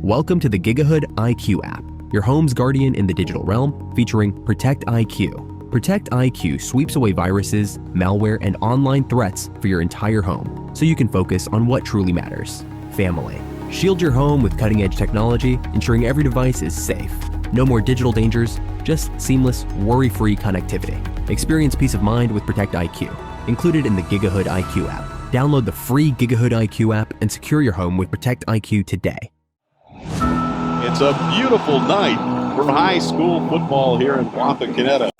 Welcome to the Gigahood IQ app, your home's guardian in the digital realm, featuring Protect IQ. Protect IQ sweeps away viruses, malware, and online threats for your entire home, so you can focus on what truly matters: family. Shield your home with cutting-edge technology, ensuring every device is safe. No more digital dangers, just seamless, worry-free connectivity. Experience peace of mind with Protect IQ, included in the Gigahood IQ app. Download the free Gigahood IQ app and secure your home with Protect IQ today. It's a beautiful night for high school football here in Wapakoneta.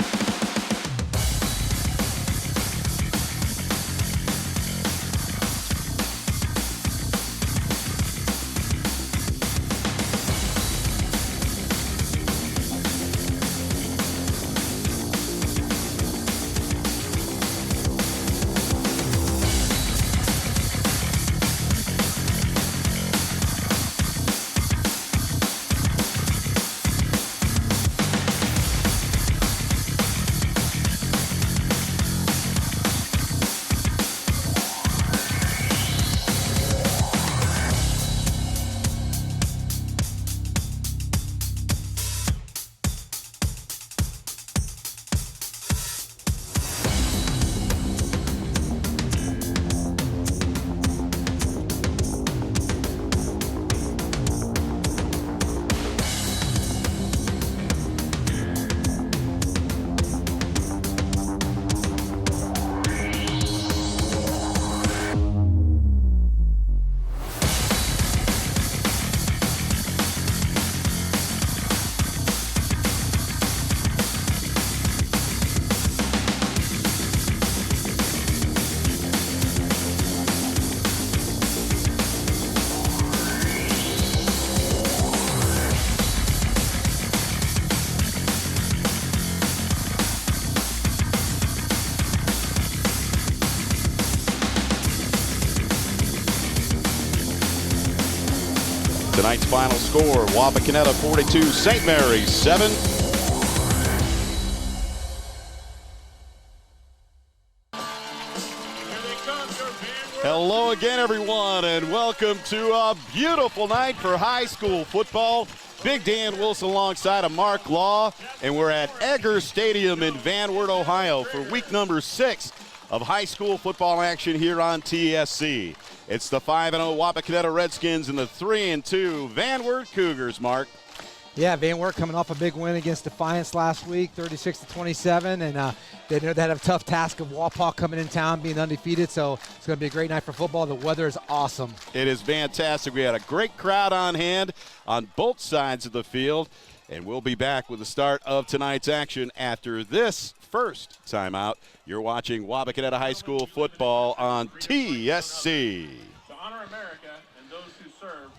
Tonight's final score, Wapakoneta 42, St. Mary's 7. Hello again, everyone, and welcome to a beautiful night for high school football. Big Dan Wilson alongside of Mark Law, and we're at Egger Stadium in Van Wert, Ohio for week number 6 of high school football action here on TSC. It's the 5-0 Wapakoneta Redskins and the 3-2 Van Wert Cougars, Mark. Yeah, Van Wert coming off a big win against Defiance last week, 36-27, and they know they had a tough task of Wapak coming in town, being undefeated, so it's going to be a great night for football. The weather is awesome. It is fantastic. We had a great crowd on hand on both sides of the field, and we'll be back with the start of tonight's action after this first timeout. You're watching Wapakoneta High School football on TSC. To honor America and those who serve.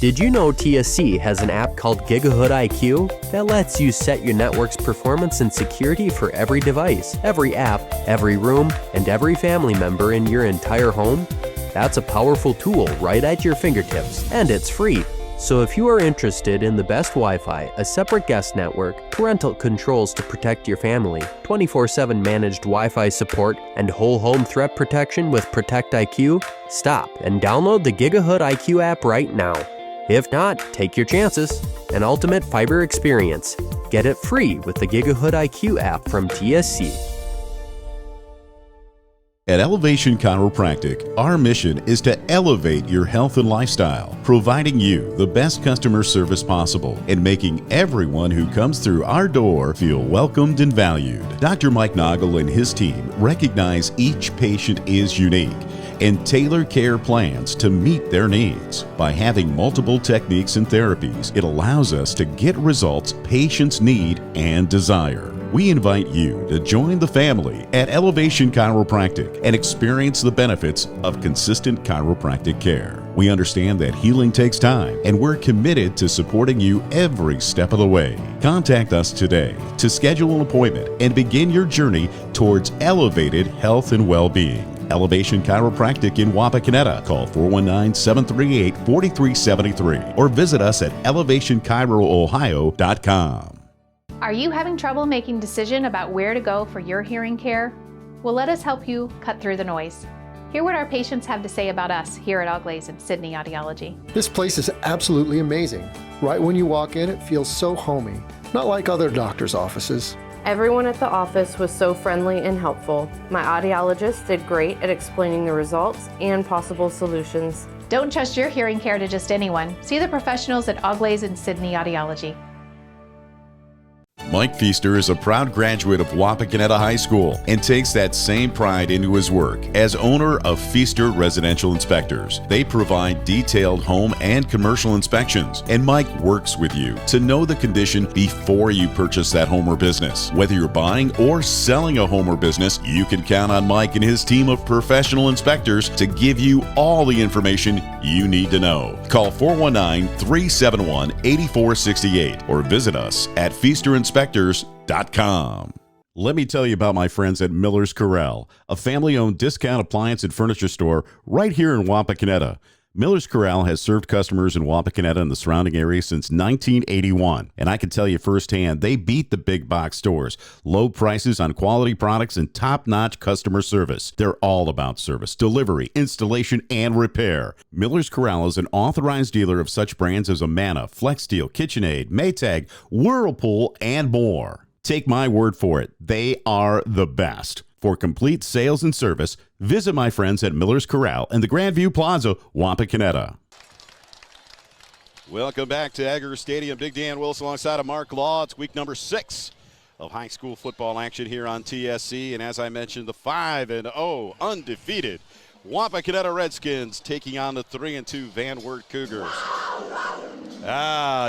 Did you know TSC has an app called Gigahood IQ that lets you set your network's performance and security for every device, every app, every room, and every family member in your entire home? That's a powerful tool right at your fingertips, and it's free. So if you are interested in the best Wi-Fi, a separate guest network, parental controls to protect your family, 24/7 managed Wi-Fi support, and whole home threat protection with Protect IQ, stop and download the Gigahood IQ app right now. If not, take your chances. An ultimate fiber experience. Get it free with the Gigahood IQ app from TSC. At Elevation Chiropractic, our mission is to elevate your health and lifestyle, providing you the best customer service possible and making everyone who comes through our door feel welcomed and valued. Dr. Mike Noggle and his team recognize each patient is unique and tailor care plans to meet their needs. By having multiple techniques and therapies, it allows us to get results patients need and desire. We invite you to join the family at Elevation Chiropractic and experience the benefits of consistent chiropractic care. We understand that healing takes time, and we're committed to supporting you every step of the way. Contact us today to schedule an appointment and begin your journey towards elevated health and well-being. Elevation Chiropractic in Wapakoneta. Call 419-738-4373 or visit us at elevationchiroohio.com. Are you having trouble making a decision about where to go for your hearing care? Well, let us help you cut through the noise. Hear what our patients have to say about us here at Oglaze and Sydney Audiology. This place is absolutely amazing. Right when you walk in, it feels so homey, not like other doctors' offices. Everyone at the office was so friendly and helpful. My audiologist did great at explaining the results and possible solutions. Don't trust your hearing care to just anyone. See the professionals at Oglaze and Sydney Audiology. Mike Feaster is a proud graduate of Wapakoneta High School and takes that same pride into his work as owner of Feaster Residential Inspectors. They provide detailed home and commercial inspections, and Mike works with you to know the condition before you purchase that home or business. Whether you're buying or selling a home or business, you can count on Mike and his team of professional inspectors to give you all the information you need to know. Call 419-371-8468 or visit us at feasterinspectors.com. Let me tell you about my friends at Miller's Corral, a family-owned discount appliance and furniture store right here in Wapakoneta. Miller's Corral has served customers in Wapakoneta and the surrounding area since 1981, and I can tell you firsthand, they beat the big box stores. Low prices on quality products and top-notch customer service. They're all about service, delivery, installation, and repair. Miller's Corral is an authorized dealer of such brands as Amana, FlexSteel, KitchenAid, Maytag, Whirlpool, and more. Take my word for it, they are the best. For complete sales and service, visit my friends at Miller's Corral in the Grandview Plaza, Wapakoneta. Welcome back to Agger Stadium. Big Dan Wilson alongside of Mark Law. It's week number 6 of high school football action here on TSC. And as I mentioned, the 5-0 undefeated Wapakoneta Redskins taking on the 3-2 Van Wert Cougars.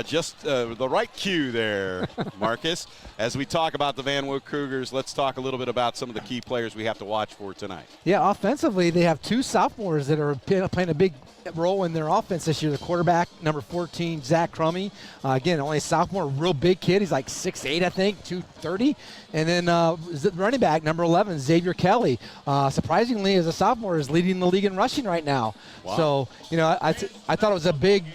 Just the right cue there, Marcus. As we talk about the Van Wert Cougars, let's talk a little bit about some of the key players we have to watch for tonight. Yeah, offensively, they have 2 sophomores that are playing a big role in their offense this year. The quarterback, number 14, Zach Crummy. Again, only a sophomore, real big kid. He's like 6'8", I think, 230. And then the running back, number 11, Xavier Kelly. Surprisingly, as a sophomore, is leading the league in rushing right now. Wow. So, I thought it was a big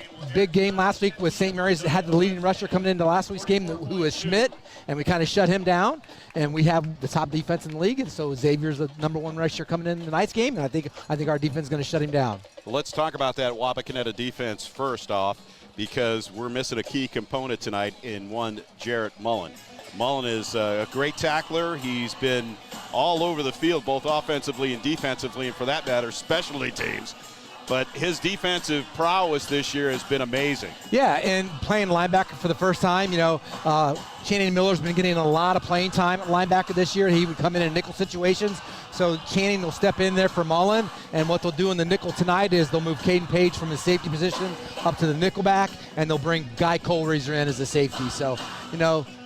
game last week with St. Mary's. Had the leading rusher coming into last week's game, who was Schmidt, and we kind of shut him down. And we have the top defense in the league, and so Xavier's the number 1 rusher coming in tonight's game, and I think our defense is going to shut him down. Well, let's talk about that Wapakoneta defense first off, because we're missing a key component tonight in one Jarrett Mullen. Mullen is a great tackler. He's been all over the field, both offensively and defensively, and for that matter, specialty teams. But his defensive prowess this year has been amazing. Yeah, and playing linebacker for the first time, Channing Miller's been getting a lot of playing time at linebacker this year. He would come in nickel situations. So Channing will step in there for Mullen, and what they'll do in the nickel tonight is they'll move Caden Page from his safety position up to the nickel back, and they'll bring Guy Kohlreiser in as a safety. So,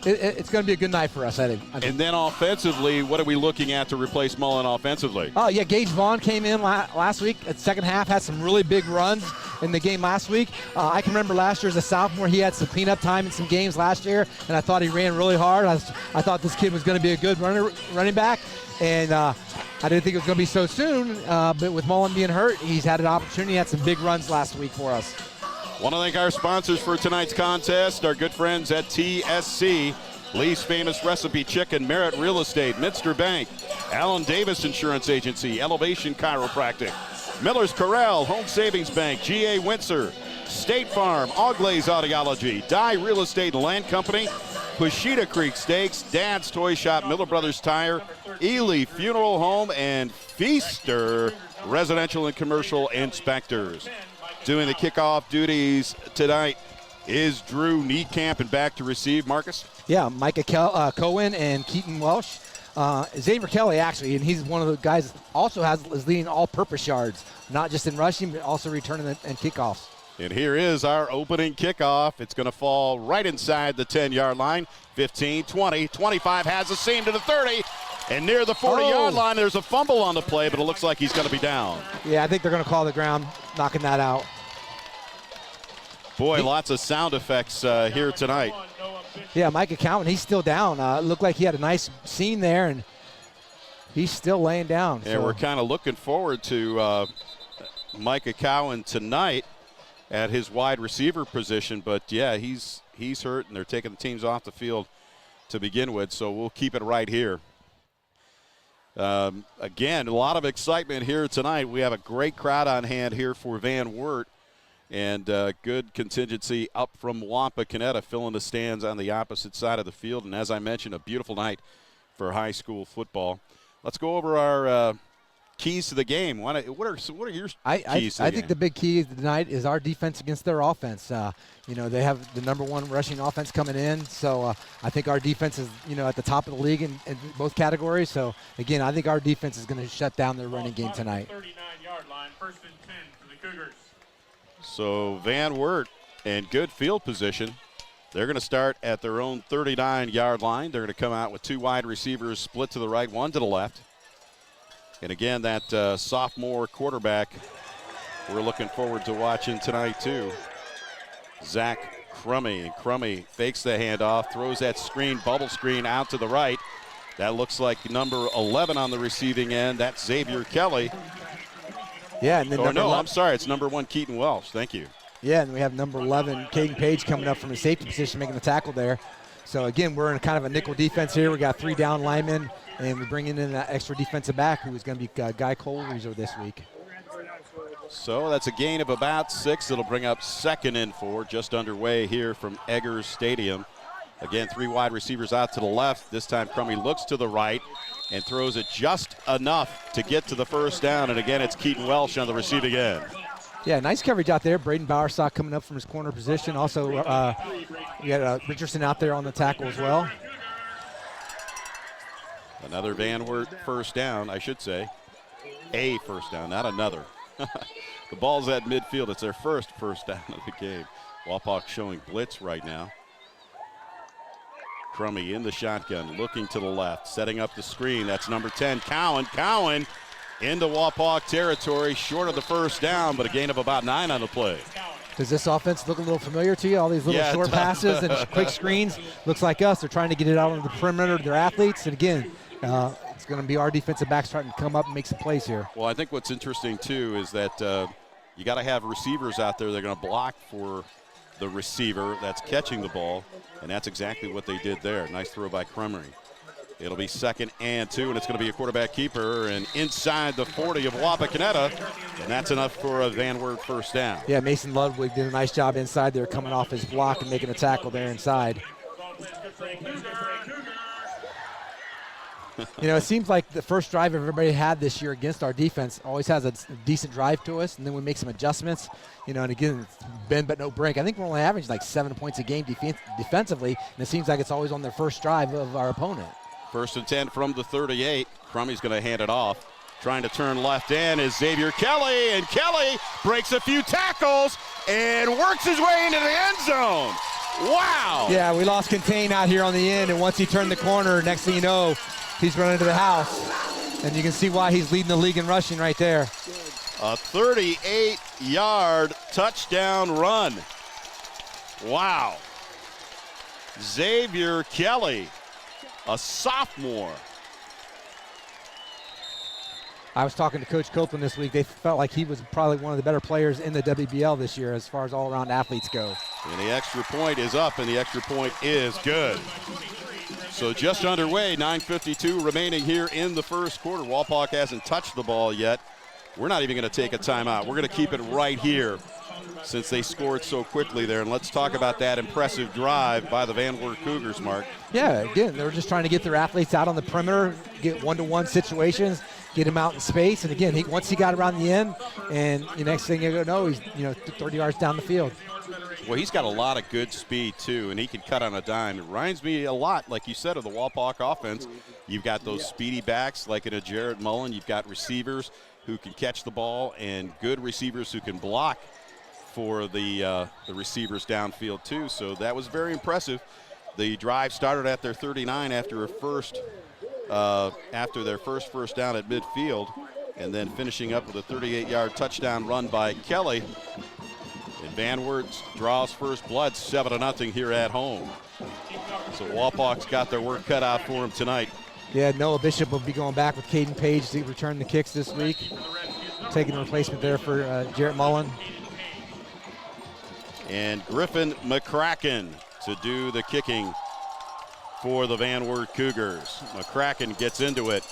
it's going to be a good night for us, I think. And then offensively, what are we looking at to replace Mullen offensively? Oh, yeah, Gage Vaughn came in last week at second half, had some really big runs in the game last week. I can remember last year as a sophomore, he had some cleanup time in some games last year, and I thought he ran really hard. I thought this kid was going to be a good running back, and I didn't think it was going to be so soon, but with Mullen being hurt, he's had an opportunity. He had some big runs last week for us. Want to thank our sponsors for tonight's contest, our good friends at TSC, Lee's Famous Recipe Chicken, Merritt Real Estate, Minster Bank, Allen Davis Insurance Agency, Elevation Chiropractic, Miller's Corral, Home Savings Bank, GA Windsor, State Farm, Oglaze Audiology, Dye Real Estate and Land Company, Pushita Creek Steaks, Dad's Toy Shop, Miller Brothers Tire, Ely Funeral Home, and Feaster Residential and Commercial Inspectors. Doing the kickoff duties tonight is Drew Niekamp, and back to receive, Marcus. Yeah, Micah Cohen and Keaton Welsh. Xavier Kelly, actually, and he's one of the guys that also is leading all-purpose yards, not just in rushing, but also returning and kickoffs. And here is our opening kickoff. It's going to fall right inside the 10-yard line. 15, 20, 25, has a seam to the 30. And near the 40-yard line, there's a fumble on the play, but it looks like he's going to be down. Yeah, I think they're going to call the ground, knocking that out. Boy, lots of sound effects here tonight. Yeah, Micah Cowan, he's still down. It looked like he had a nice seam there, and he's still laying down. Yeah, we're kind of looking forward to Micah Cowan tonight at his wide receiver position. But, yeah, he's hurt, and they're taking the teams off the field to begin with, so we'll keep it right here. Again, a lot of excitement here tonight. We have a great crowd on hand here for Van Wert, and good contingency up from Wapakoneta filling the stands on the opposite side of the field. And as I mentioned, a beautiful night for high school football. Let's go over our keys to the game. What are your keys to the game? I think the big key tonight is our defense against their offense. They have the #1 rushing offense coming in, so I think our defense is, at the top of the league in both categories. So, again, I think our defense is going to shut down their running game tonight. 39-yard line, 1st and 10 for the Cougars. So Van Wert in good field position. They're going to start at their own 39-yard line. They're going to come out with 2 wide receivers split to the right, 1 to the left. And again, that sophomore quarterback we're looking forward to watching tonight too. Zach Crummy. And Crummy fakes the handoff, throws that bubble screen out to the right. That looks like number 11 on the receiving end. That's Xavier Kelly. Yeah, and then I'm sorry, it's number 1 Keaton Welsh. Thank you. Yeah, and we have number 11 Caden Page coming up from a safety position making the tackle there. So again, we're in kind of a nickel defense here. We got 3 down linemen, and we're bringing in that extra defensive back who is going to be Guy Colreeser this week. So that's a gain of about 6. It'll bring up 2nd and 4, just underway here from Eggers Stadium. Again, 3 wide receivers out to the left. This time Crummy looks to the right and throws it just enough to get to the 1st down. And again, it's Keaton Welsh on the receiving end. Yeah, nice coverage out there. Braden Bowersock coming up from his corner position. Also, we got Richardson out there on the tackle as well. Another Van Wert 1st down, I should say. A 1st down, not another. The ball's at midfield. It's their first 1st down of the game. Wapak showing blitz right now. Crummy in the shotgun, looking to the left, setting up the screen. That's number 10, Cowan. Cowan into Wapak territory, short of the 1st down, but a gain of about 9 on the play. Does this offense look a little familiar to you? All these little short passes and quick screens. Looks like us. They're trying to get it out on the perimeter of their athletes. And again, it's going to be our defensive backs trying to come up and make some plays here. Well, I think what's interesting, too, is that you got to have receivers out there that are going to block for the receiver that's catching the ball, and that's exactly what they did there. Nice throw by Crummery. It'll be 2nd and 2, and it's going to be a quarterback keeper and inside the 40 of Wapakoneta, and that's enough for a Van Wert 1st down. Yeah, Mason Ludwig did a nice job inside there, coming off his block and making a tackle there inside. It seems like the first drive everybody had this year against our defense always has a decent drive to us, and then we make some adjustments, and again, it's bend but no break. I think we're only averaging like 7 points a game defensively, and it seems like it's always on their first drive of our opponent. 1st and 10 from the 38. Crummy's going to hand it off. Trying to turn left in is Xavier Kelly, and Kelly breaks a few tackles and works his way into the end zone. Wow! Yeah, we lost contain out here on the end, and once he turned the corner, next thing you know, he's running to the house. And you can see why he's leading the league in rushing right there. A 38-yard touchdown run. Wow. Xavier Kelly, a sophomore. I was talking to Coach Copeland this week. They felt like he was probably one of the better players in the WBL this year as far as all-around athletes go. And the extra point is up, and the extra point is good. So just underway, 9:52 remaining here in the 1st quarter. Wapak hasn't touched the ball yet. We're not even going to take a timeout. We're going to keep it right here since they scored so quickly there. And let's talk about that impressive drive by the Van Wert Cougars, Mark. Yeah, again, they were just trying to get their athletes out on the perimeter, get one-to-one situations, get him out in space. And again, once he got around the end, and the next thing you know, he's 30 yards down the field. Well, he's got a lot of good speed, too, and he can cut on a dime. It reminds me a lot, like you said, of the Wapak offense. You've got those speedy backs like in a Jarrett Mullen. You've got receivers who can catch the ball and good receivers who can block for the receivers downfield, too. So that was very impressive. The drive started at their 39 after their first 1st down at midfield, and then finishing up with a 38-yard touchdown run by Kelly. And Van Wert draws first blood, 7-0 here at home. So Wapak's got their work cut out for him tonight. Yeah, Noah Bishop will be going back with Caden Page to return the kicks this week. Taking the replacement there for Jarrett Mullen. And Griffin McCracken to do the kicking for the Van Wert Cougars. McCracken gets into it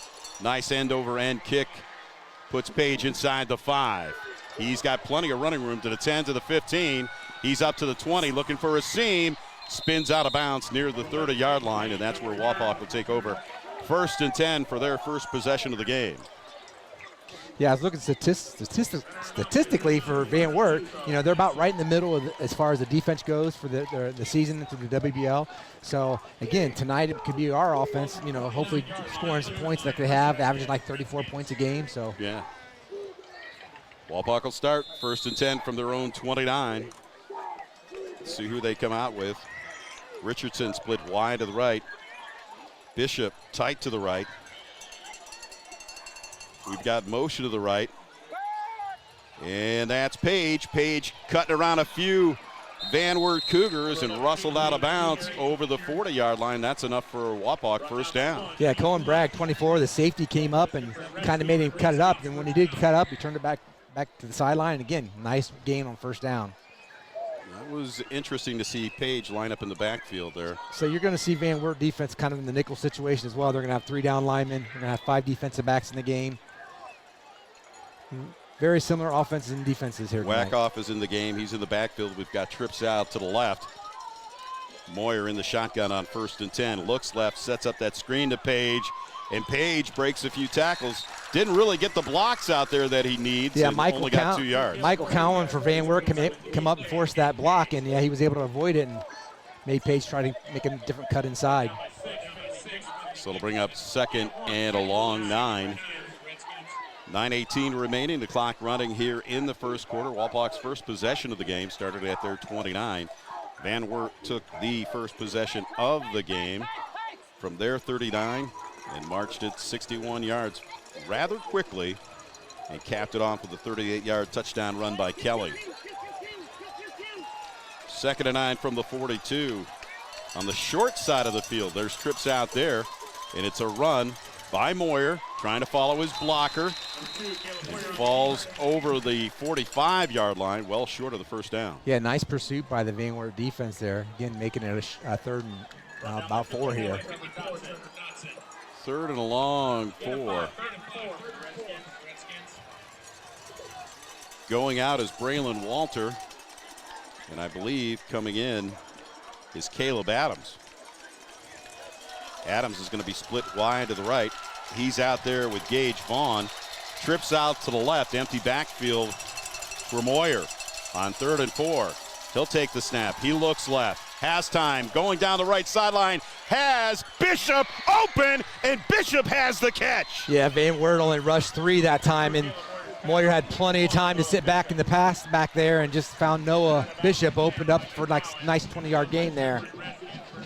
Nice end-over-end kick. Puts Page inside the 5. He's got plenty of running room to the 10, to the 15. He's up to the 20, looking for a seam. Spins out of bounds near the 30-yard line, and that's where Wapak will take over 1st and 10 for their first possession of the game. Yeah, I was looking statistically for Van Wert. You know, they're about right in the middle of as far as the defense goes for the season through the WBL. So, again, tonight it could be our offense, you know, hopefully scoring some points like they have, averaging like 34 points a game. So yeah. Wapak will start 1st and 10 from their own 29. Let's see who they come out with. Richardson split wide to the right. Bishop tight to the right. We've got motion to the right. And that's Page. Page cutting around a few Van Wert Cougars and rustled out of bounds over the 40-yard line. That's enough for Wapak, 1st down. Yeah, Cohen Bragg, 24, the safety came up and kind of made him cut it up. And when he did cut up, he turned it back to the sideline. And again, nice gain on 1st down. That was interesting to see Page line up in the backfield there. So you're going to see Van Wert defense kind of in the nickel situation as well. They're going to have 3 down linemen. They're going to have 5 defensive backs in the game. Very similar offenses and defenses here tonight. Wackoff is in the game. He's in the backfield. We've got trips out to the left. Moyer in the shotgun on 1st and 10. Looks left, sets up that screen to Page, and Page breaks a few tackles. Didn't really get the blocks out there that he needs. Yeah, and only got 2 yards. Michael Cowan for Van Wert come up and force that block, and yeah, he was able to avoid it and made Page try to make a different cut inside. So it'll bring up 2nd and a long 9. 9:18 remaining, the clock running here in the first quarter. Wapak's first possession of the game started at their 29. Van Wert took the first possession of the game from their 39 and marched it 61 yards rather quickly and capped it off with a 38-yard touchdown run by Kelly. 2nd and 9 from the 42. On the short side of the field, there's trips out there, and it's a run by Moyer, trying to follow his blocker, and falls over the 45-yard line, well short of the 1st down. Yeah, nice pursuit by the Van Wert defense there. Again, making it a 3rd and about 4 here. 3rd and a long 4. Going out is Braylon Walter, and I believe coming in is Caleb Adams. Adams is going to be split wide to the right. He's out there with Gage Vaughn. Trips out to the left, empty backfield for Moyer on 3rd and 4. He'll take the snap. He looks left. Has time. Going down the right sideline. Has Bishop open, and Bishop has the catch. Yeah, Van Wert only rushed 3 that time, and Moyer had plenty of time to sit back in the pass back there and just found Noah Bishop opened up for like nice 20-yard gain there.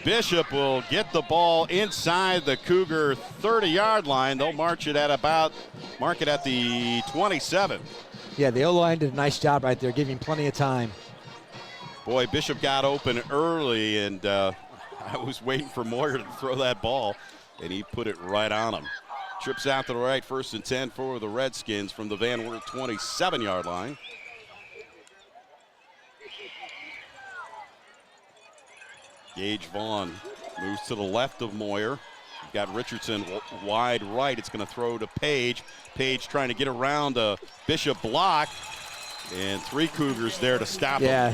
Bishop will get the ball inside the Cougar 30-yard line. They'll mark it at the 27. Yeah, the O-line did a nice job right there, giving plenty of time. Boy, Bishop got open early, and I was waiting for Moyer to throw that ball, and he put it right on him. Trips out to the right, 1st and 10 for the Redskins from the Van Wert 27-yard line. Gage Vaughn moves to the left of Moyer. You've got Richardson wide right. It's going to throw to Page. Page trying to get around a Bishop block. And 3 Cougars there to stop him. Yeah.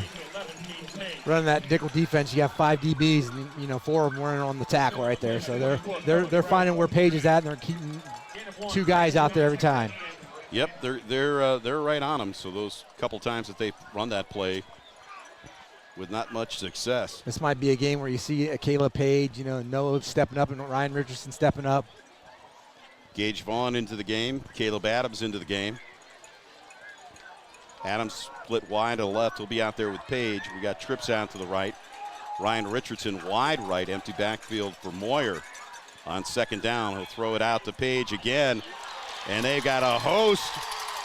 Running that nickel defense, you have 5 DBs, and 4 of them running on the tackle right there. So they're finding where Page is at, and they're keeping 2 guys out there every time. Yep, they're right on him. So those couple times that they run that play with not much success. This might be a game where you see a Caleb Page, Noah stepping up and Ryan Richardson stepping up. Gage Vaughn into the game. Caleb Adams into the game. Adams split wide to the left. He'll be out there with Page. We got trips out to the right. Ryan Richardson wide right. Empty backfield for Moyer. On 2nd down, he'll throw it out to Page again. And they've got a host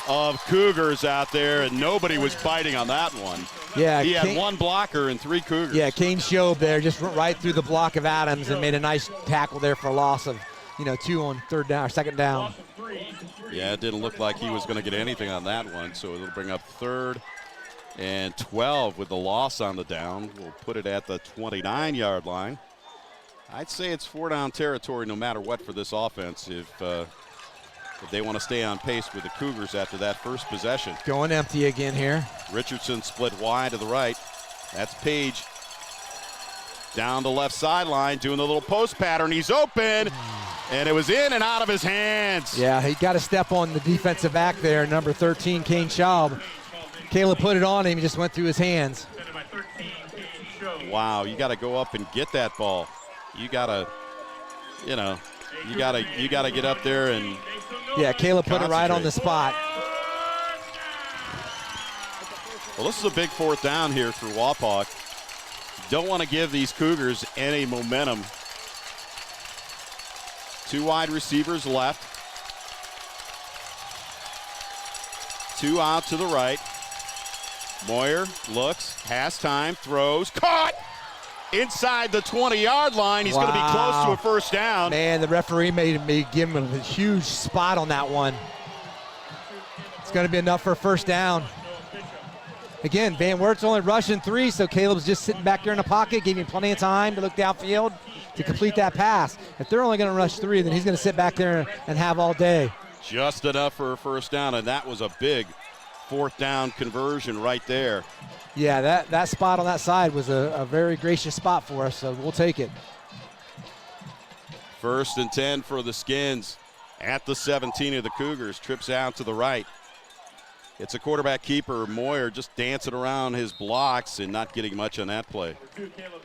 of Cougars out there, and nobody was biting on that one. Yeah, he had 1 blocker and 3 Cougars. Yeah, Kane Shobe there just went right through the block of Adams and made a nice tackle there for a loss of, 2 on 3rd down, 2nd down. Yeah, it didn't look like he was going to get anything on that one, so it'll bring up 3rd and 12 with the loss on the down. We'll put it at the 29-yard line. I'd say it's 4-down territory no matter what for this offense. If if they want to stay on pace with the Cougars after that first possession. Going empty again here. Richardson split wide to the right. That's Page down the left sideline doing the little post pattern. He's open, and it was in and out of his hands. Yeah, he got a step on the defensive back there, number 13, Kane Schaub. Caleb put it on him, he just went through his hands. Wow, you got to go up and get that ball. You got to, you got to get up there and yeah, Caleb put it right on the spot. Well, this is a big fourth down here for Wapak. Don't want to give these Cougars any momentum. 2 wide receivers left. 2 out to the right. Moyer looks, has time, throws, caught inside the 20-yard line. He's going to be close to a first down. Man, the referee made me give him a huge spot on that one. It's going to be enough for a first down. Again, Van Wert's only rushing 3, so Caleb's just sitting back there in the pocket, giving him plenty of time to look downfield to complete that pass. If they're only going to rush 3, then he's going to sit back there and have all day. Just enough for a first down, and that was a big fourth down conversion right there. Yeah, that spot on that side was a very gracious spot for us, so we'll take it. 1st and 10 for the Skins at the 17 of the Cougars. Trips out to the right. It's a quarterback keeper, Moyer, just dancing around his blocks and not getting much on that play.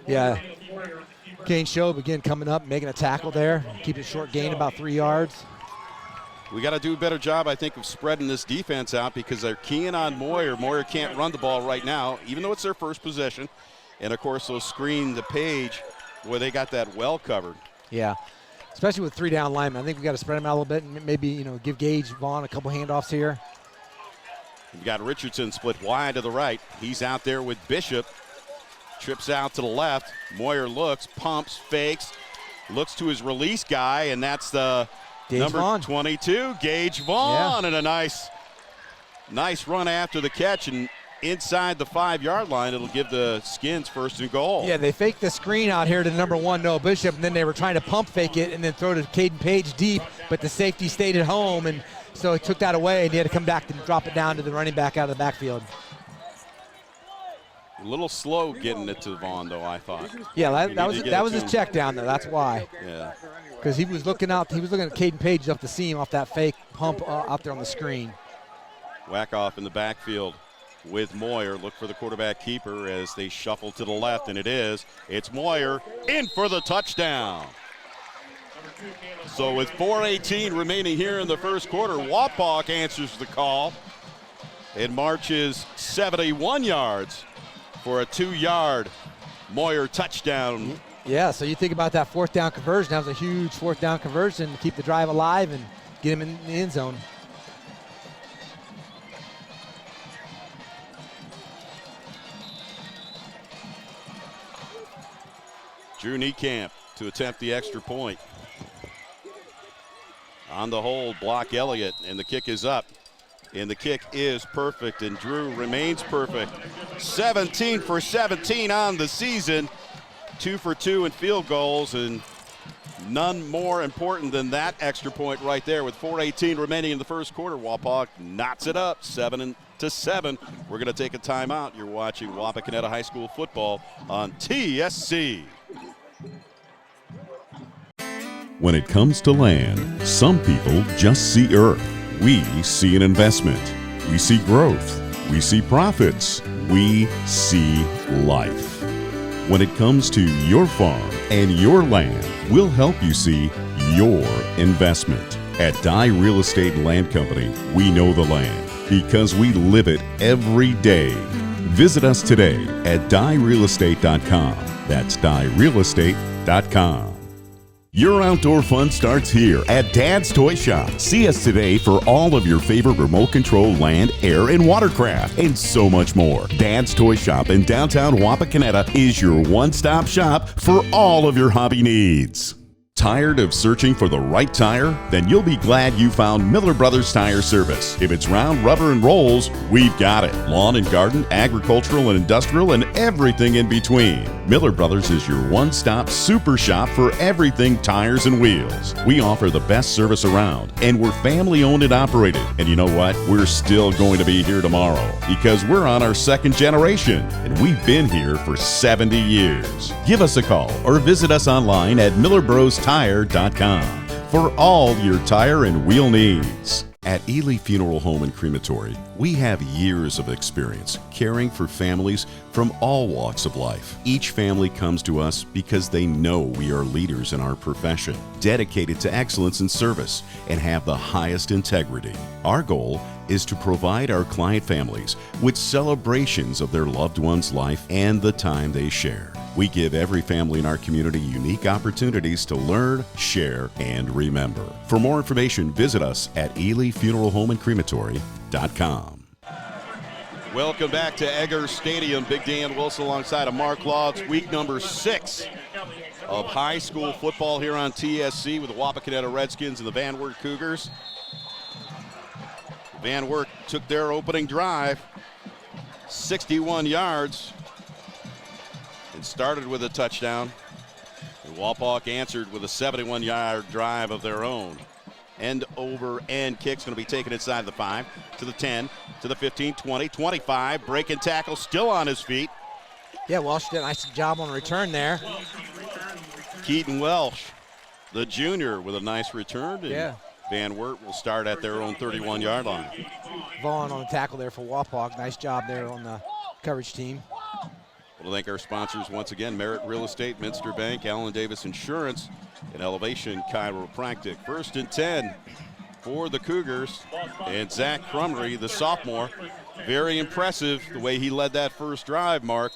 Yeah, Kane Schaub again coming up, making a tackle there, keep it short gain about 3 yards. We got to do a better job, I think, of spreading this defense out because they're keying on Moyer. Moyer can't run the ball right now, even though it's their first possession. And, of course, they'll screen the Page where they got that well covered. Yeah, especially with 3 down linemen. I think we got to spread them out a little bit and maybe, give Gage Vaughn a couple handoffs here. We've got Richardson split wide to the right. He's out there with Bishop. Trips out to the left. Moyer looks, pumps, fakes, looks to his release guy, and that's the Gage number Vaughn. 22, Gage Vaughn, Yeah. and a nice run after the catch, and inside the 5-yard line, it'll give the Skins 1st and goal. Yeah, they faked the screen out here to number 1, Noah Bishop, and then they were trying to pump fake it and then throw to Caden Page deep, but the safety stayed at home, and so he took that away, and he had to come back and drop it down to the running back out of the backfield. A little slow getting it to Vaughn, though, I thought. Yeah, that was his check down there. That's why. Yeah. Because he was looking at Caden Page off the seam off that fake pump out there on the screen. Whack off in the backfield with Moyer. Look for the quarterback keeper as they shuffle to the left, and it's Moyer in for the touchdown. So with 4:18 remaining here in the first quarter, Wapak answers the call and marches 71 yards for a 2-yard Moyer touchdown. Yeah, so you think about that 4th down conversion. That was a huge 4th down conversion to keep the drive alive and get him in the end zone. Drew Niekamp to attempt the extra point. On the hold, block Elliott, and the kick is up. And the kick is perfect, and Drew remains perfect. 17 for 17 on the season. 2 for 2 in field goals, and none more important than that extra point right there. With 4:18 remaining in the first quarter, Wapak knots it up 7-7. We're going to take a timeout. You're watching Wapakoneta High School football on TSC. When it comes to land, some people just see earth. We see an investment. We see growth. We see profits. We see life. When it comes to your farm and your land, we'll help you see your investment. At Dye Real Estate Land Company, we know the land because we live it every day. Visit us today at dyerealestate.com. That's dyerealestate.com. Your outdoor fun starts here at Dad's Toy Shop. See us today for all of your favorite remote control land, air, and watercraft, and so much more. Dad's Toy Shop in downtown Wapakoneta is your one-stop shop for all of your hobby needs. Tired of searching for the right tire? Then you'll be glad you found Miller Brothers Tire Service. If it's round, rubber, and rolls, we've got it. Lawn and garden, agricultural and industrial, and everything in between. Miller Brothers is your one-stop super shop for everything tires and wheels. We offer the best service around, and we're family-owned and operated. And you know what? We're still going to be here tomorrow because we're on our second generation, and we've been here for 70 years. Give us a call or visit us online at millerbrostoTire.com for all your tire and wheel needs. At Ely Funeral Home and Crematory, we have years of experience caring for families from all walks of life. Each family comes to us because they know we are leaders in our profession, dedicated to excellence in service, and have the highest integrity. Our goal is to provide our client families with celebrations of their loved one's life and the time they share. We give every family in our community unique opportunities to learn, share, and remember. For more information, visit us at EelyFuneralHomeAndCrematory.com. Welcome back to Egger Stadium. Big Dan Wilson alongside of Mark Law. It's week number 6 of high school football here on TSC with the Wapakoneta Redskins and the Van Wert Cougars. Van Wert took their opening drive, 61 yards. It started with a touchdown. And Wapak answered with a 71-yard drive of their own. End over end kick's going to be taken inside the 5, to the 10, to the 15, 20, 25. Breaking tackle, still on his feet. Yeah, Welsh did a nice job on the return there. Keaton Welsh, the junior, with a nice return. Yeah. Van Wert will start at their own 31-yard line. Vaughn on the tackle there for Wapak. Nice job there on the coverage team. We'll thank our sponsors once again: Merit Real Estate, Minster Bank, Allen Davis Insurance, and Elevation Chiropractic. 1st and 10 for the Cougars. And Zach Crumry, the sophomore, very impressive the way he led that first drive, Mark.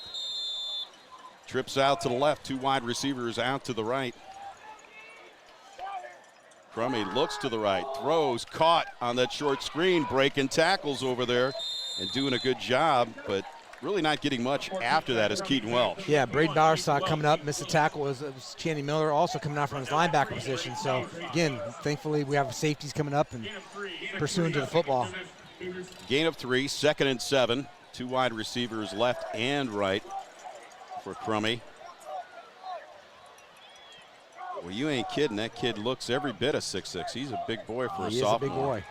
Trips out to the left, 2 wide receivers out to the right. Crummy looks to the right, throws, caught on that short screen, breaking tackles over there and doing a good job, but really not getting much after that is Keaton Welsh. Yeah, Braden Bowersock coming up, missed a tackle. It was Chaney Miller also coming out from his linebacker position. So, again, thankfully we have safeties coming up and pursuing to the football. Gain of 3, 2nd and 7. 2 wide receivers left and right for Crummy. Well, you ain't kidding. That kid looks every bit of 6'6". He's a big boy for a sophomore. He is a big boy.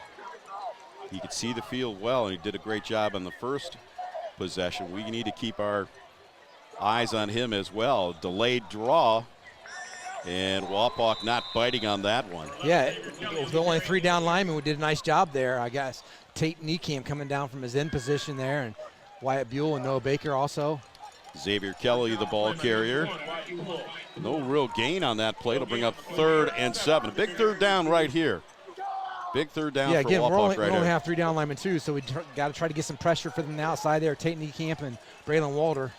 He could see the field well, and he did a great job on the first possession. We need to keep our eyes on him as well. Delayed draw, and Wapak not biting on that one. Yeah, with only 3 down linemen, we did a nice job there. I guess Tate Niekamp coming down from his end position there, and Wyatt Buell and Noah Baker also. Xavier Kelly, the ball carrier. No real gain on that play. It'll bring up 3rd and 7. Big 3rd down right here. Big 3rd down for again, Wapak we only have 3 down linemen too, so we got to try to get some pressure for them on the outside there. Tate Niekamp and Braylon Walter.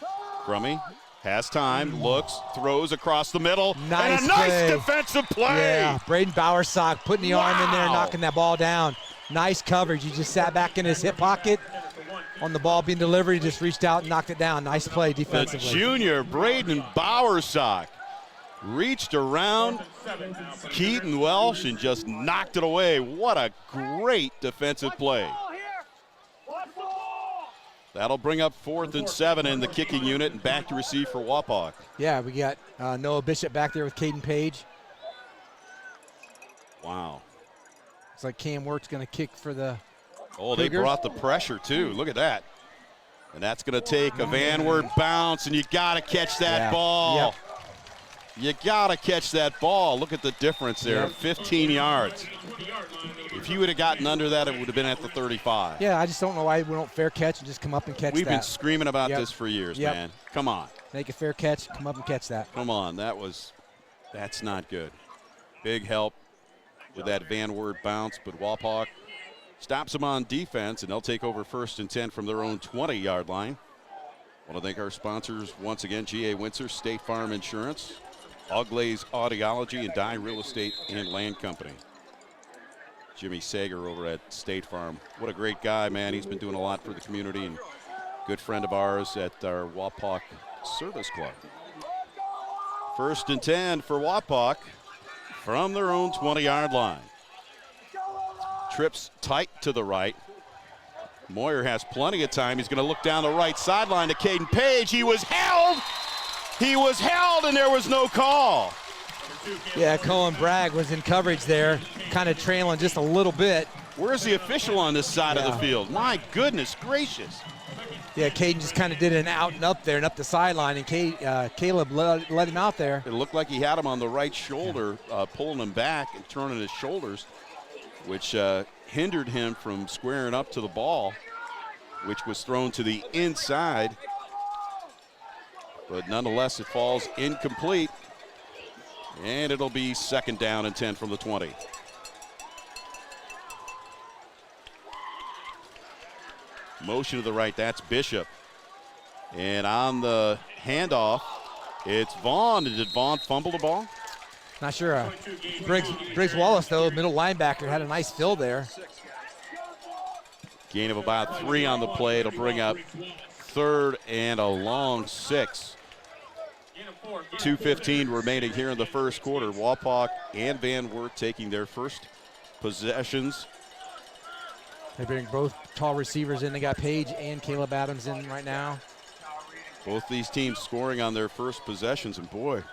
Crummy has time, looks, throws across the middle. Nice and a nice play. defensive play. Yeah, Braden Bowersock putting the arm in there, knocking that ball down. Nice coverage. He just sat back in his hip pocket on the ball being delivered. He just reached out and knocked it down. Nice play defensively. The junior, Braden Bowersock, reached around Keaton Welsh and just knocked it away. What a great defensive play. That'll bring up 4th and 7 in the kicking unit and back to receive for Wapak. Yeah, we got Noah Bishop back there with Caden Page. Wow. Looks like Cam Wert's going to kick for the Oh, they Cougars. brought the pressure too. Look at that. And that's going to take a Van Wert bounce, and you got to catch that ball. Yep. You got to catch that ball. Look at the difference there, 15 yards. If you would have gotten under that, it would have been at the 35. Yeah, I just don't know why we don't fair catch and just come up and catch We've that. been screaming about this for years, man. Come on. Make a fair catch, come up and catch that. Come on, that's not good. Big help with that Van Wert bounce, but Wapak stops them on defense, and they'll take over 1st and 10 from their own 20-yard line. I want to thank our sponsors once again: G.A. Windsor, State Farm Insurance, Uglaze Audiology, and Dye Real Estate and Land Company. Jimmy Sager over at State Farm. What a great guy, man. He's been doing a lot for the community, and good friend of ours at our Wapak Service Club. 1st and 10 for Wapak. from their own 20-yard line. Trips tight to the right. Moyer has plenty of time. He's going to look down the right sideline to Caden Page. He was held. He was held, and there was no call. Yeah, Cohen Bragg was in coverage there, kind of trailing just a little bit. Where's the official on this side of the field? My goodness gracious. Yeah, Caden just kind of did an out and up there and up the sideline, and Caleb let him out there. It looked like he had him on the right shoulder, pulling him back and turning his shoulders, which hindered him from squaring up to the ball, which was thrown to the inside. But nonetheless, it falls incomplete. And it'll be 2nd down and 10 from the 20. Motion to the right, that's Bishop. And on the handoff, it's Vaughn. Did Vaughn fumble the ball? Not sure. Briggs Wallace, though, middle linebacker, had a nice fill there. Gain of about 3 on the play. It'll bring up 3rd and a long 6. 2:15 remaining here in the first quarter. Wapak and Van Wert taking their first possessions. They bring both tall receivers in. They got Page and Caleb Adams in right now. Both these teams scoring on their first possessions, and boy,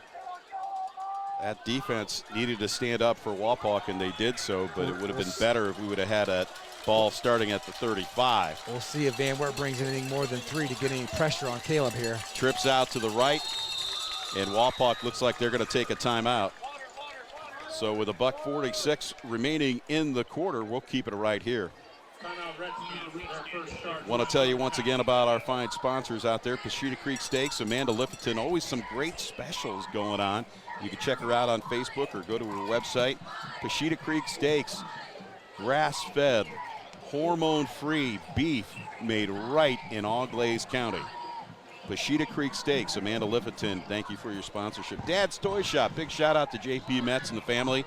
that defense needed to stand up for Wapak, and they did so, but it would have been better if we would have had a ball starting at the 35. We'll see if Van Wert brings anything more than 3 to get any pressure on Caleb here. Trips out to the right, and Wapak looks like they're going to take a timeout. So with $1:46 remaining in the quarter, we'll keep it right here. Want to tell you once again about our fine sponsors out there, Pashita Creek Steaks, Amanda Lifferton, always some great specials going on. You can check her out on Facebook or go to her website. Pashita Creek Steaks, grass-fed, hormone-free beef made right in Auglaize County. Pashita Creek Steaks, Amanda Lifferton, thank you for your sponsorship. Dad's Toy Shop, big shout out to JP Metz and the family.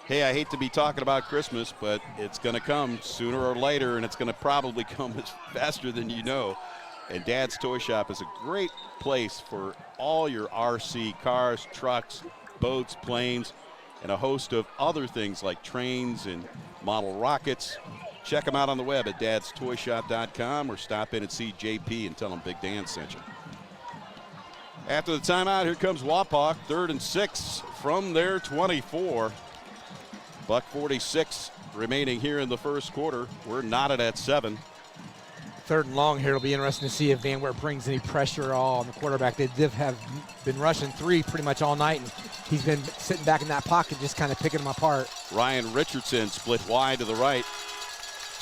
Hey, I hate to be talking about Christmas, but it's going to come sooner or later, and it's going to probably come faster than you know. And Dad's Toy Shop is a great place for all your RC cars, trucks, boats, planes, and a host of other things like trains and model rockets. Check them out on the web at dadstoyshop.com or stop in and see JP and tell him Big Dan sent you. After the timeout, here comes Wapak, 3rd and 6 from their 24. $1:46 remaining here in the first quarter. We're knotted at 7. 3rd and long here. It'll be interesting to see if Van Wert brings any pressure at all on the quarterback. They have been rushing 3 pretty much all night, and he's been sitting back in that pocket just kind of picking them apart. Ryan Richardson split wide to the right.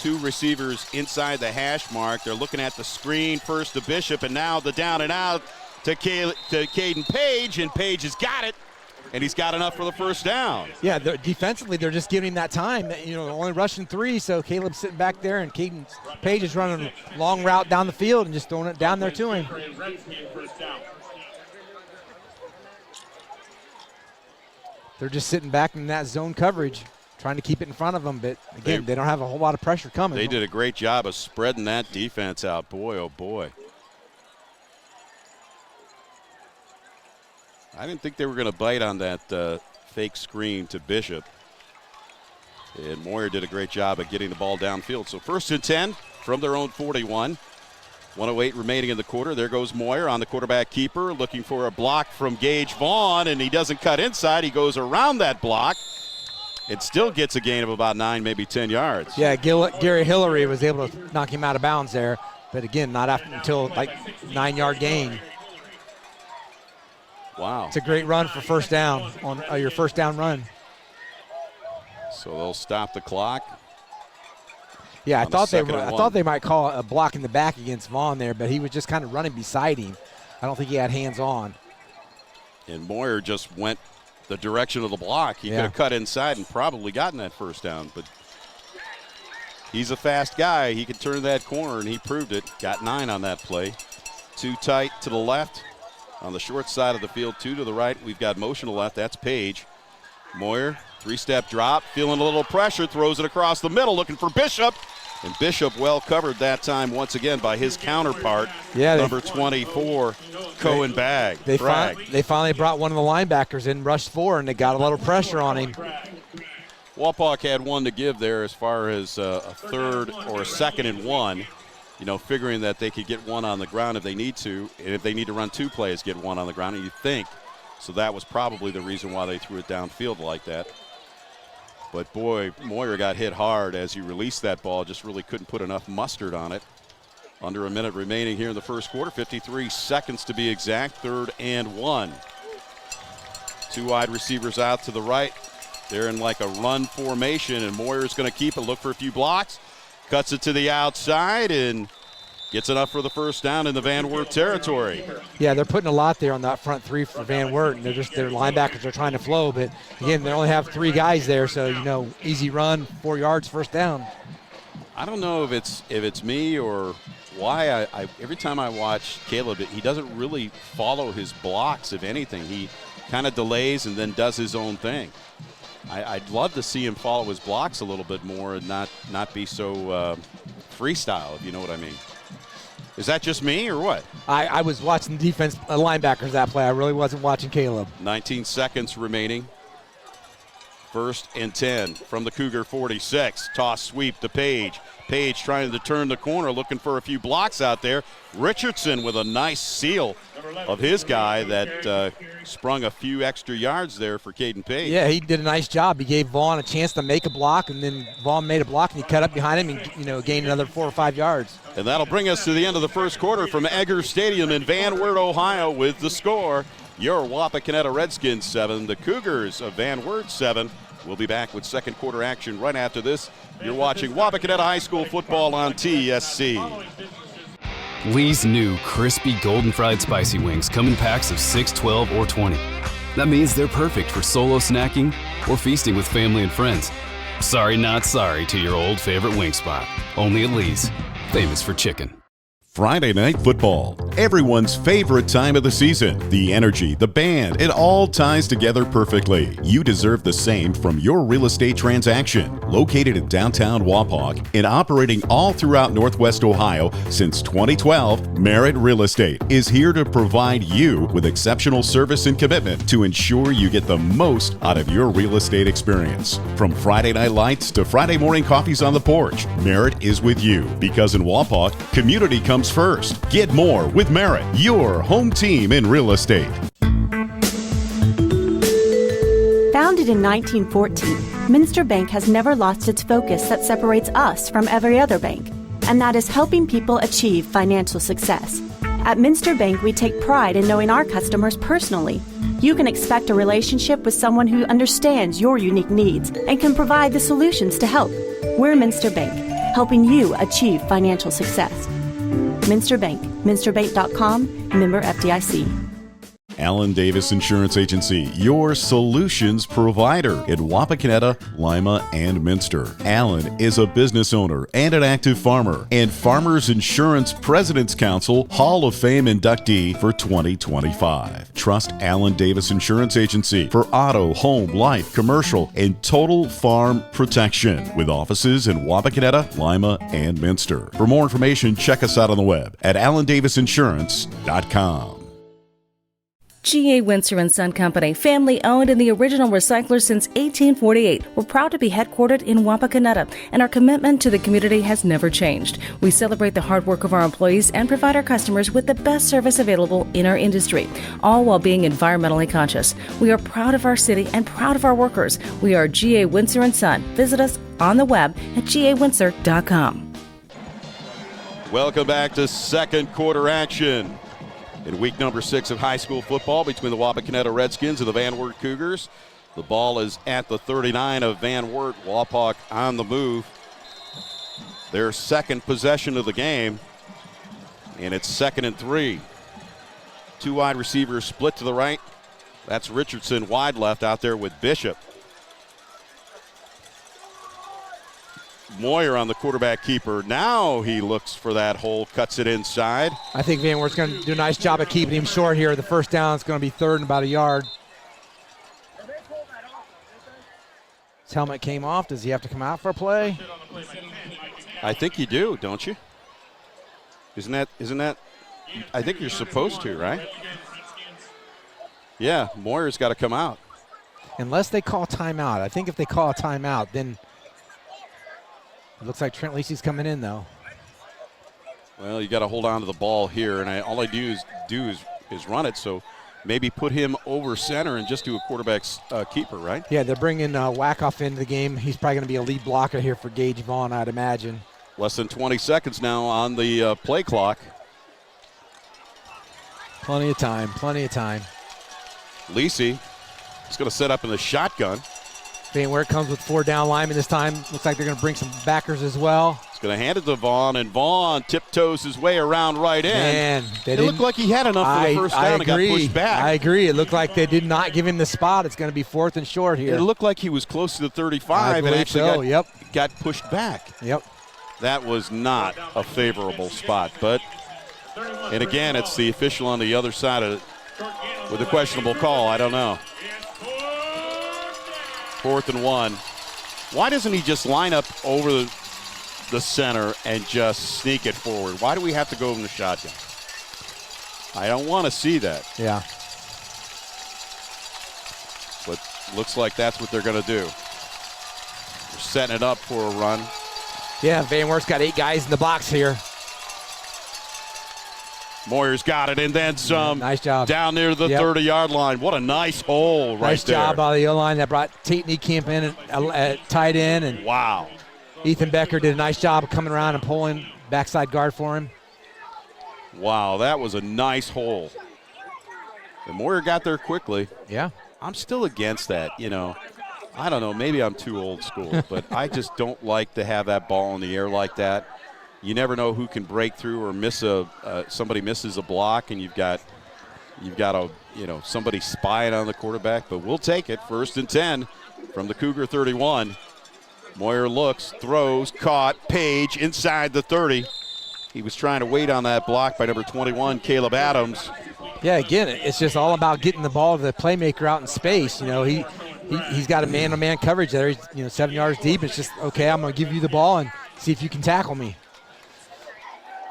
2 receivers inside the hash mark. They're looking at the screen first to Bishop, and now the down and out to Caden Page, and Page has got it. And he's got enough for the first down. Yeah, defensively, they're just giving him that time. You know, only rushing 3, so Caleb's sitting back there, and Caden Page is running a long route down the field and just throwing it down there to him. They're just sitting back in that zone coverage, trying to keep it in front of them. But, again, they don't have a whole lot of pressure coming. They did a great job of spreading that defense out. Boy, oh, boy. I didn't think they were going to bite on that fake screen to Bishop. And Moyer did a great job of getting the ball downfield. So 1st and 10 from their own 41. 1:08 remaining in the quarter. There goes Moyer on the quarterback keeper, looking for a block from Gage Vaughn, and he doesn't cut inside. He goes around that block. It still gets a gain of about 9, maybe 10 yards. Yeah, Gary Hillary was able to knock him out of bounds there. But, again, not until like 9-yard gain. Wow. It's a great run for first down on your first down run. So they'll stop the clock. Yeah, I thought they might call a block in the back against Vaughn there, but he was just kind of running beside him. I don't think he had hands on. And Moyer just went the direction of the block. He could have cut inside and probably gotten that first down, but he's a fast guy. He can turn that corner, and he proved it. Got 9 on that play. 2 tight to the left. On the short side of the field, 2 to the right. We've got motion to the left. That's Page. Moyer, 3-step drop, feeling a little pressure, throws it across the middle, looking for Bishop. And Bishop well covered that time once again by his counterpart, number 24, Cohen Bragg. They finally brought one of the linebackers in, rushed 4, and they got a little pressure on him. Wapak had one to give there as far as a third or a second and 1, figuring that they could get one on the ground if they need to, and if they need to run 2 plays, get one on the ground, and you think. So that was probably the reason why they threw it downfield like that. But boy, Moyer got hit hard as he released that ball, just really couldn't put enough mustard on it. Under a minute remaining here in the first quarter, 53 seconds to be exact, 3rd and 1. 2 wide receivers out to the right. They're in like a run formation, and Moyer's going to keep it, look for a few blocks, cuts it to the outside, and gets enough for the first down in the Van Wert territory. Yeah, they're putting a lot there on that front 3 for Van Wert, and their linebackers are trying to flow, but again, they only have 3 guys there, so easy run, 4 yards, first down. I don't know if it's me or why I every time I watch Caleb, he doesn't really follow his blocks. If anything, he kind of delays and then does his own thing. I'd love to see him follow his blocks a little bit more and not be so freestyle, if you know what I mean. Is that just me or what? I was watching the defense linebackers that play. I really wasn't watching Caleb. 19 seconds remaining. 1st and 10 from the Cougar 46. Toss sweep to Page. Page trying to turn the corner, looking for a few blocks out there. Richardson with a nice seal of his guy that sprung a few extra yards there for Caden Page. Yeah, he did a nice job. He gave Vaughn a chance to make a block, and then Vaughn made a block, and he cut up behind him and gained another 4 or 5 yards. And that'll bring us to the end of the first quarter from Eggers Stadium in Van Wert, Ohio, with the score. Your Wapakoneta Redskins 7, the Cougars of Van Wert 7. We'll be back with second quarter action right after this. You're watching Wapakoneta High School football on TSC. Lee's new crispy golden fried spicy wings come in packs of 6, 12, or 20. That means they're perfect for solo snacking or feasting with family and friends. Sorry, not sorry to your old favorite wing spot. Only at Lee's, famous for chicken. Friday Night Football, everyone's favorite time of the season. The energy, the band, it all ties together perfectly. You deserve the same from your real estate transaction. Located in downtown Wapak and operating all throughout Northwest Ohio since 2012, Merit Real Estate is here to provide you with exceptional service and commitment to ensure you get the most out of your real estate experience. From Friday night lights to Friday morning coffees on the porch, Merit is with you because in Wapak, community comes first. Get more with Merit, your home team in real estate. Founded in 1914, Minster Bank has never lost its focus that separates us from every other bank, and that is helping people achieve financial success. At Minster Bank, we take pride in knowing our customers personally. You can expect a relationship with someone who understands your unique needs and can provide the solutions to help. We're Minster Bank, helping you achieve financial success. Minster Bank, minsterbank.com, member FDIC. Allen Davis Insurance Agency, your solutions provider in Wapakoneta, Lima, and Minster. Allen is a business owner and an active farmer and Farmers Insurance President's Council Hall of Fame inductee for 2025. Trust Allen Davis Insurance Agency for auto, home, life, commercial, and total farm protection with offices in Wapakoneta, Lima, and Minster. For more information, check us out on the web at allendavisinsurance.com. G.A. Windsor & Son Company, family-owned and the original recycler since 1848. We're proud to be headquartered in Wapakoneta, and our commitment to the community has never changed. We celebrate the hard work of our employees and provide our customers with the best service available in our industry, all while being environmentally conscious. We are proud of our city and proud of our workers. We are G.A. Windsor & Son. Visit us on the web at gawindsor.com. Welcome back to second quarter action in week number 6 of high school football between the Wapakoneta Redskins and the Van Wert Cougars. The ball is at the 39 of Van Wert. Wapak on the move. Their second possession of the game, and it's 2nd and 3. 2 wide receivers split to the right. That's Richardson wide left out there with Bishop. Moyer on the quarterback keeper. Now he looks for that hole, cuts it inside. I think Van Wert's going to do a nice job of keeping him short here. The first down is going to be 3rd and about a yard. His helmet came off. Does he have to come out for a play? I think you do, don't you? Isn't that? I think you're supposed to, right? Yeah, Moyer's got to come out. Unless they call timeout. I think if they call a timeout, then it looks like Trent Lacey's coming in, though. Well, you got to hold on to the ball here, and all I do is run it. So maybe put him over center and just do a quarterback's keeper, right? Yeah, they're bringing Wackoff into the game. He's probably going to be a lead blocker here for Gage Vaughn, I'd imagine. Less than 20 seconds now on the play clock. Plenty of time. Lacey is going to set up in the shotgun. Van Wert comes with 4 down linemen this time. Looks like they're going to bring some backers as well. He's going to hand it to Vaughn, and Vaughn tiptoes his way around right in. Man, it looked like he had enough for the first down and got pushed back. I agree. It looked like they did not give him the spot. It's going to be 4th and short here. It looked like he was close to the 35 and actually got pushed back. Yep. That was not a favorable spot. But, and again, it's the official on the other side of it with a questionable call. I don't know. 4th and 1. Why doesn't he just line up over the center and just sneak it forward? Why do we have to go in the shotgun? I don't want to see that. Yeah. But looks like that's what they're going to do. They're setting it up for a run. Yeah, Van Wert's got 8 guys in the box here. Moyer's got it, and then some. Nice job. Down near the 30-yard line. What a nice hole right there. Nice job by the O-line that brought Tate Niekamp in at tight end. And wow. Ethan Becker did a nice job of coming around and pulling backside guard for him. Wow, that was a nice hole. And Moyer got there quickly. Yeah. I'm still against that, I don't know, maybe I'm too old school, but I just don't like to have that ball in the air like that. You never know who can break through or miss somebody misses a block, and you've got somebody spying on the quarterback. But we'll take it. 1st and 10 from the Cougar 31. Moyer looks, throws, caught. Page inside the 30. He was trying to wait on that block by number 21, Caleb Adams. Yeah, again, it's just all about getting the ball to the playmaker out in space. He's got a man-to-man coverage there. He's 7 yards deep. It's just, okay, I'm going to give you the ball and see if you can tackle me.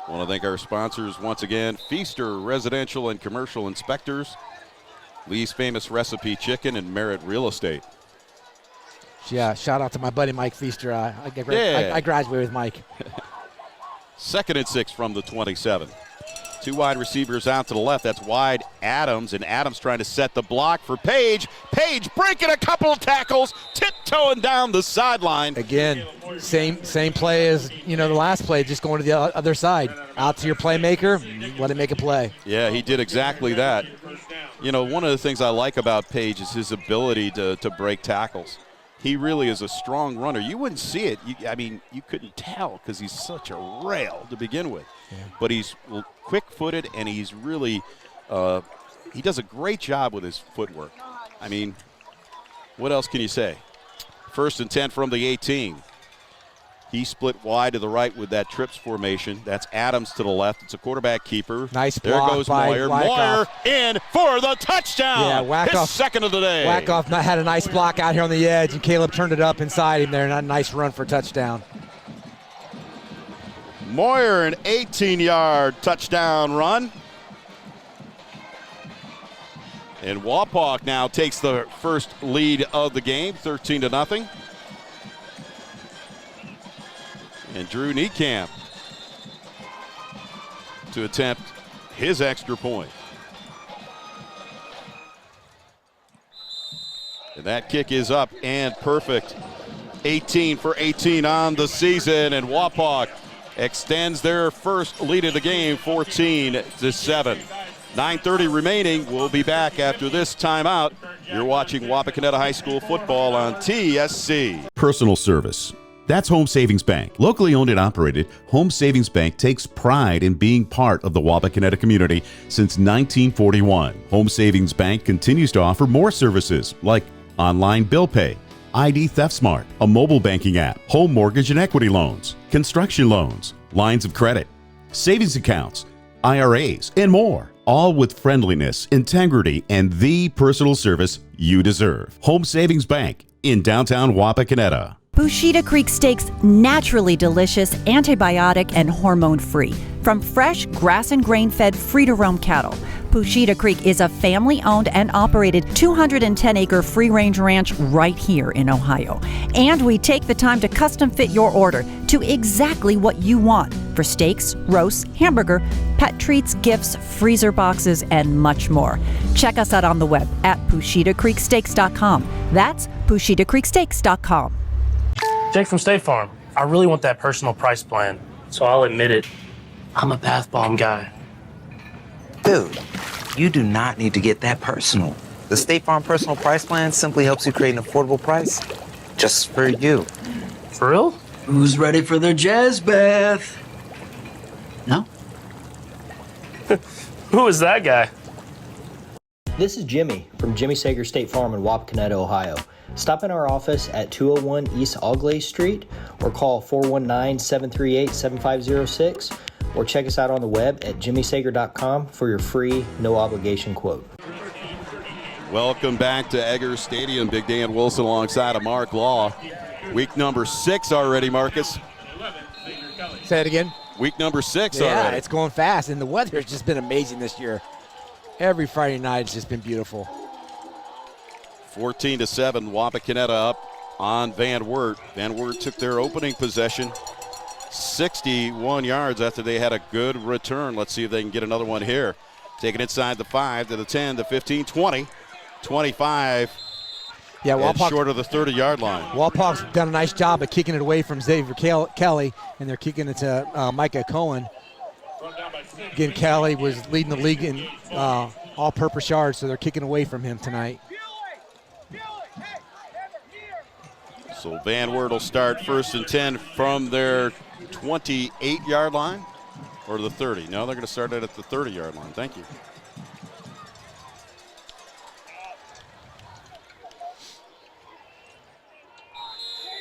I want to thank our sponsors once again, Feaster Residential and Commercial Inspectors, Lee's Famous Recipe Chicken, and Merit Real Estate. Yeah, shout out to my buddy Mike Feaster. I graduated with Mike. 2nd and 6 from the 27. 2 wide receivers out to the left. That's wide Adams, and Adams trying to set the block for Page. Page breaking a couple of tackles, tiptoeing down the sideline. Again, same play as the last play, just going to the other side. Out to your playmaker, let him make a play. Yeah, he did exactly that. One of the things I like about Page is his ability to break tackles. He really is a strong runner. You wouldn't see it. You couldn't tell because he's such a rail to begin with. Yeah. But he's quick-footed, and he's really he does a great job with his footwork. What else can you say? 1st and 10 from the 18. He split wide to the right with that trips formation. That's Adams to the left. It's a quarterback keeper. Nice There block goes by Moyer. Moyer in for the touchdown. Yeah, his 2nd of the day. Wackoff had a nice block out here on the edge, and Caleb turned it up inside him there, and a nice run for a touchdown. Moyer, an 18-yard touchdown run. And Wapak now takes the first lead of the game, 13-0. And Drew Niekamp to attempt his extra point. And that kick is up and perfect. 18 for 18 on the season, and Wapak extends their first lead of the game, 14-7. 9:30 remaining. We'll be back after this timeout. You're watching Wapakoneta High School football on TSC. Personal service. That's Home Savings Bank. Locally owned and operated, Home Savings Bank takes pride in being part of the Wapakoneta community since 1941. Home Savings Bank continues to offer more services like online bill pay, ID Theft Smart, a mobile banking app, home mortgage and equity loans, construction loans, lines of credit, savings accounts, IRAs, and more. All with friendliness, integrity, and the personal service you deserve. Home Savings Bank in downtown Wapakoneta. Bushita Creek Steaks, naturally delicious, antibiotic, and hormone-free. From fresh, grass and grain-fed, free-to-roam cattle. Bushita Creek is a family-owned and operated 210-acre free-range ranch right here in Ohio. And we take the time to custom-fit your order to exactly what you want for steaks, roasts, hamburger, pet treats, gifts, freezer boxes, and much more. Check us out on the web at PushitaCreekSteaks.com. That's PushitaCreekSteaks.com. Jake from State Farm. I really want that personal price plan, so I'll admit it. I'm a bath bomb guy. Dude, you do not need to get that personal. The State Farm Personal Price Plan simply helps you create an affordable price just for you. For real? Who's ready for their jazz bath? No? Who is that guy? This is Jimmy from Jimmy Sager State Farm in Wapakoneta, Ohio. Stop in our office at 201 East Augley Street or call 419-738-7506 or check us out on the web at jimmysager.com for your free, no-obligation quote. Welcome back to Eggers Stadium. Big Dan Wilson alongside of Mark Law. Week number 6 already, Marcus. Say it again. Week number 6 yeah, already. It's going fast, and the weather has just been amazing this year. Every Friday night it's just been beautiful. 14-7, Wapakoneta up on Van Wert. Van Wert took their opening possession 61 yards after they had a good return. Let's see if they can get another one here. Taking inside the 5 to the 10 to 15, 20, 25. Yeah, Wapak, short of the 30-yard line. Wapak's done a nice job of kicking it away from Xavier Kelly, and they're kicking it to Micah Cohen. Again, Kelly was leading the league in all-purpose yards, so they're kicking away from him tonight. So Van Wert will start 1st and 10 from their 28-yard line or the 30. No, they're going to start it at the 30-yard line. Thank you.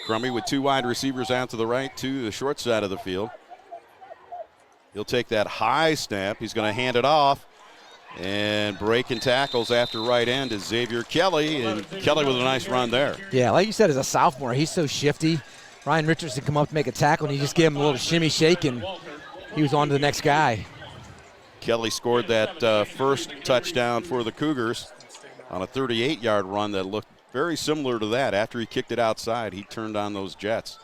Crummy with 2 wide receivers out to the right to the short side of the field. He'll take that high snap. He's going to hand it off. And breaking tackles after right end is Xavier Kelly, and Kelly with a nice run there. Yeah, like you said, as a sophomore, he's so shifty. Ryan Richardson come up to make a tackle, and he just gave him a little shimmy shake, and he was on to the next guy. Kelly scored that first touchdown for the Cougars on a 38-yard run that looked very similar to that. After he kicked it outside, he turned on those Jets.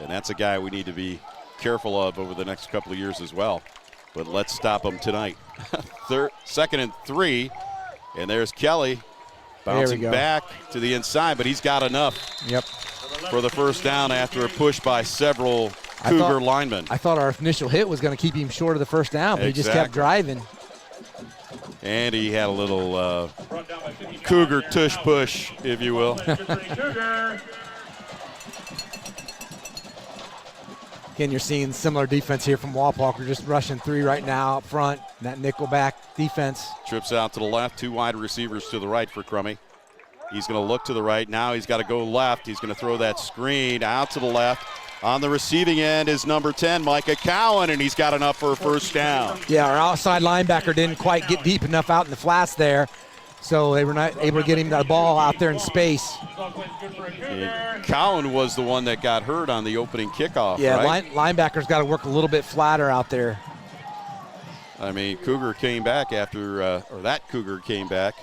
And that's a guy we need to be careful of over the next couple of years as well. But let's stop him tonight. 2nd and 3, and there's Kelly bouncing back to the inside, but he's got enough for the first down after a push by several Cougar linemen. I thought our initial hit was going to keep him short of the first down, but he just kept driving. And he had a little Cougar tush push, if you will. Again, you're seeing similar defense here from Wapak. We're just rushing 3 right now up front. That nickelback defense. Trips out to the left, 2 wide receivers to the right for Crummy. He's going to look to the right. Now he's got to go left. He's going to throw that screen out to the left. On the receiving end is number 10, Micah Cowan, and he's got enough for a first down. Yeah, our outside linebacker didn't quite get deep enough out in the flats there, so they were not able to get him the ball out there in space. And Cowan was the one that got hurt on the opening kickoff, yeah, right? Linebacker's got to work a little bit flatter out there. I mean, Cougar came back after, or that Cougar came back.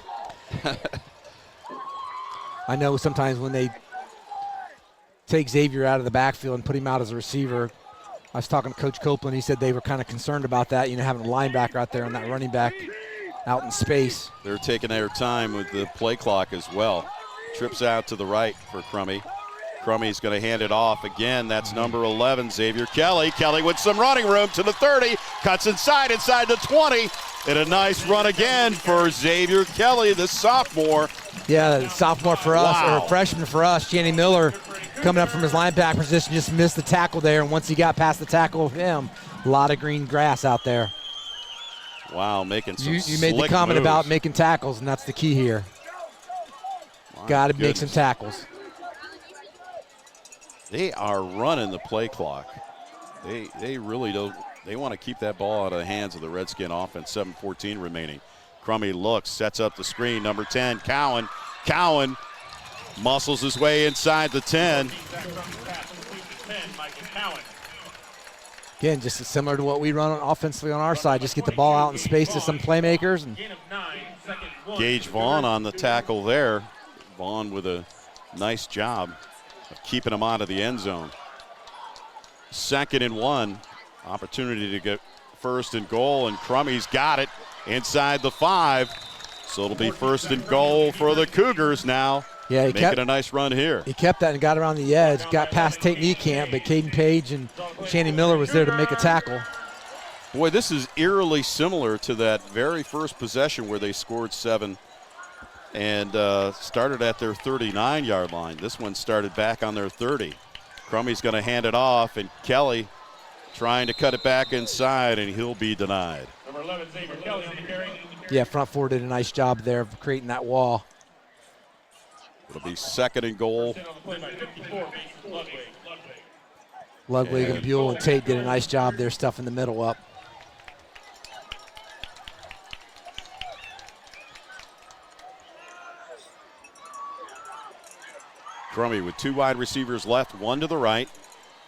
I know sometimes when they take Xavier out of the backfield and put him out as a receiver, I was talking to Coach Copeland. He said they were kind of concerned about that, having a linebacker out there and that running back out in space. They're taking their time with the play clock as well. Trips out to the right for Crummy. Crummy's going to hand it off again. That's number 11, Xavier Kelly. Kelly with some running room to the 30, cuts inside the 20, and a nice run again for Xavier Kelly, the sophomore. Yeah, the sophomore for us, or freshman for us. Channing Miller coming up from his linebacker position, just missed the tackle there, and once he got past the tackle of him, a lot of green grass out there. Wow, making some You made the comment moves about making tackles, and that's the key here. Got to make some tackles. They are running the play clock. They really don't. They want to keep that ball out of the hands of the Redskin offense. 7:14 remaining. Crummy looks, sets up the screen. Number 10, Cowan. Cowan Muscles his way inside the 10. Again, just similar to what we run offensively on our side. Just get the ball out in space to some playmakers. And Gage Vaughn on the tackle there. Vaughn with a nice job of keeping him out of the end zone. 2nd and 1. Opportunity to get 1st and goal, and Crummey's got it inside the 5. So it'll be 1st and goal for the Cougars now. Yeah, making a nice run here. He kept that and got around the edge, got past Tate Niekamp, but Caden Page and Shanny Miller was there to make a tackle. Boy, this is eerily similar to that very first possession where they scored 7 and started at their 39-yard line. This one started back on their 30. Crummey's going to hand it off, and Kelly trying to cut it back inside, and he'll be denied. Number 11, Xavier Kelly on the carry. Yeah, front four did a nice job there of creating that wall. It'll be 2nd and goal. Ludwig and Buell and Tate did a nice job there stuffing the middle up. Crummey with 2 wide receivers left, 1 to the right.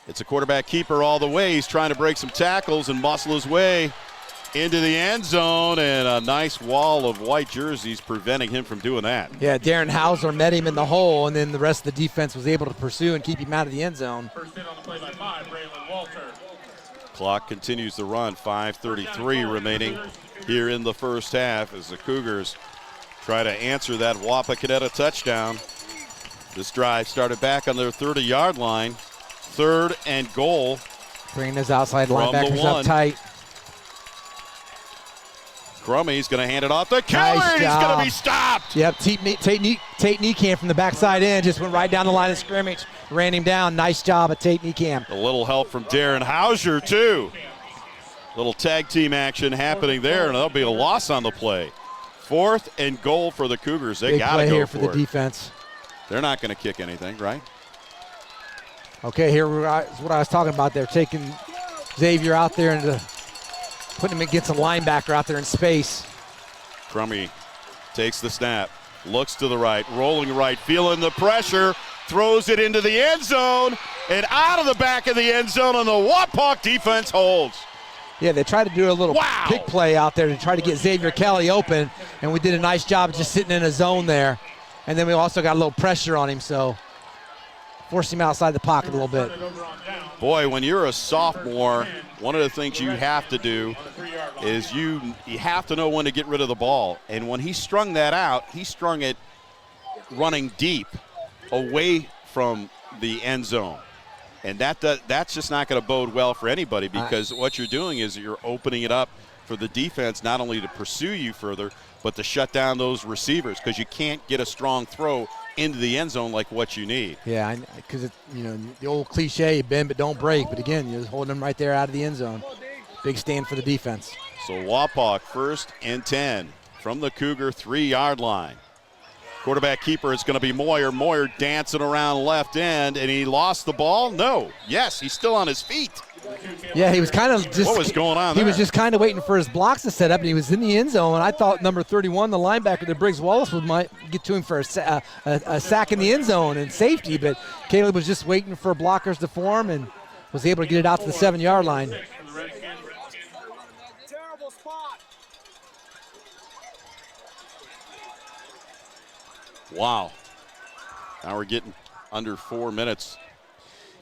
It's a quarterback keeper all the way. He's trying to break some tackles and muscle his way into the end zone, and a nice wall of white jerseys preventing him from doing that. Yeah, Darren Hauser met him in the hole, and then the rest of the defense was able to pursue and keep him out of the end zone. First in on the play by 5, Braylon Walter. Clock continues to run, 5:33 remaining here in the first half as the Cougars try to answer that Wapakoneta touchdown. This drive started back on their 30-yard line. 3rd and goal. Bringing his outside linebackers up tight. Crummey's going to hand it off to Kelly. Nice He's going to be stopped. Yep, Tate Niekamp from the backside in just went right down the line of scrimmage, ran him down. Nice job of Tate Niekamp. A little help from Darren Hauser, too. Little tag team action happening there, and that'll be a loss on the play. 4th and goal for the Cougars. They got to go here for the defense. They're not going to kick anything, right? Okay, here is what I was talking about. They're taking Xavier out there and putting him against a linebacker out there in space. Crummey takes the snap, looks to the right, rolling right, feeling the pressure, throws it into the end zone, and out of the back of the end zone, and the Wapak defense holds. Yeah, they tried to do a little pick play out there to try to get Xavier Kelly open, and we did a nice job of just sitting in a zone there. And then we also got a little pressure on him, so forced him outside the pocket a little bit. Boy, when you're a sophomore, one of the things you have to do is you have to know when to get rid of the ball. And when he strung that out, he strung it running deep away from the end zone. And that's just not going to bode well for anybody, because what you're doing is you're opening it up for the defense not only to pursue you further, but to shut down those receivers, because you can't get a strong throw into the end zone like what you need. Yeah, because the old cliche, bend but don't break. But again, you're holding them right there out of the end zone. Big stand for the defense. So Wapak 1st and 10 from the Cougar 3-yard line. Quarterback keeper is going to be Moyer. Moyer dancing around left end, and he lost the ball. No, yes, he's still on his feet. Yeah, he was kind of just. What was going on He there? was just kind of waiting for his blocks to set up, and he was in the end zone. And I thought number 31, the linebacker, that Briggs Wallace, might get to him for a sack in the end zone and safety. But Caleb was just waiting for blockers to form and was able to get it out to the 7-yard line. Wow. Now we're getting under 4 minutes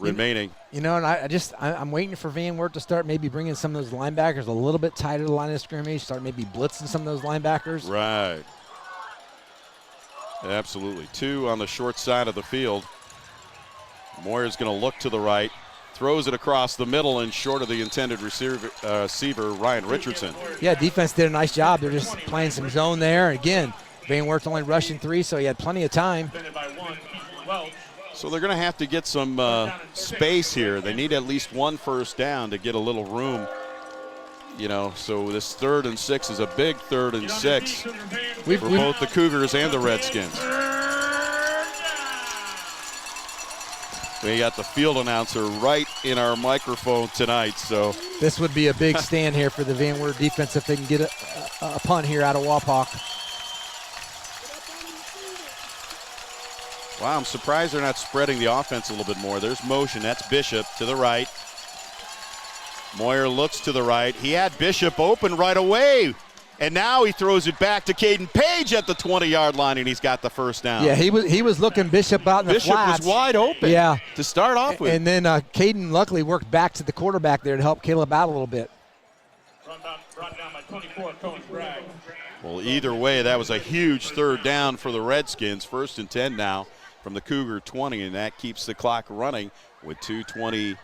remaining. And I'm waiting for Van Wert to start maybe bringing some of those linebackers a little bit tighter to the line of scrimmage, start maybe blitzing some of those linebackers. Right. Absolutely. 2 on the short side of the field. Moyer's going to look to the right, throws it across the middle and short of the intended receiver, Ryan Richardson. Yeah, defense did a nice job. They're just playing some zone there. Again, Van Wert's only rushing 3, so he had plenty of time. So they're going to have to get some space here. They need at least 1 first down to get a little room. So this 3rd and 6 is a big 3rd and 6 for both the Cougars and the Redskins. We got the field announcer right in our microphone tonight. So this would be a big stand here for the Van Wert defense if they can get a punt here out of Wapak. Wow, I'm surprised they're not spreading the offense a little bit more. There's motion. That's Bishop to the right. Moyer looks to the right. He had Bishop open right away. And now he throws it back to Caden Page at the 20-yard line, and he's got the first down. Yeah, he was looking Bishop out in the flats. Bishop was wide open to start off with. And then Caden luckily worked back to the quarterback there to help Caleb out a little bit. Brought down by 24, Coach Bragg. Well, either way, that was a huge third down for the Redskins. 1st and 10 now from the Cougar 20, and that keeps the clock running with 2:20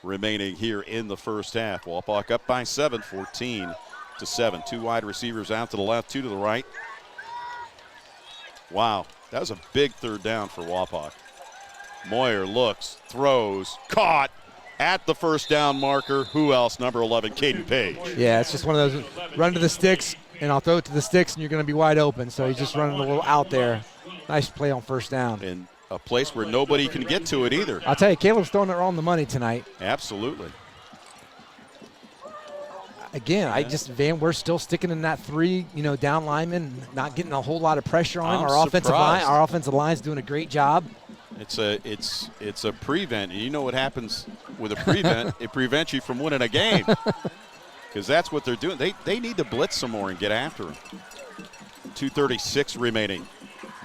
remaining here in the first half. Wapak up by 7, 14-7. 2 wide receivers out to the left, 2 to the right. Wow, that was a big third down for Wapak. Moyer looks, throws, caught at the first down marker. Who else? Number 11, Caden Page. Yeah, it's just one of those run to the sticks, and I'll throw it to the sticks, and you're going to be wide open. So he's just running a little out there. Nice play on first down. In a place where nobody can get to it either. I'll tell you, Caleb's throwing it on the money tonight. Absolutely. Again, we're still sticking in that 3, down lineman, not getting a whole lot of pressure on him. Our offensive line's doing a great job. It's a prevent. You know what happens with a prevent? It prevents you from winning a game. Because that's what they're doing. They need to blitz some more and get after him. 2:36 remaining.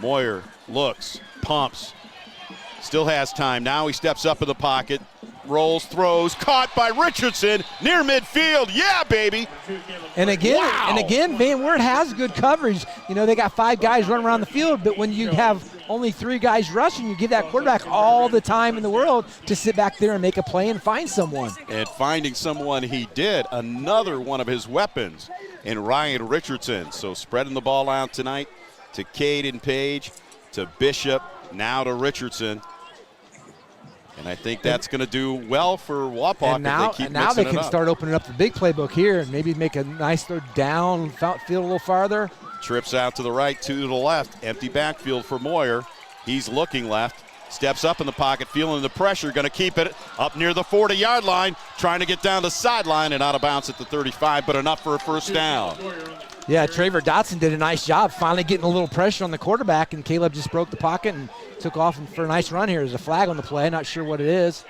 Moyer looks, pumps, still has time. Now he steps up in the pocket, rolls, throws, caught by Richardson near midfield. Yeah, baby. And again, Van Wert has good coverage. They got 5 guys running around the field, but when you have only 3 guys rushing, you give that quarterback all the time in the world to sit back there and make a play and find someone. And finding someone he did, another one of his weapons in Ryan Richardson. So spreading the ball out tonight to Caden Page, to Bishop, now to Richardson. And I think that's going to do well for Wapak if they keep now they can up. start opening up the big playbook here and maybe make a nice throw down, field a little farther. Trips out to the right, 2 to the left. Empty backfield for Moyer. He's looking left. Steps up in the pocket, feeling the pressure. Going to keep it up near the 40-yard line. Trying to get down the sideline and out of bounds at the 35, but enough for a first down. Yeah, Trevor Dotson did a nice job finally getting a little pressure on the quarterback, and Caleb just broke the pocket and took off for a nice run here. There's a flag on the play. Not sure what it is.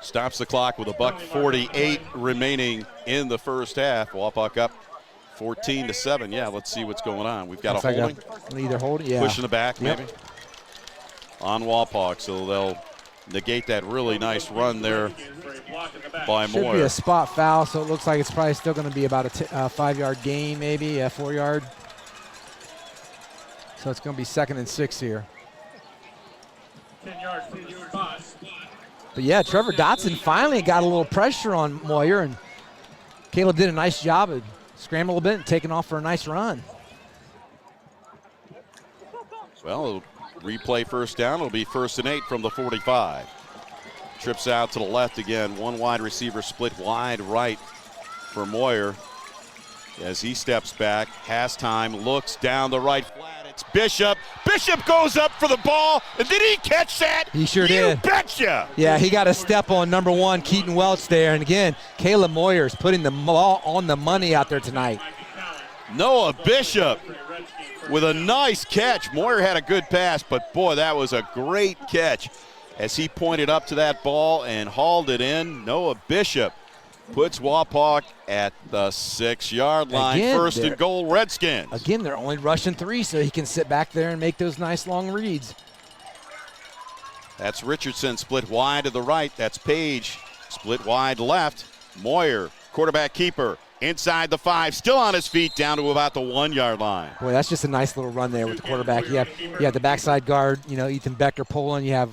Stops the clock with $1:48 remaining in the first half. Wapak up 14-7. Yeah, let's see what's going on. We've got a holding. Either hold, yeah. Push in the back, maybe. On Wapak, so they'll negate that really nice run there by Moyer. Should be a spot foul, so it looks like it's probably still going to be about a 5-yard gain, maybe a 4-yard. So it's going to be 2nd and 6 here. 10 yards from the spot. But yeah, Trevor Dotson finally got a little pressure on Moyer, and Caleb did a nice job of scrambling a little bit and taking off for a nice run. Well, replay first down. It'll be 1st and 8 from the 45. Trips out to the left again. 1 wide receiver split wide right for Moyer. As he steps back, has time, looks down the right flat. It's Bishop. Bishop goes up for the ball. And did he catch that? He sure did. You betcha. Yeah, he got a step on number 1, Keaton Welch there. And again, Caleb Moyer is putting the ball on the money out there tonight. Noah Bishop with a nice catch. Moyer had a good pass, but boy, that was a great catch as he pointed up to that ball and hauled it in. Noah Bishop puts Wapak at the 6-yard line. Again, 1st and goal, Redskins. Again, they're only rushing 3, so he can sit back there and make those nice long reads. That's Richardson split wide to the right. That's Page split wide left. Moyer, quarterback keeper, inside the 5, still on his feet, down to about the 1-yard line. Boy, that's just a nice little run there with the quarterback. You have the backside guard, Ethan Becker pulling. You have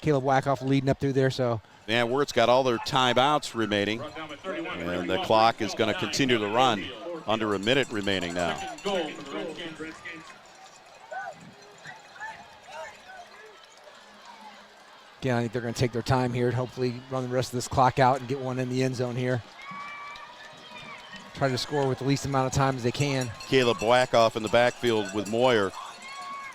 Caleb Wackoff leading up through there. So Van Wert's got all their timeouts remaining, and the clock is going to continue to run. Under a minute remaining now. Again, I think they're going to take their time here and hopefully run the rest of this clock out and get one in the end zone here. Try to score with the least amount of time as they can. Caleb Wackoff in the backfield with Moyer.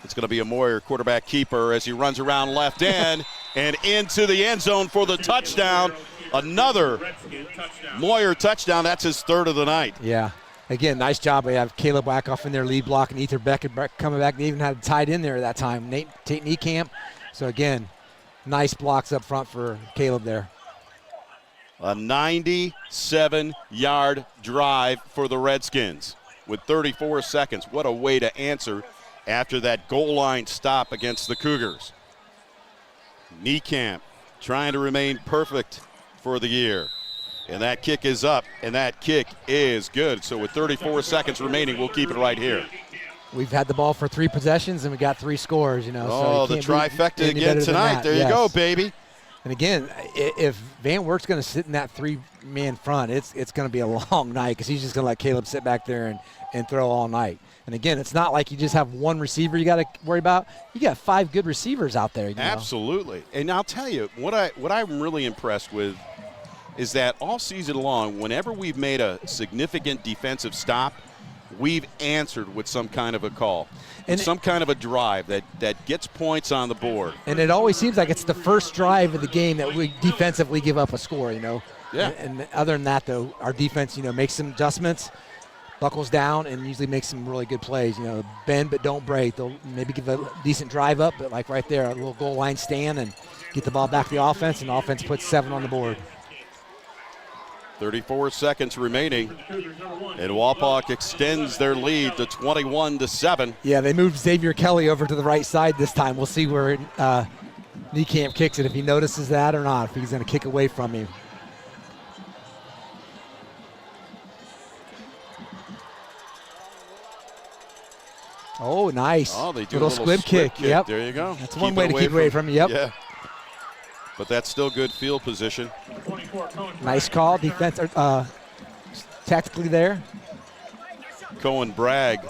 It's going to be a Moyer quarterback keeper as he runs around left end and into the end zone for the touchdown. Another Moyer touchdown. That's his 3rd of the night. Yeah. again, nice job. We have Caleb Wackoff in there lead block and Ether Beckett coming back. They even had it tied in there at that time. Tate Niekamp. So, again, nice blocks up front for Caleb there. A 97-yard drive for the Redskins with 34 seconds. What a way to answer after that goal line stop against the Cougars. Niekamp trying to remain perfect for the year. And that kick is up, and that kick is good. So with 34 seconds remaining, we'll keep it right here. We've had the ball for 3 possessions, and we got 3 scores, Oh, so the trifecta again tonight. There you go, baby. And again, if Van Wert's going to sit in that 3-man front, it's going to be a long night because he's just going to let Caleb sit back there and throw all night. And again, it's not like you just have one receiver you got to worry about. You got 5 good receivers out there. Absolutely. And I'll tell you, what I'm really impressed with is that all season long, whenever we've made a significant defensive stop, we've answered with some kind of a call, and some kind of a drive that gets points on the board. And it always seems like it's the first drive of the game that we defensively give up a score, Yeah. And other than that, though, our defense, makes some adjustments, buckles down, and usually makes some really good plays. Bend but don't break. They'll maybe give a decent drive up, but like right there, a little goal line stand and get the ball back to the offense, and the offense puts 7 on the board. 34 seconds remaining, and Wapak extends their lead to 21-7. Yeah, they moved Xavier Kelly over to the right side this time. We'll see where Niekamp kicks it, if he notices that or not, if he's going to kick away from him. Oh, nice. Oh, they do little a little squib kick. Yep. There you go. That's one way to keep away from you. Yep. Yeah. But that's still good field position. Nice call, defense, tactically there. Cohen Bragg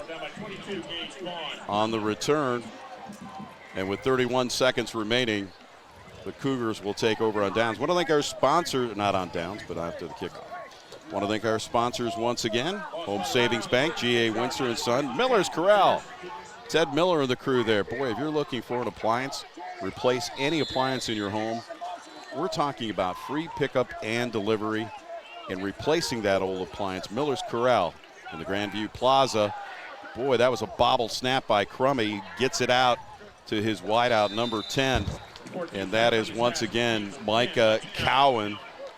on the return. And with 31 seconds remaining, the Cougars will take over on downs. Want to thank our sponsor, not on downs, but after the kickoff. Want to thank our sponsors once again. Home Savings Bank, G.A. Windsor & Son, Miller's Corral. Ted Miller and the crew there. Boy, if you're looking for an appliance, replace any appliance in your home, we're talking about free pickup and delivery and replacing that old appliance. Miller's Corral in the Grandview Plaza. Boy, that was a bobble snap by Crummy. He gets it out to his wideout, number 10. And that is once again Micah Cowan.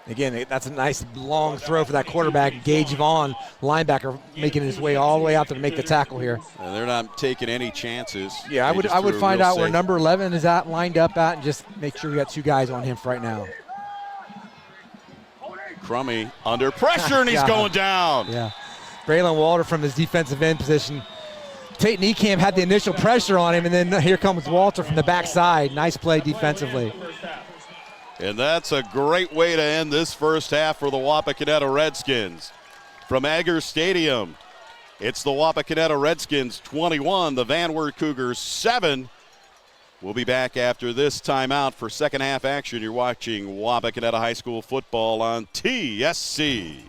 Again, that's a nice long throw for that quarterback. Gage Vaughn, linebacker, making his way all the way out there to make the tackle here. And they're not taking any chances. Yeah, I would find out where number 11 is at, lined up at, and just make sure we got 2 guys on him for right now. Crummy under pressure, and he's going down. Yeah. Braylon Walter from his defensive end position. Tate Niekamp had the initial pressure on him, and then here comes Walter from the backside. Nice play defensively. And that's a great way to end this first half for the Wapakoneta Redskins. From Agger Stadium, it's the Wapakoneta Redskins 21, the Van Wert Cougars 7. We'll be back after this timeout for second half action. You're watching Wapakoneta High School football on TSC.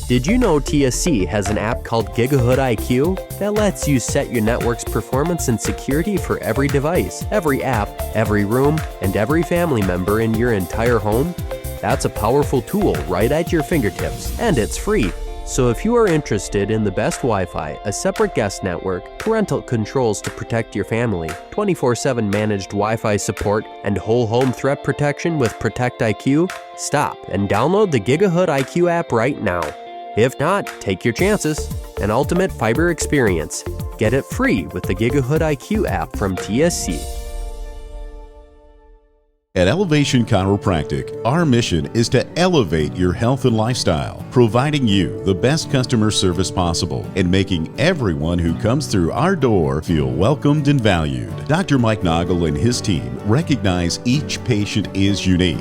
Did you know TSC has an app called Gigahood IQ that lets you set your network's performance and security for every device, every app, every room, and every family member in your entire home? That's a powerful tool right at your fingertips, and it's free. So if you are interested in the best Wi-Fi, a separate guest network, parental controls to protect your family, 24/7 managed Wi-Fi support, and whole home threat protection with Protect IQ, stop and download the Gigahood IQ app right now. If not, take your chances. An ultimate fiber experience. Get it free with the Gigahood IQ app from TSC. At Elevation Chiropractic, our mission is to elevate your health and lifestyle, providing you the best customer service possible and making everyone who comes through our door feel welcomed and valued. Dr. Mike Noggle and his team recognize each patient is unique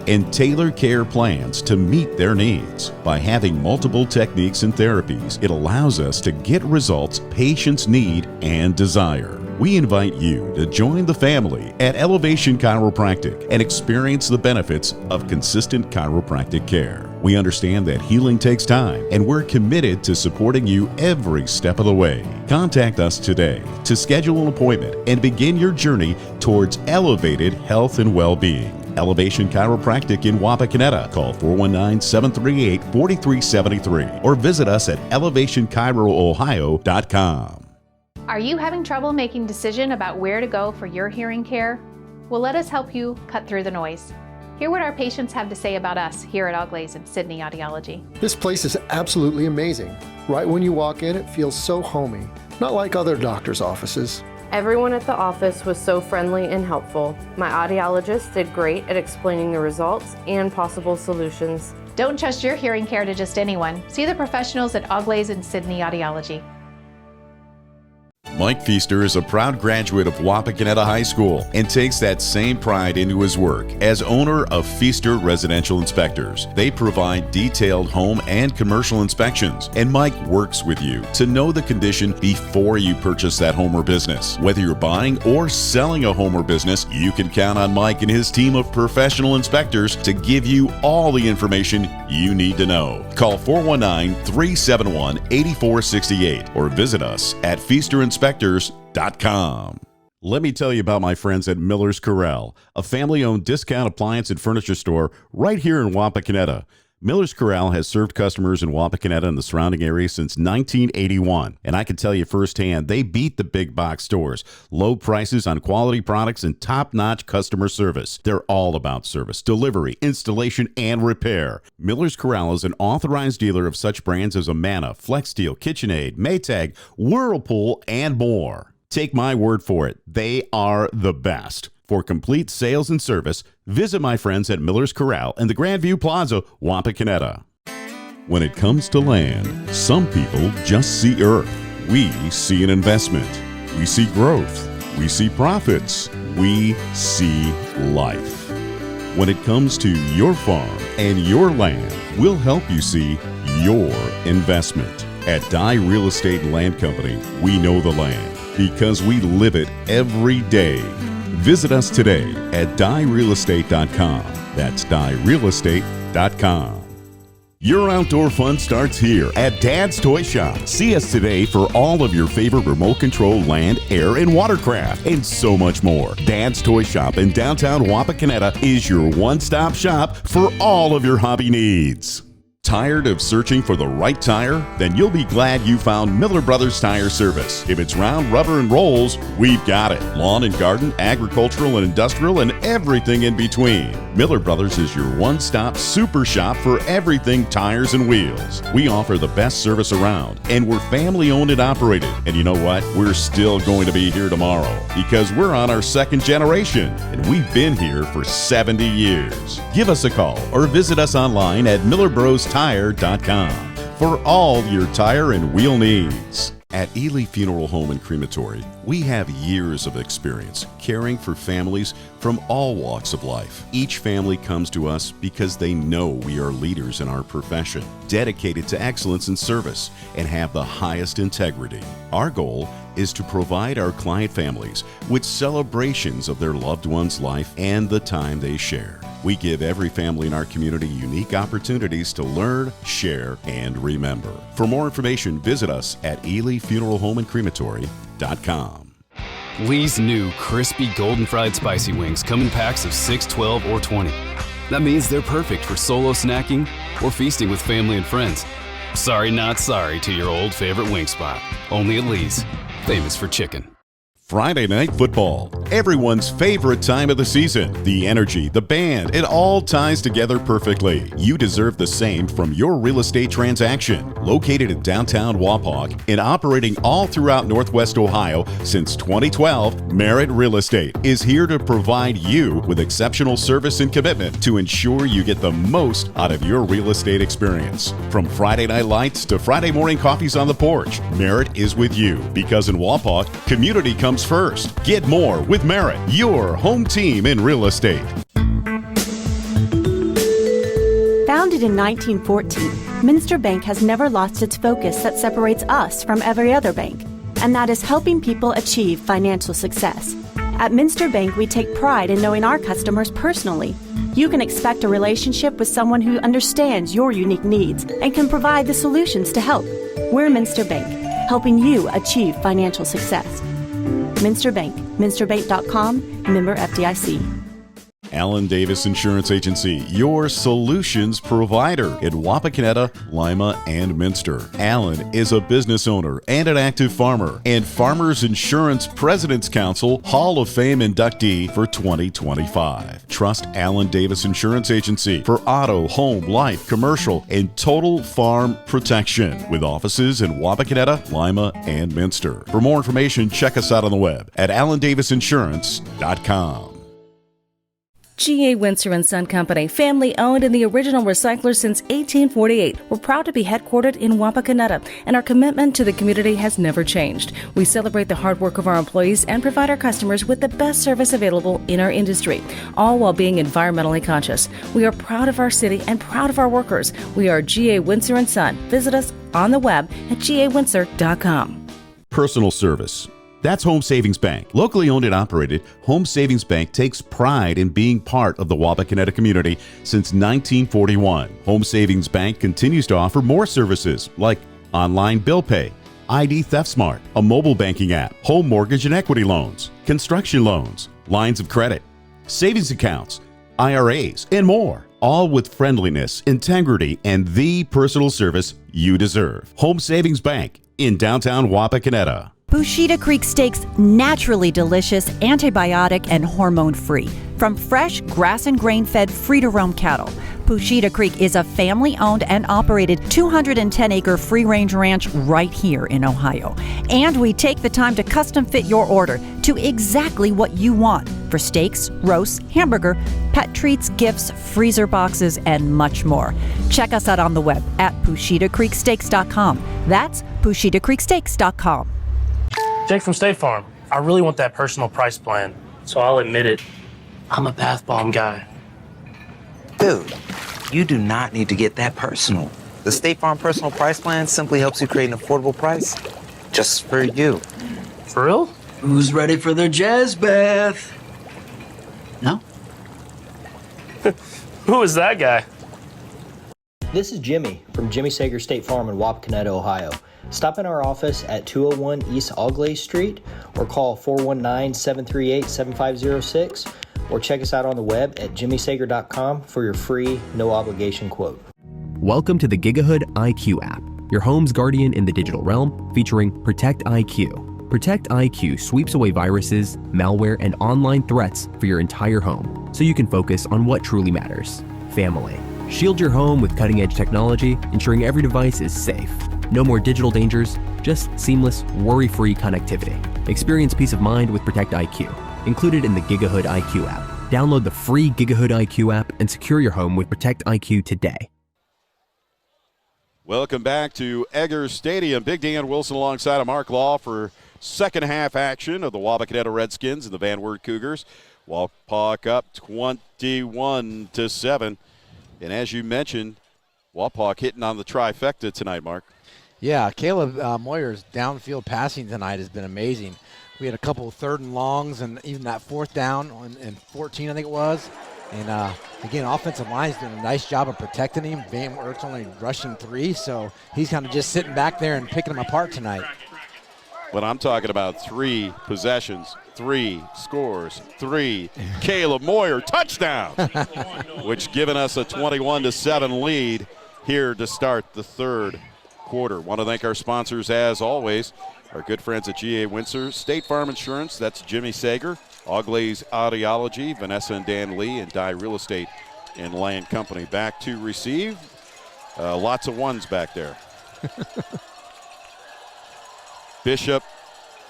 and tailor care plans to meet their needs. By having multiple techniques and therapies, it allows us to get results patients need and desire. We invite you to join the family at Elevation Chiropractic and experience the benefits of consistent chiropractic care. We understand that healing takes time, and we're committed to supporting you every step of the way. Contact us today to schedule an appointment and begin your journey towards elevated health and well-being. Elevation Chiropractic in Wapakoneta. Call 419-738-4373 or visit us at elevationchiroohio.com. Are you having trouble making a decision about where to go for your hearing care? Well, let us help you cut through the noise. Hear what our patients have to say about us here at Oglaze and Sydney Audiology. This place is absolutely amazing. Right when you walk in, it feels so homey, not like other doctors' offices. Everyone at the office was so friendly and helpful. My audiologist did great at explaining the results and possible solutions. Don't trust your hearing care to just anyone. See the professionals at Oglaze and Sydney Audiology. Mike Feaster is a proud graduate of Wapakoneta High School and takes that same pride into his work as owner of Feaster Residential Inspectors. They provide detailed home and commercial inspections, and Mike works with you to know the condition before you purchase that home or business. Whether you're buying or selling a home or business, you can count on Mike and his team of professional inspectors to give you all the information you need to know. Call 419-371-8468 or visit us at feasterinspectors.com. Let me tell you about my friends at Miller's Corral, a family-owned discount appliance and furniture store right here in Wapakoneta. Miller's Corral has served customers in Wapakoneta and the surrounding area since 1981, and I can tell you firsthand, they beat the big box stores. Low prices on quality products and top-notch customer service. They're all about service, delivery, installation, and repair. Miller's Corral is an authorized dealer of such brands as Amana, FlexSteel, KitchenAid, Maytag, Whirlpool, and more. Take my word for it, they are the best. For complete sales and service, visit my friends at Miller's Corral in the Grandview Plaza, Wapakoneta. When it comes to land, some people just see earth. We see an investment. We see growth. We see profits. We see life. When it comes to your farm and your land, we'll help you see your investment. At Dye Real Estate and Land Company, we know the land because we live it every day. Visit us today at dyerealestate.com. That's dyerealestate.com. Your outdoor fun starts here at Dad's Toy Shop. See us today for all of your favorite remote control land, air, and watercraft, and so much more. Dad's Toy Shop in downtown Wapakoneta is your one-stop shop for all of your hobby needs. Tired of searching for the right tire? Then you'll be glad you found Miller Brothers Tire Service. If it's round, rubber, and rolls, we've got it. Lawn and garden, agricultural and industrial, and everything in between. Miller Brothers is your one-stop super shop for everything tires and wheels. We offer the best service around, and we're family-owned and operated. And you know what? We're still going to be here tomorrow because we're on our second generation, and we've been here for 70 years. Give us a call or visit us online at millerbrostoTire.com for all your tire and wheel needs. At Ely Funeral Home and Crematory, we have years of experience caring for families from all walks of life. Each family comes to us because they know we are leaders in our profession, dedicated to excellence in service, and have the highest integrity. Our goal is to provide our client families with celebrations of their loved one's life and the time they share. We give every family in our community unique opportunities to learn, share, and remember. For more information, visit us at EelyFuneralHomeAndCrematory.com. Lee's new crispy golden fried spicy wings come in packs of 6, 12, or 20. That means they're perfect for solo snacking or feasting with family and friends. Sorry, not sorry to your old favorite wing spot. Only at Lee's, famous for chicken. Friday Night Football, everyone's favorite time of the season. The energy, the band, it all ties together perfectly. You deserve the same from your real estate transaction. Located in downtown Wapak and operating all throughout Northwest Ohio since 2012, Merritt Real Estate is here to provide you with exceptional service and commitment to ensure you get the most out of your real estate experience. From Friday night lights to Friday morning coffees on the porch, Merritt is with you because in Wapak, community comes first. Get more with Merritt, your home team in real estate. Founded in 1914, Minster Bank has never lost its focus that separates us from every other bank, and that is helping people achieve financial success. At Minster Bank, we take pride in knowing our customers personally. You can expect a relationship with someone who understands your unique needs and can provide the solutions to help. We're Minster Bank, helping you achieve financial success. Minster Bank, minsterbank.com, member FDIC. Allen Davis Insurance Agency, your solutions provider in Wapakoneta, Lima, and Minster. Allen is a business owner and an active farmer and Farmers Insurance President's Council Hall of Fame inductee for 2025. Trust Allen Davis Insurance Agency for auto, home, life, commercial, and total farm protection with offices in Wapakoneta, Lima, and Minster. For more information, check us out on the web at allendavisinsurance.com. G.A. Windsor & Son Company, family owned and the original recycler since 1848. We're proud to be headquartered in Wapakoneta, and our commitment to the community has never changed. We celebrate the hard work of our employees and provide our customers with the best service available in our industry, all while being environmentally conscious. We are proud of our city and proud of our workers. We are G.A. Windsor & Son. Visit us on the web at gawindsor.com. Personal service. That's Home Savings Bank. Locally owned and operated, Home Savings Bank takes pride in being part of the Wapakoneta community since 1941. Home Savings Bank continues to offer more services like online bill pay, ID Theft Smart, a mobile banking app, home mortgage and equity loans, construction loans, lines of credit, savings accounts, IRAs, and more. All with friendliness, integrity, and the personal service you deserve. Home Savings Bank in downtown Wapakoneta. Pushita Creek Steaks, naturally delicious, antibiotic, and hormone-free. From fresh, grass and grain-fed, free-to-roam cattle. Pushita Creek is a family-owned and operated 210-acre free-range ranch right here in Ohio. And we take the time to custom-fit your order to exactly what you want for steaks, roasts, hamburger, pet treats, gifts, freezer boxes, and much more. Check us out on the web at PushitaCreekSteaks.com. That's PushitaCreekSteaks.com. Jake from State Farm. I really want that personal price plan, so I'll admit it. I'm a bath bomb guy. Dude, you do not need to get that personal. The State Farm Personal Price Plan simply helps you create an affordable price just for you. For real? Who's ready for their jazz bath? No? Who is that guy? This is Jimmy from Jimmy Sager State Farm in Wapakoneta, Ohio. Stop in our office at 201 East Augley Street or call 419-738-7506 or check us out on the web at jimmysager.com for your free, no-obligation quote. Welcome to the Gigahood IQ app, your home's guardian in the digital realm, featuring Protect IQ. Protect IQ sweeps away viruses, malware, and online threats for your entire home, so you can focus on what truly matters: family. Shield your home with cutting-edge technology, ensuring every device is safe. No more digital dangers, just seamless, worry-free connectivity. Experience peace of mind with Protect IQ, included in the Gigahood IQ app. Download the free Gigahood IQ app and secure your home with Protect IQ today. Welcome back to Eggers Stadium. Big Dan Wilson alongside of Mark Law for second half action of the Wapakoneta Redskins and the Wert Cougars. Wapak up 21-7. And as you mentioned, Wapak hitting on the trifecta tonight, Mark. Yeah, Caleb Moyer's downfield passing tonight has been amazing. We had a couple of third and longs and even that fourth down and 14, I think it was. And again, offensive line's doing a nice job of protecting him. Van Wert's only rushing 3, so he's kind of just sitting back there and picking them apart tonight. But I'm talking about 3 possessions, 3 scores, 3. Caleb Moyer, touchdown, which giving us a 21-7 lead here to start the third quarter. Want to thank our sponsors, as always, our good friends at G.A. Windsor, State Farm Insurance, that's Jimmy Sager, Augley's Audiology, Vanessa and Dan Lee, and Dye Real Estate and Land Company. Back to receive. Lots of ones back there. Bishop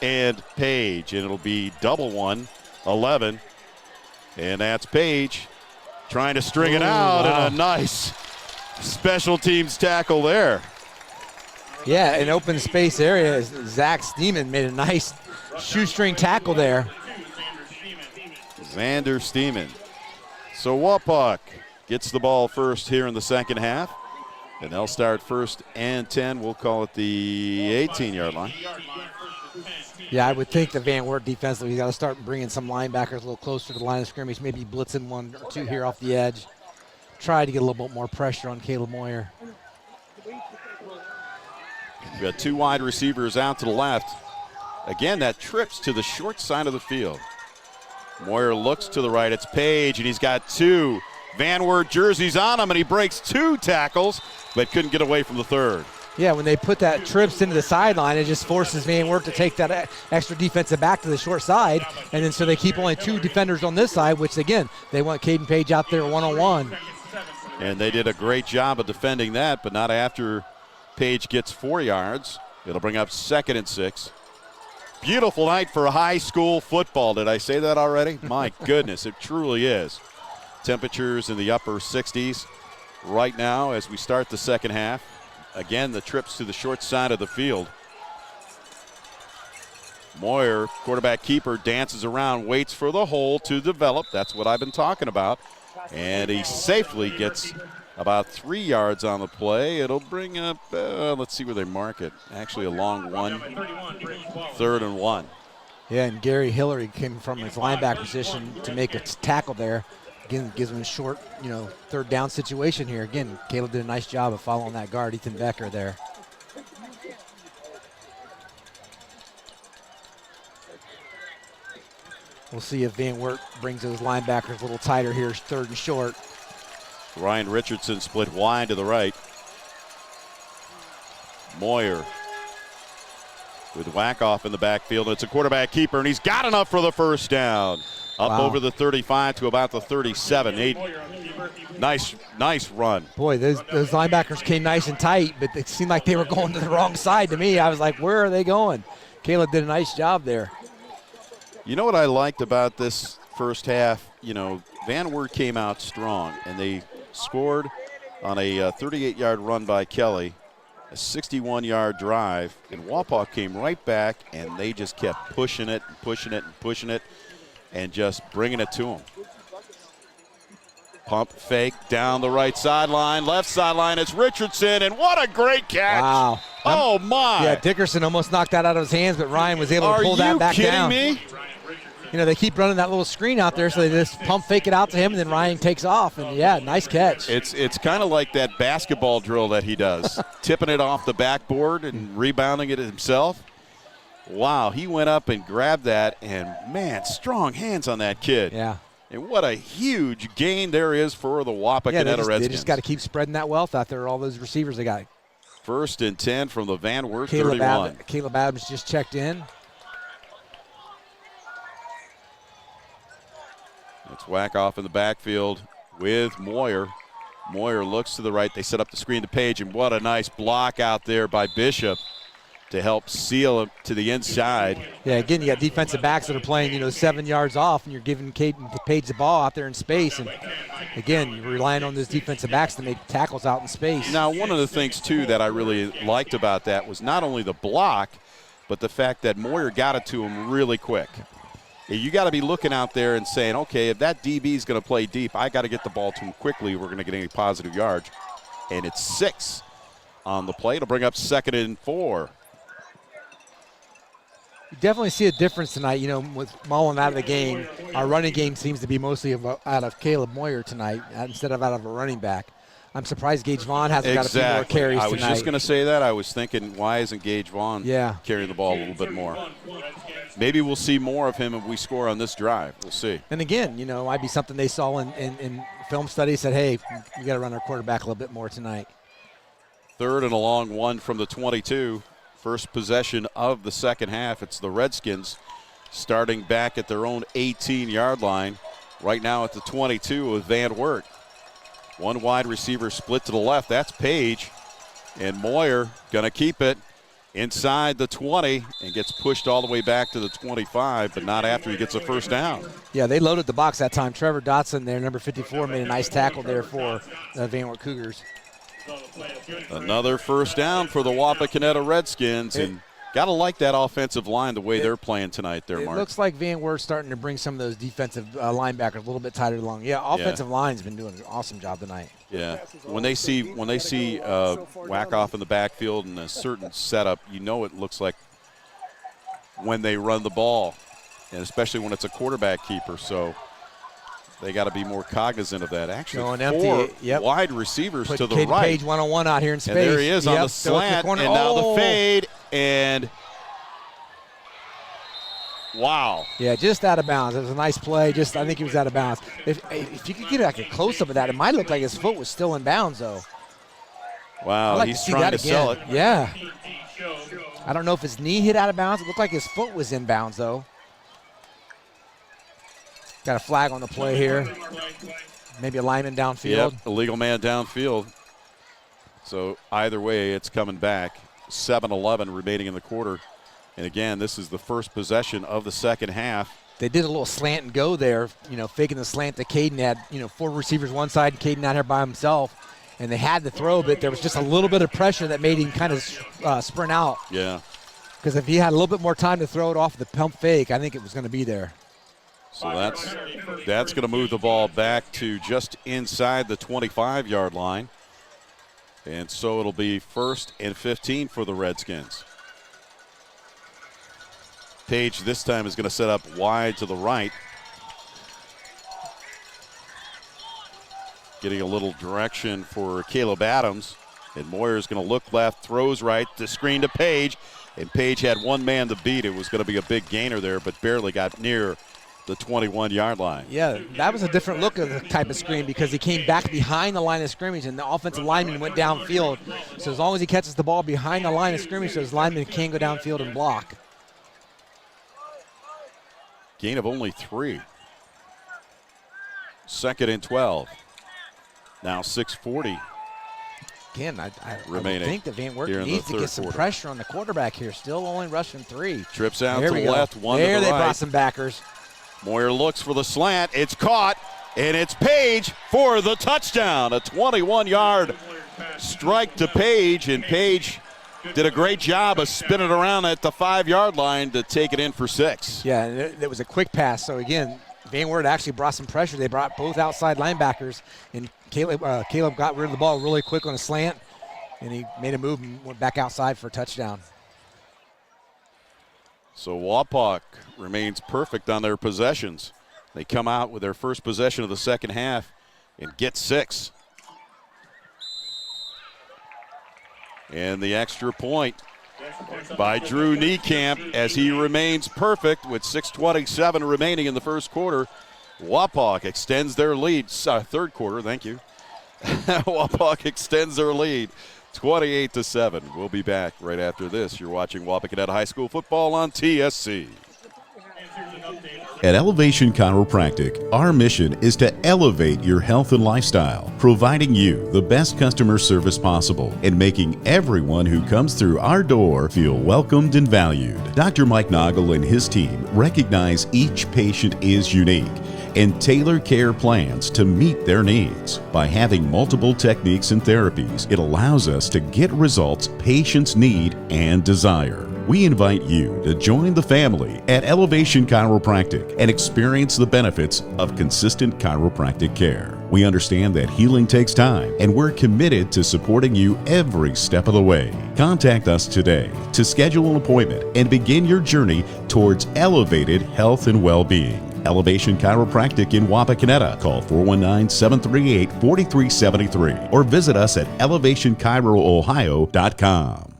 and Page, and it'll be double 1, 11. And that's Page trying to string it out, wow. And a nice special teams tackle there. Yeah, an open space area. Zach Steeman made a nice shoestring tackle there. Xander Steeman. So Wapak gets the ball first here in the second half. And they'll start 1st and 10. We'll call it the 18-yard line. Yeah, I would think the Van Wert defensively, he's got to start bringing some linebackers a little closer to the line of scrimmage, maybe blitzing 1 or 2 here off the edge. Try to get a little bit more pressure on Caleb Moyer. We got 2 wide receivers out to the left. Again, that trips to the short side of the field. Moyer looks to the right. It's Page, and he's got 2 Van Wert jerseys on him, and he breaks 2 tackles, but couldn't get away from the third. Yeah, when they put that trips into the sideline, it just forces Van Wert to take that extra defensive back to the short side, and then so they keep only 2 defenders on this side, which, again, they want Caden Page out there one-on-one. And they did a great job of defending that, but not after Page gets 4 yards. It'll bring up 2nd and 6. Beautiful night for high school football. Did I say that already? My goodness, it truly is. Temperatures in the upper 60s right now as we start the second half. Again, the trips to the short side of the field. Moyer, quarterback keeper, dances around, waits for the hole to develop. That's what I've been talking about. And he safely gets about 3 yards on the play. It'll bring up, let's see where they mark it. Actually a long one, 3rd and 1. Yeah, and Gary Hillary came from his linebacker position to make a tackle there. Again, gives him a short, 3rd down situation here. Again, Caleb did a nice job of following that guard, Ethan Becker there. We'll see if Van Wert brings those linebackers a little tighter here, 3rd and short. Ryan Richardson split wide to the right. Moyer with Wackoff in the backfield. It's a quarterback keeper, and he's got enough for the first down. Up over the 35 to about the 37. Nice run. Boy, those linebackers came nice and tight, but it seemed like they were going to the wrong side to me. I was like, where are they going? Caleb did a nice job there. You know what I liked about this first half? Van Wert came out strong, and they scored on a 38-yard run by Kelly, a 61-yard drive, and Wapak came right back, and they just kept pushing it and pushing it and pushing it and just bringing it to him. Pump fake down the right sideline, left sideline. It's Richardson, and what a great catch. Wow. Oh, my. Yeah, Dickerson almost knocked that out of his hands, but Ryan was able to pull that back down. Are you kidding me? They keep running that little screen out there, so they just pump fake it out to him, and then Ryan takes off. And, yeah, nice catch. It's kind of like that basketball drill that he does, tipping it off the backboard and rebounding it himself. Wow, he went up and grabbed that, and, man, strong hands on that kid. Yeah. And what a huge gain there is for the Wapakoneta Redskins. They just got to keep spreading that wealth out there, all those receivers they got. 1st and 10 from the Van Wert 31. Caleb Adams just checked in. It's Wackoff in the backfield with Moyer. Moyer looks to the right. They set up the screen to Page, and what a nice block out there by Bishop to help seal him to the inside. Yeah, again, you got defensive backs that are playing, 7 yards off, and you're giving Page the ball out there in space. And, again, you're relying on those defensive backs to make tackles out in space. Now, one of the things, too, that I really liked about that was not only the block, but the fact that Moyer got it to him really quick. You got to be looking out there and saying, okay, if that DB is going to play deep, I got to get the ball to him quickly. We're going to get any positive yards. And it's 6 on the play. It'll bring up 2nd and 4. You definitely see a difference tonight, with Mullen out of the game. Our running game seems to be mostly out of Caleb Moyer tonight instead of out of a running back. I'm surprised Gage Vaughn hasn't got a few more carries tonight. I was just going to say that. I was thinking, why isn't Gage Vaughn carrying the ball a little bit more? Maybe we'll see more of him if we score on this drive. We'll see. And again, might be something they saw in film studies, said, hey, we got to run our quarterback a little bit more tonight. 3rd and a long one from the 22. First possession of the second half. It's the Redskins starting back at their own 18-yard line. Right now at the 22 with Van Wert. One wide receiver split to the left. That's Page. And Moyer going to keep it inside the 20 and gets pushed all the way back to the 25, but not after he gets a first down. Yeah, they loaded the box that time. Trevor Dotson there, number 54, made a nice tackle there for the Van Wert Cougars. Another first down for the Wapakoneta Redskins. And got to like that offensive line, the way they're playing tonight there, Mark. It looks like Van Wert's starting to bring some of those defensive linebackers a little bit tighter along. Yeah, offensive line's been doing an awesome job tonight. Yeah, when they see Wackoff in the backfield in a certain setup, it looks like when they run the ball, and especially when it's a quarterback keeper. So they got to be more cognizant of that. Actually, four wide receivers to the right. Page one-on-one out here in space. And there he is on the slant, and now the fade, and Wow. Yeah, just out of bounds. It was a nice play. I think he was out of bounds. If you could get like a close-up of that, it might look like his foot was still in bounds, though. Wow, he's trying to sell it. Yeah. I don't know if his knee hit out of bounds. It looked like his foot was in bounds, though. Got a flag on the play here. Maybe a lineman downfield. Yep, illegal man downfield. So either way, it's coming back. 7-11 remaining in the quarter. And again, this is the first possession of the second half. They did a little slant and go there, faking the slant to Caden. Had, 4 receivers one side, Caden out here by himself. And they had to throw, but there was just a little bit of pressure that made him kind of sprint out. Yeah. Because if he had a little bit more time to throw it off the pump fake, I think it was going to be there. So that's going to move the ball back to just inside the 25-yard line. And so it'll be 1st and 15 for the Redskins. Page this time is going to set up wide to the right. Getting a little direction for Caleb Adams. And Moyer's going to look left, throws right, the screen to Page. And Page had one man to beat. It was going to be a big gainer there, but barely got near the 21-yard line. Yeah, that was a different look of the type of screen because he came back behind the line of scrimmage and the offensive lineman went downfield. So as long as he catches the ball behind the line of scrimmage, so his lineman can go downfield and block. Gain of only 3. 2nd and 12. Now 6:40. Again, I would think that Van Wert needs to get some pressure on the quarterback here. Still only rushing 3. Trips out to the left, one to the right. There they brought some backers. Moyer looks for the slant. It's caught, and it's Page for the touchdown. A 21-yard strike to Page, and Page did a great job of spinning around at the 5-yard line to take it in for 6. Yeah, and it was a quick pass. So, again, Van Wert actually brought some pressure. They brought both outside linebackers, and Caleb got rid of the ball really quick on a slant, and he made a move and went back outside for a touchdown. So Wapak remains perfect on their possessions. They come out with their first possession of the second half and get 6. And the extra point by Drew Niekamp as he remains perfect with 6:27 remaining in the first quarter. Wapak extends their lead. Third quarter, thank you. Wapak extends their lead 28-7. We'll be back right after this. You're watching Wapakoneta High School football on TSC. At Elevation Chiropractic, our mission is to elevate your health and lifestyle, providing you the best customer service possible and making everyone who comes through our door feel welcomed and valued. Dr. Mike Noggle and his team recognize each patient is unique and tailor care plans to meet their needs. By having multiple techniques and therapies, it allows us to get results patients need and desire. We invite you to join the family at Elevation Chiropractic and experience the benefits of consistent chiropractic care. We understand that healing takes time, and we're committed to supporting you every step of the way. Contact us today to schedule an appointment and begin your journey towards elevated health and well-being. Elevation Chiropractic in Wapakoneta. Call 419-738-4373 or visit us at elevationchiroohio.com.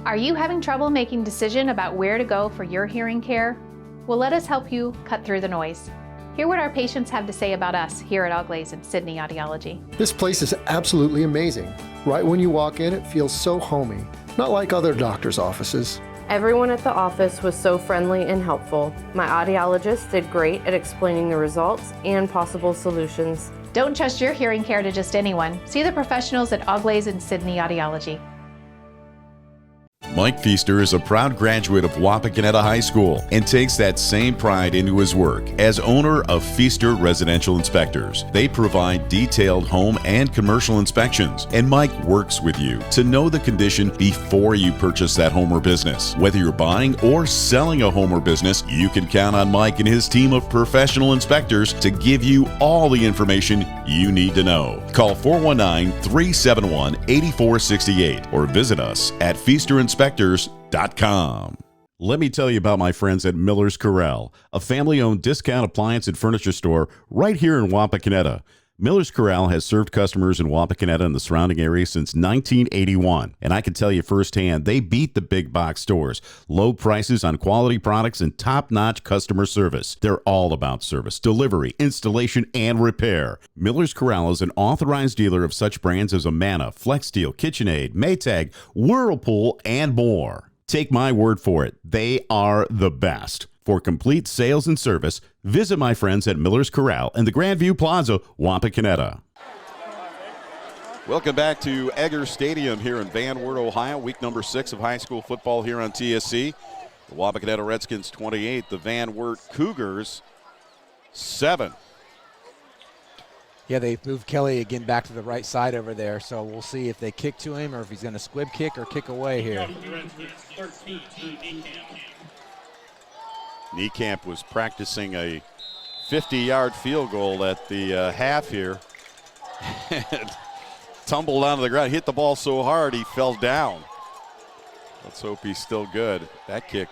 Are you having trouble making a decision about where to go for your hearing care? Well, let us help you cut through the noise. Hear what our patients have to say about us here at Auglaize and Sydney Audiology. This place is absolutely amazing. Right when you walk in, it feels so homey, not like other doctors' offices. Everyone at the office was so friendly and helpful. My audiologist did great at explaining the results and possible solutions. Don't trust your hearing care to just anyone. See the professionals at Auglaize and Sydney Audiology. Mike Feaster is a proud graduate of Wapakoneta High School and takes that same pride into his work as owner of Feaster Residential Inspectors. They provide detailed home and commercial inspections, and Mike works with you to know the condition before you purchase that home or business. Whether you're buying or selling a home or business, you can count on Mike and his team of professional inspectors to give you all the information you need to know. Call 419-371-8468 or visit us at feasterinspectors.com. Let me tell you about my friends at Miller's Corral, a family-owned discount appliance and furniture store right here in Wapakoneta. Miller's Corral has served customers in Wapakoneta and the surrounding area since 1981, and I can tell you firsthand, they beat the big box stores. Low prices on quality products and top-notch customer service. They're all about service, delivery, installation, and repair. Miller's Corral is an authorized dealer of such brands as Amana, FlexSteel, KitchenAid, Maytag, Whirlpool, and more. Take my word for it, they are the best. For complete sales and service, visit my friends at Miller's Corral in the Grandview Plaza, Wapakoneta. Welcome back to Egger Stadium here in Van Wert, Ohio. Week number 6 of high school football here on TSC. The Wapakoneta Redskins 28, the Van Wert Cougars 7. Yeah, they've moved Kelly again back to the right side over there, so we'll see if they kick to him or if he's going to squib kick or kick away here. Niekamp was practicing a 50-yard field goal at the half here. Tumbled onto the ground, hit the ball so hard he fell down. Let's hope he's still good. That kick.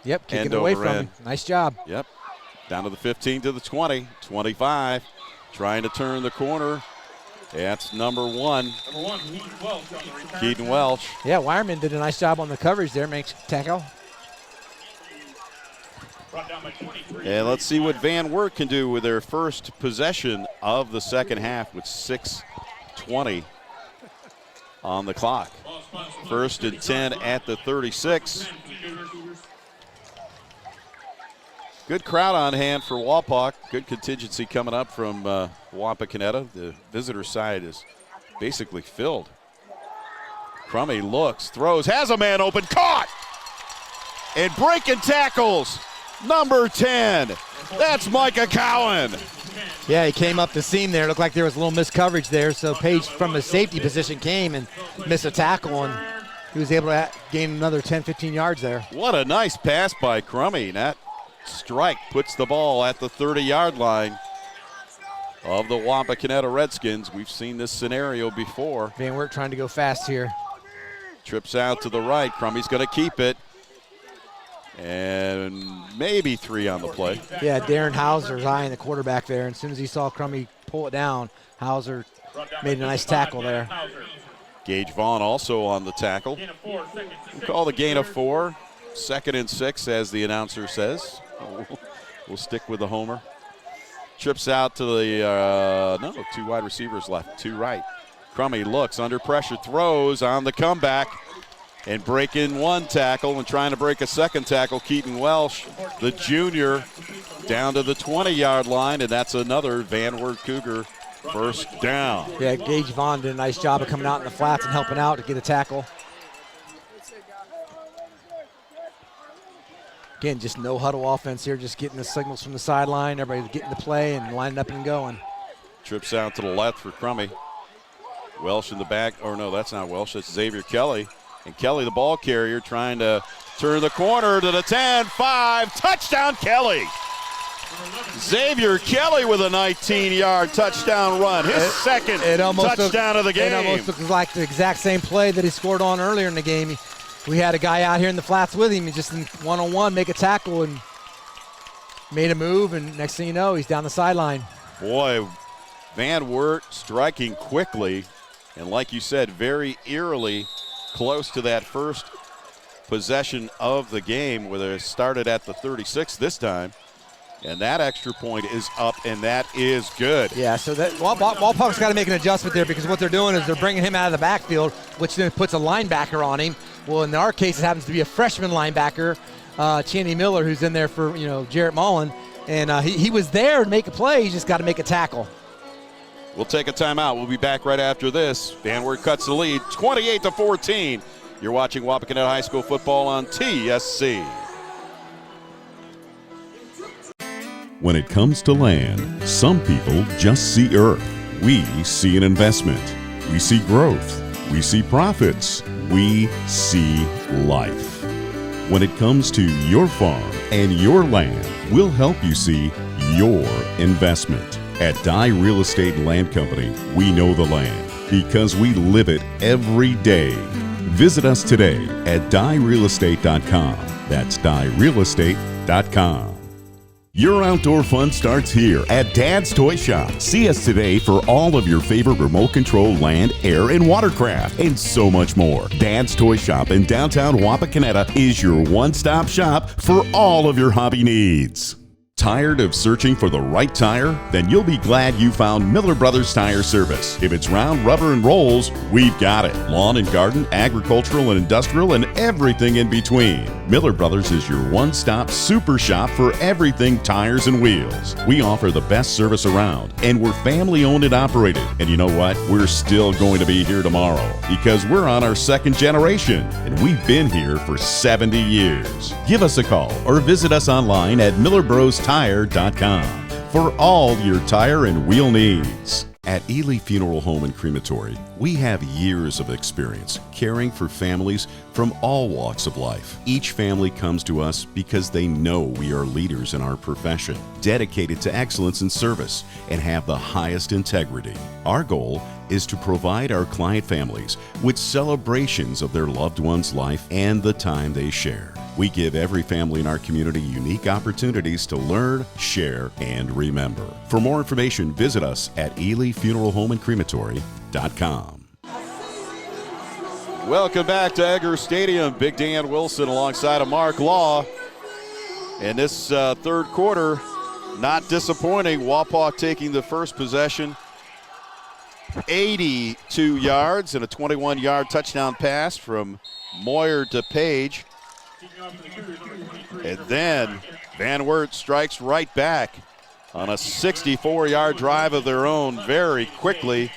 Yep, kicking away from him. Nice job. Yep. Down to the 15, to the 20, 25. Trying to turn the corner. That's number 1. Keaton Welch. Yeah, Wireman did a nice job on the coverage there. Makes tackle. And let's see what Van Wert can do with their first possession of the second half with 6:20 on the clock. 1st and 10 at the 36. Good crowd on hand for Wapak. Good contingency coming up from Wapakoneta. The visitor side is basically filled. Crummy looks, throws, has a man open, caught! And breaking tackles. Number 10, that's Micah Cowan. Yeah, he came up the seam there. Looked like there was a little miscoverage there. So Page from his safety position came and missed a tackle, and he was able to gain another 10, 15 yards there. What a nice pass by Crummy. That strike puts the ball at the 30-yard line of the Wapakoneta Redskins. We've seen this scenario before. Van Wert trying to go fast here. Trips out to the right. Crummy's going to keep it. And maybe 3 on the play. Yeah, Darren Hauser's eyeing the quarterback there. And as soon as he saw Crummy pull it down, Hauser made a nice tackle there. Gage Vaughn also on the tackle. We'll call the gain of 4. 2nd and 6, as the announcer says. We'll stick with the homer. Trips out to the, 2 wide receivers left, 2 right. Crummy looks under pressure, throws on the comeback. And breaking 1 tackle and trying to break a 2nd tackle, Keaton Welsh, the junior, down to the 20-yard line, and that's another Van Wert Cougar first down. Yeah, Gage Vaughn did a nice job of coming out in the flats and helping out to get a tackle. Again, just no huddle offense here, just getting the signals from the sideline, everybody getting the play and lining up and going. Trips out to the left for Crummy. Welsh in the back, or no, that's not Welsh, that's Xavier Kelly. And Kelly, the ball carrier, trying to turn the corner to the 10, 5, touchdown Kelly. Xavier Kelly with a 19-yard touchdown run, his second touchdown of the game. It almost looks like the exact same play that he scored on earlier in the game. We had a guy out here in the flats with him, and just in one-on-one make a tackle and made a move, and next thing you know, he's down the sideline. Boy, Van Wert striking quickly, and like you said, very eerily close to that first possession of the game, where they started at the 36 this time. And that extra point is up, and that is good. Yeah, so that Walpock's got to make an adjustment there, because what they're doing is they're bringing him out of the backfield, which then puts a linebacker on him. Well, in our case, it happens to be a freshman linebacker, Chaney Miller, who's in there for Jarrett Mullen, and he was there to make a play. He's just got to make a tackle. We'll take a timeout. We'll be back right after this. Van Wert cuts the lead, 28-14. You're watching Wapakoneta High School football on TSC. When it comes to land, some people just see earth. We see an investment. We see growth. We see profits. We see life. When it comes to your farm and your land, we'll help you see your investment. At Dye Real Estate Land Company, we know the land because we live it every day. Visit us today at dyerealestate.com. That's dyerealestate.com. Your outdoor fun starts here at Dad's Toy Shop. See us today for all of your favorite remote control land, air, and watercraft, and so much more. Dad's Toy Shop in downtown Wapakoneta is your one-stop shop for all of your hobby needs. Tired of searching for the right tire? Then you'll be glad you found Miller Brothers Tire Service. If it's round, rubber, and rolls, we've got it. Lawn and garden, agricultural and industrial, and everything in between. Miller Brothers is your one-stop super shop for everything tires and wheels. We offer the best service around, and we're family-owned and operated. And you know what? We're still going to be here tomorrow because we're on our second generation, and we've been here for 70 years. Give us a call or visit us online at millerbrostoTire.com for all your tire and wheel needs. At Ely Funeral Home and Crematory, we have years of experience caring for families from all walks of life. Each family comes to us because they know we are leaders in our profession, dedicated to excellence in service, and have the highest integrity. Our goal is to provide our client families with celebrations of their loved one's life and the time they share. We give every family in our community unique opportunities to learn, share, and remember. For more information, visit us at EelyFuneralHomeAndCrematory.com. Welcome back to Egger Stadium. Big Dan Wilson alongside of Mark Law. In this third quarter, not disappointing. Wapak taking the first possession. 82 yards and a 21-yard touchdown pass from Moyer to Page. And then Van Wert strikes right back on a 64-yard drive of their own very quickly,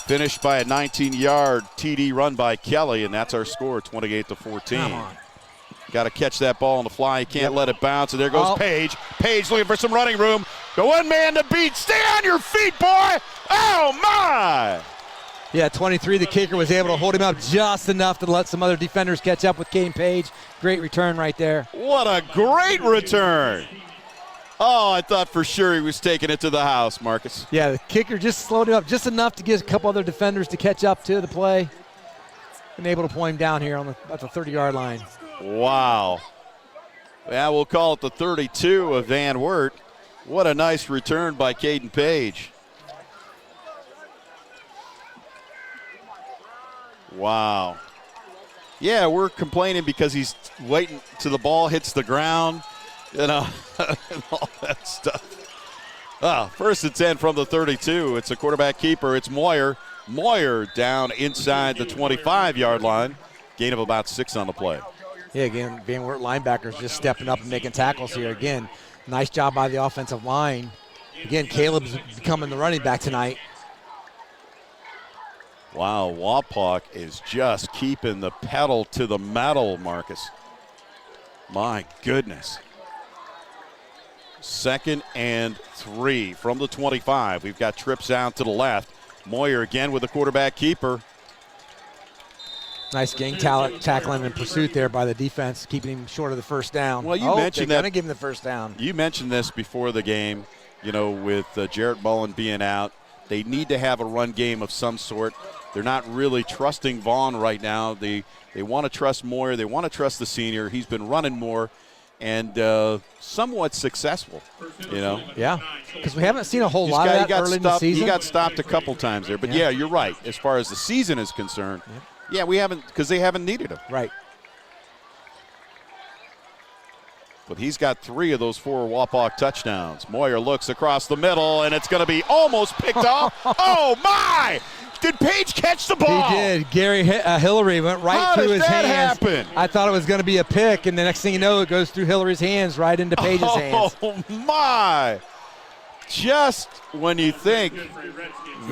finished by a 19-yard TD run by Kelly, and that's our score, 28-14. Got to catch that ball on the fly. You can't let it bounce, and there goes Page. Page looking for some running room. The one man to beat. Stay on your feet, boy. Oh, my. Yeah, 23, the kicker was able to hold him up just enough to let some other defenders catch up with Kane Page. Great return right there. What a great return. Oh, I thought for sure he was taking it to the house, Marcus. Yeah, the kicker just slowed him up just enough to get a couple other defenders to catch up to the play. And able to point him down here at the 30-yard line. Wow. Yeah, we'll call it the 32 of Van Wert. What a nice return by Caden Page. Wow. Yeah, we're complaining because he's waiting till the ball hits the ground, you know, and all that stuff. First and 10 from the 32. It's a quarterback keeper. It's Moyer. Moyer down inside the 25-yard line. Gain of about 6 on the play. Yeah, again, Van Wert linebackers just stepping up and making tackles here. Again, nice job by the offensive line. Again, Caleb's becoming the running back tonight. Wow, Wapak is just keeping the pedal to the metal, Marcus. My goodness. 2nd and 3 from the 25. We've got trips out to the left. Moyer again with the quarterback keeper. Nice gang tackling and pursuit there by the defense, keeping him short of the first down. Well, you mentioned that. They're going to give him the first down. You mentioned this before the game, you know, with Jarrett Mullen being out. They need to have a run game of some sort. They're not really trusting Vaughn right now. They want to trust Moyer. They want to trust the senior. He's been running more and somewhat successful, you know. Yeah, because we haven't seen a whole lot of that early in the season. He got stopped a couple times there. But, yeah, you're right. As far as the season is concerned, yeah, we haven't, because they haven't needed him. Right. But he's got 3 of those 4 Wapak touchdowns. Moyer looks across the middle, and it's going to be almost picked off. Oh, my! Did Page catch the ball? He did. Gary Hillary went right through his hands. Happen? I thought it was going to be a pick, and the next thing you know, it goes through Hillary's hands right into Page's hands. Oh, my! Just when you think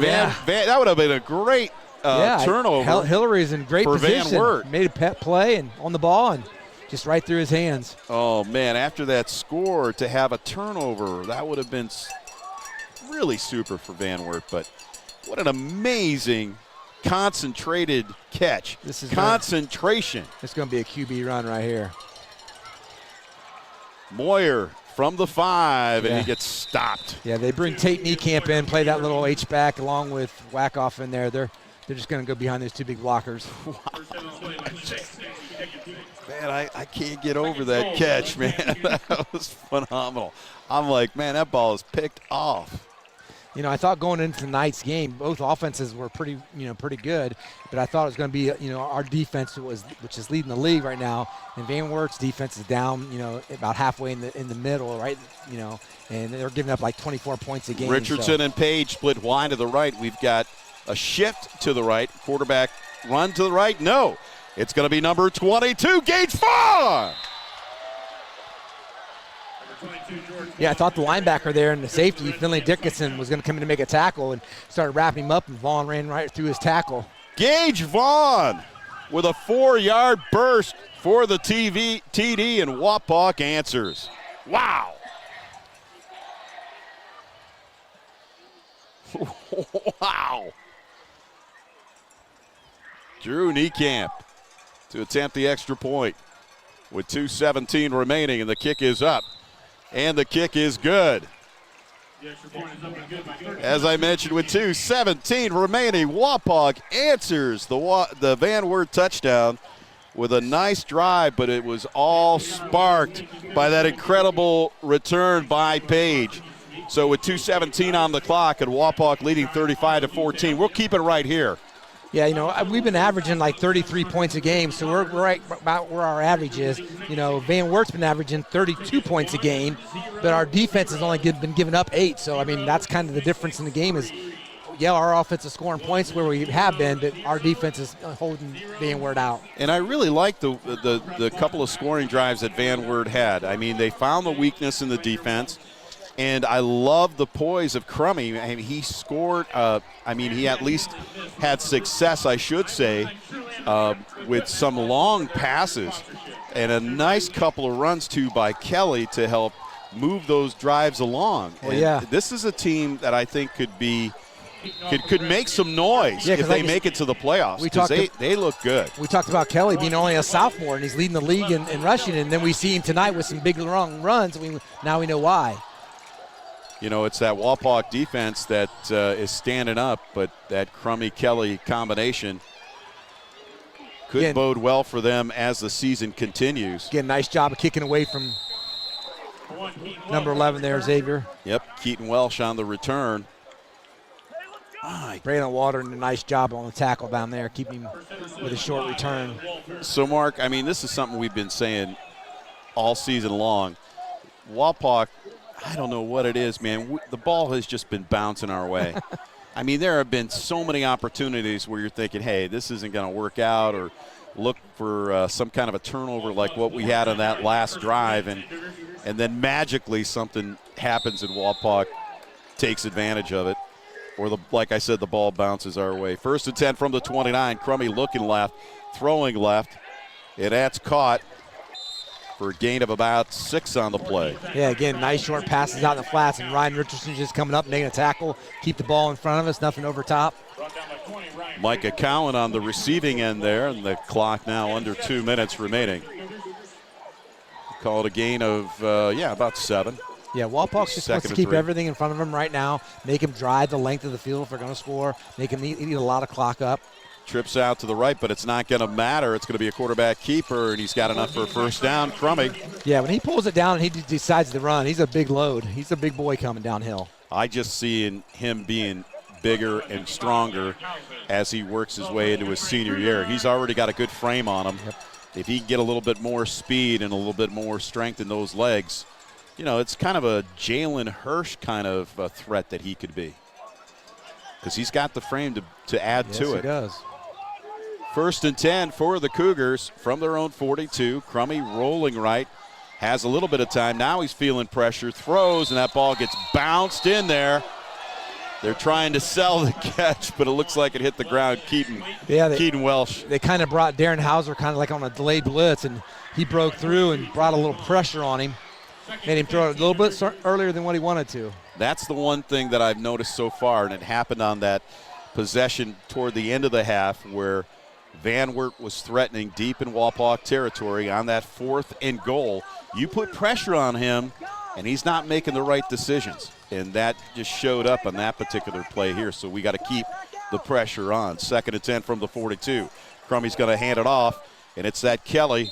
that would have been a great turnover. Hillary's in great position. Van Wert. Made a pet play and on the ball and just right through his hands. Oh, man, after that score, to have a turnover, that would have been really super for Van Wert. But what an amazing, concentrated catch. This is concentration. It's going to be a QB run right here. Moyer from the 5, and he gets stopped. Yeah, they bring Tate Niekamp in, play that little H-back along with Wackoff in there. They're just going to go behind those 2 big blockers. Man, I can't get over that catch, man. That was phenomenal. I'm like, man, that ball is picked off. You know, I thought going into tonight's game, both offenses were pretty good, but I thought it was going to be, our defense which is leading the league right now, and Van Wert's defense is down, about halfway in the middle, right, and they're giving up like 24 points a game. Richardson and Page split wide to the right. We've got a shift to the right, quarterback run to the right. No, it's going to be number 22, Gage Vaughn. Yeah, I thought the linebacker there and the safety, Finley Dickinson, was going to come in to make a tackle and started wrapping him up, and Vaughn ran right through his tackle. Gage Vaughn with a 4-yard burst for the TD, and Wapak answers. Wow. Wow. Drew Niekamp to attempt the extra point with 2:17 remaining, and the kick is up. And the kick is good. As I mentioned, with 2:17 remaining, Wapak answers the Van Wert touchdown with a nice drive, but it was all sparked by that incredible return by Page. So with 2:17 on the clock and Wapak leading 35-14, we'll keep it right here. Yeah, we've been averaging like 33 points a game, so we're right about where our average is. Van Wert's been averaging 32 points a game, but our defense has only been giving up 8. So, that's kind of the difference in the game is, our offense is scoring points where we have been, but our defense is holding Van Wert out. And I really like the couple of scoring drives that Van Wert had. They found the weakness in the defense. And I love the poise of Crummy. He scored, he at least had success, I should say, with some long passes and a nice couple of runs, too, by Kelly to help move those drives along. Well, yeah. This is a team that I think could make some noise if they make it to the playoffs, because they look good. We talked about Kelly being only a sophomore, and he's leading the league in rushing, and then we see him tonight with some big long runs. Now we know why. It's that Wapak defense that is standing up, but that Crummy-Kelly combination could bode well for them as the season continues. Again, nice job of kicking away from number 11 there, Xavier. Yep, Keaton Welsh on the return. Braylon Water did a nice job on the tackle down there, keeping him with a short return. So, Mark, this is something we've been saying all season long. Wapak, I don't know what it is, man. The ball has just been bouncing our way. There have been so many opportunities where you're thinking, hey, this isn't going to work out, or look for some kind of a turnover like what we had on that last drive, and then magically something happens and Wapak takes advantage of it. Or, like I said, the ball bounces our way. 1st and 10 from the 29. Crummy looking left, throwing left. And that's caught for a gain of about 6 on the play. Yeah, again, nice short passes out in the flats, and Ryan Richardson just coming up, making a tackle, keep the ball in front of us, nothing over top. Micah Cowan on the receiving end there, and the clock now under 2 minutes remaining. Call it a gain of, about 7. Yeah, Wapak just wants to keep everything in front of him right now, make him drive the length of the field if they're going to score, make him eat a lot of clock up. Trips out to the right, but it's not going to matter. It's going to be a quarterback keeper, and he's got enough for a first down. Crummy. Yeah, when he pulls it down and he decides to run, he's a big load. He's a big boy coming downhill. I just see him being bigger and stronger as he works his way into his senior year. He's already got a good frame on him. Yep. If he can get a little bit more speed and a little bit more strength in those legs, it's kind of a Jalen Hirsch kind of a threat that he could be, because he's got the frame to add to it. Yes, he does. 1st and 10 for the Cougars from their own 42. Crummy rolling right, has a little bit of time. Now he's feeling pressure, throws, and that ball gets bounced in there. They're trying to sell the catch, but it looks like it hit the ground. Keaton Welsh. They kind of brought Darren Hauser kind of like on a delayed blitz, and he broke through and brought a little pressure on him. Made him throw it a little bit earlier than what he wanted to. That's the one thing that I've noticed so far, and it happened on that possession toward the end of the half where Van Wert was threatening deep in Wapak territory on that 4th and goal. You put pressure on him, and he's not making the right decisions. And that just showed up on that particular play here. So we got to keep the pressure on. 2nd and 10 from the 42. Crummy's going to hand it off. and it's that Kelly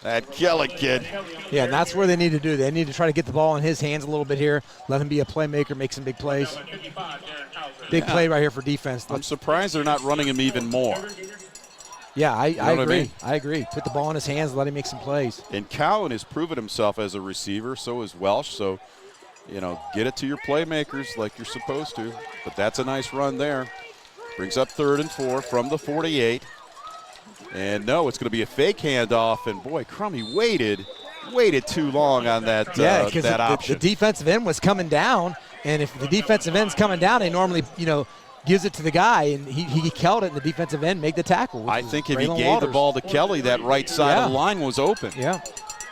kid. Yeah, and that's where they need to do. They need to try to get the ball in his hands a little bit here, let him be a playmaker, make some big plays. Big play right here for defense. I'm surprised they're not running him even more. Yeah, I agree. I mean? I agree. Put the ball in his hands, let him make some plays. And Cowan has proven himself as a receiver, so is Welsh. So, get it to your playmakers like you're supposed to. But that's a nice run there. Brings up 3rd and 4 from the 48. And no, it's going to be a fake handoff. And boy, Crummy waited too long on that, because that option. The defensive end was coming down. And if the defensive end's coming down, they normally, gives it to the guy, and he held it, and the defensive end made the tackle. I think if he gave the ball to Kelly, that right side of the line was open. Yeah.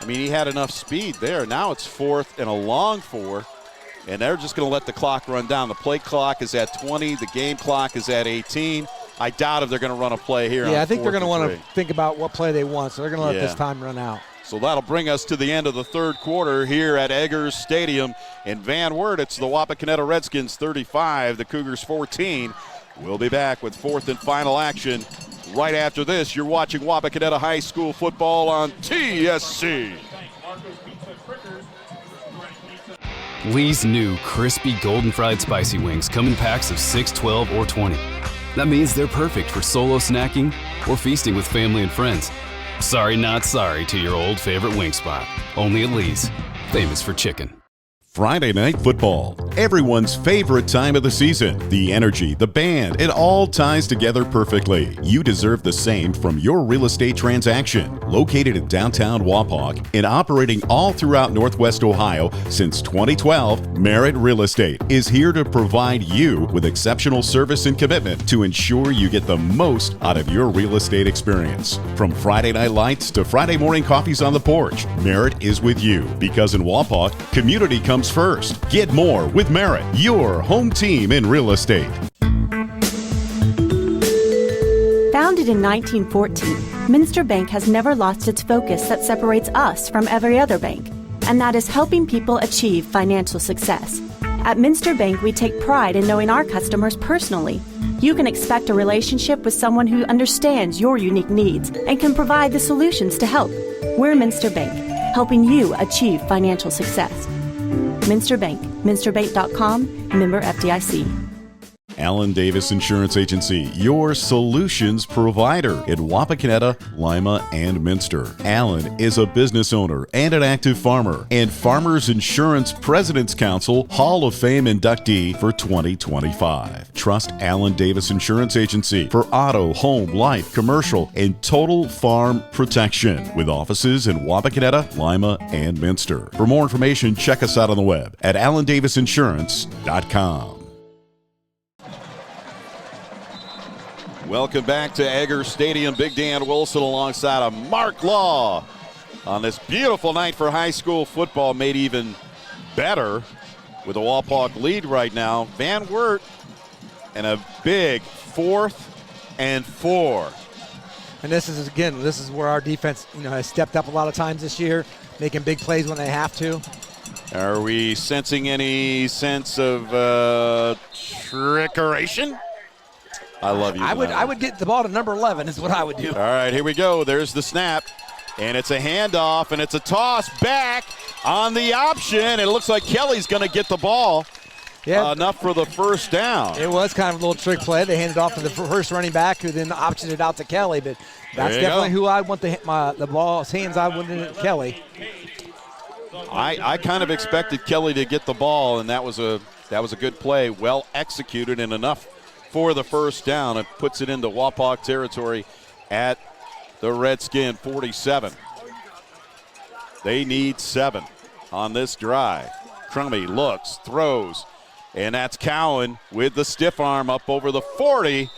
I mean, he had enough speed there. Now it's 4th and a long 4, and they're just going to let the clock run down. The play clock is at 20. The game clock is at 18. I doubt if they're going to run a play here. Yeah, I think they're going to want to think about what play they want, so they're going to let this time run out. So that'll bring us to the end of the 3rd quarter here at Eggers Stadium in Van Wert. It's the Wapakoneta Redskins 35, the Cougars 14. We'll be back with 4th and final action right after this. You're watching Wapakoneta High School football on TSC. Lee's new crispy golden fried spicy wings come in packs of 6, 12, or 20. That means they're perfect for solo snacking or feasting with family and friends. Sorry, not sorry to your old favorite wing spot. Only at Lee's, famous for chicken. Friday Night Football, everyone's favorite time of the season. The energy, the band, it all ties together perfectly. You deserve the same from your real estate transaction. Located in downtown Wapak and operating all throughout Northwest Ohio since 2012, Merritt Real Estate is here to provide you with exceptional service and commitment to ensure you get the most out of your real estate experience. From Friday night lights to Friday morning coffees on the porch, Merritt is with you because in Wapak, community comes first. Get more with Merritt, your home team in real estate. Founded in 1914, Minster Bank has never lost its focus that separates us from every other bank, and that is helping people achieve financial success. At Minster Bank, we take pride in knowing our customers personally. You can expect a relationship with someone who understands your unique needs and can provide the solutions to help. We're Minster Bank, helping you achieve financial success. Minster Bank, minsterbank.com, member FDIC. Allen Davis Insurance Agency, your solutions provider in Wapakoneta, Lima, and Minster. Allen is a business owner and an active farmer and Farmers Insurance President's Council Hall of Fame inductee for 2025. Trust Allen Davis Insurance Agency for auto, home, life, commercial, and total farm protection with offices in Wapakoneta, Lima, and Minster. For more information, check us out on the web at allendavisinsurance.com. Welcome back to Eggers Stadium. Big Dan Wilson alongside of Mark Law on this beautiful night for high school football, made even better with a Wapak lead right now. Van Wert and a big 4th and 4. And this is where our defense has stepped up a lot of times this year, making big plays when they have to. Are we sensing any sense of trickeration? I love you. I would get the ball to number 11 is what I would do. All right, here we go. There's the snap, and it's a handoff, and it's a toss back on the option. It looks like Kelly's going to get the ball. Yeah. Enough for the first down. It was kind of a little trick play. They handed off to the first running back, who then optioned it out to Kelly. But that's definitely who I want the ball's hands. I want it Kelly. I kind of expected Kelly to get the ball, and that was a good play, well executed, and enough for the first down. It puts it into Wapak territory at the Redskin 47. They need 7 on this drive. Crummy looks, throws, and that's Cowan with the stiff arm up over the 40.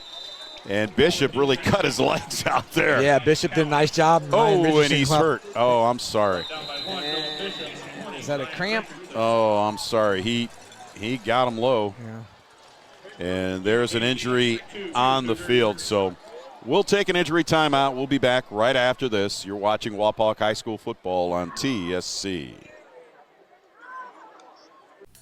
And Bishop really cut his legs out there. Yeah, Bishop did a nice job. Oh, and he's hurt. Oh, I'm sorry. Is that a cramp? Oh, I'm sorry. He got him low. Yeah. And there's an injury on the field. So we'll take an injury timeout. We'll be back right after this. You're watching Wapak High School football on TSC.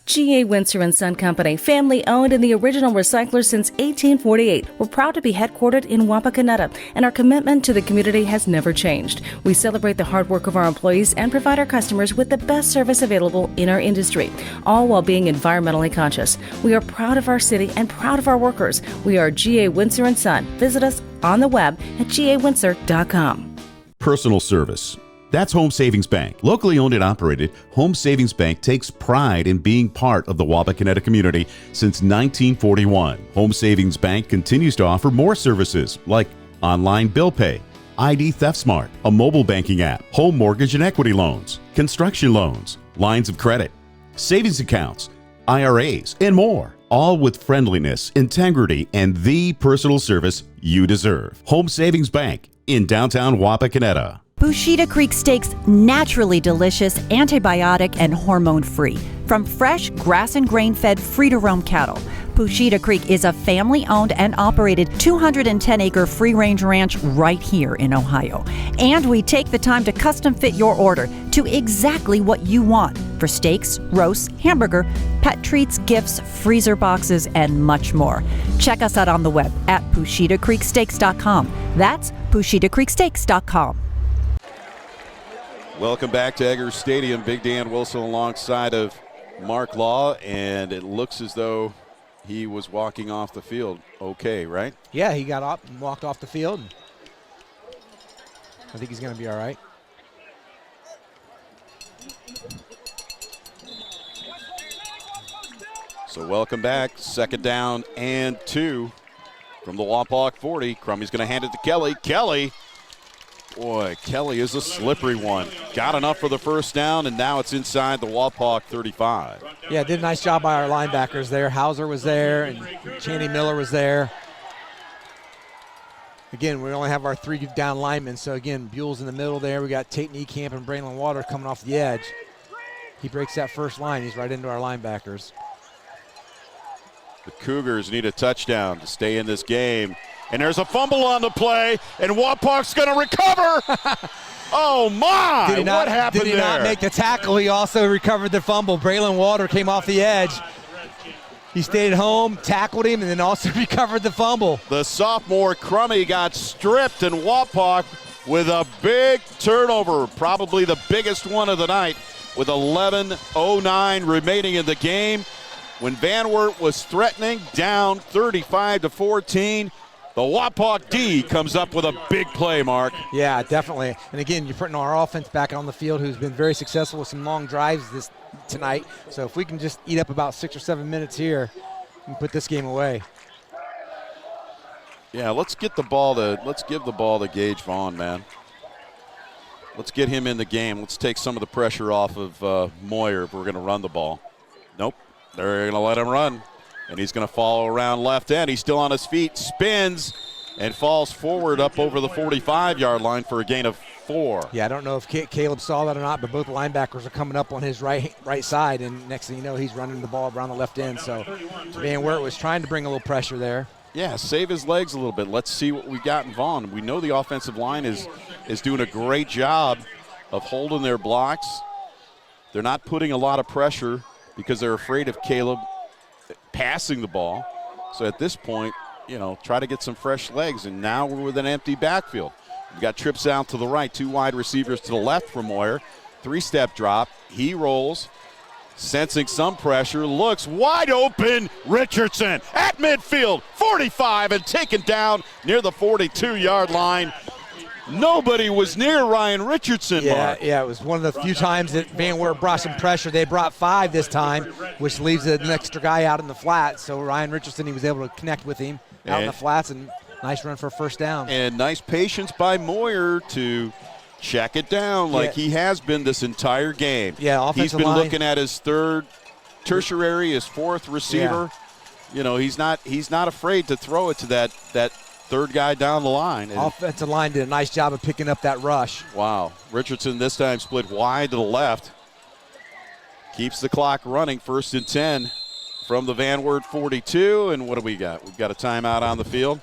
G.A. Windsor & Son Company, family owned and the original recycler since 1848. We're proud to be headquartered in Wapakoneta, and our commitment to the community has never changed. We celebrate the hard work of our employees and provide our customers with the best service available in our industry, all while being environmentally conscious. We are proud of our city and proud of our workers. We are G.A. Windsor & Son. Visit us on the web at gawindsor.com. Personal service. That's Home Savings Bank. Locally owned and operated, Home Savings Bank takes pride in being part of the Wapakoneta community since 1941. Home Savings Bank continues to offer more services like online bill pay, ID Theft Smart, a mobile banking app, home mortgage and equity loans, construction loans, lines of credit, savings accounts, IRAs, and more. All with friendliness, integrity, and the personal service you deserve. Home Savings Bank in downtown Wapakoneta. Bushita Creek Steaks, naturally delicious, antibiotic, and hormone-free. From fresh, grass and grain-fed, free-to-roam cattle. Bushita Creek is a family-owned and operated 210-acre free-range ranch right here in Ohio. And we take the time to custom-fit your order to exactly what you want for steaks, roasts, hamburger, pet treats, gifts, freezer boxes, and much more. Check us out on the web at PushitaCreekSteaks.com. That's PushitaCreekSteaks.com. Welcome back to Eggers Stadium. Big Dan Wilson alongside of Mark Law, and it looks as though he was walking off the field okay, right? Yeah, he got up and walked off the field. I think he's going to be all right. So welcome back. Second down and 2 from the Wapak 40. Crummey's going to hand it to Kelly. Kelly. Boy, Kelly is a slippery one. Got enough for the first down, and now it's inside the Wapak 35. Yeah, did a nice job by our linebackers there. Hauser was there, and Chaney Miller was there. Again, we only have our 3 down linemen, so again, Buell's in the middle there. We got Tate Niekamp and Braylon Waters coming off the edge. He breaks that first line. He's right into our linebackers. The Cougars need a touchdown to stay in this game. And there's a fumble on the play, and Wapak's going to recover. Oh, my. What happened there? Did he not make the tackle? He also recovered the fumble. Braylon Water came off the edge. He stayed at home, tackled him, and then also recovered the fumble. The sophomore Crummey got stripped, and Wapak with a big turnover, probably the biggest one of the night, with 11:09 remaining in the game. When Van Wert was threatening, down 35-14, the Wapak D comes up with a big play, Mark. Yeah, definitely. And again, you're putting our offense back on the field, who's been very successful with some long drives tonight. So if we can just eat up about 6 or 7 minutes here and put this game away. Yeah, let's give the ball to Gage Vaughn, man. Let's get him in the game. Let's take some of the pressure off of Moyer if we're going to run the ball. Nope, they're going to let him run. And he's going to follow around left end. He's still on his feet, spins, and falls forward up over the 45-yard line for a gain of 4. Yeah, I don't know if Caleb saw that or not, but both linebackers are coming up on his right side, and next thing you know, he's running the ball around the left end. So Van Wert was trying to bring a little pressure there. Yeah, save his legs a little bit. Let's see what we got in Vaughn. We know the offensive line is doing a great job of holding their blocks. They're not putting a lot of pressure because they're afraid of Caleb passing the ball. So at this point, try to get some fresh legs, and now we're with an empty backfield. We've got trips out to the right, 2 wide receivers to the left from Moyer. 3-step drop. He rolls, sensing some pressure, looks wide open. Richardson at midfield, 45, and taken down near the 42-yard line. Nobody was near Ryan Richardson, Mark. Yeah, it was one of the few times that Van Wert brought some pressure. They brought 5 this time, which leaves an extra guy out in the flat. So Ryan Richardson, he was able to connect with him out in the flats, and nice run for a first down. And nice patience by Moyer to check it down like he has been this entire game. Yeah, offensive line. He's been looking at his 3rd tertiary, his 4th receiver. Yeah. He's not afraid to throw it to that 3rd guy down the line. Offensive line did a nice job of picking up that rush. Wow. Richardson this time split wide to the left. Keeps the clock running. 1st and 10 from the Van Wert 42. And what do we got? We've got a timeout on the field.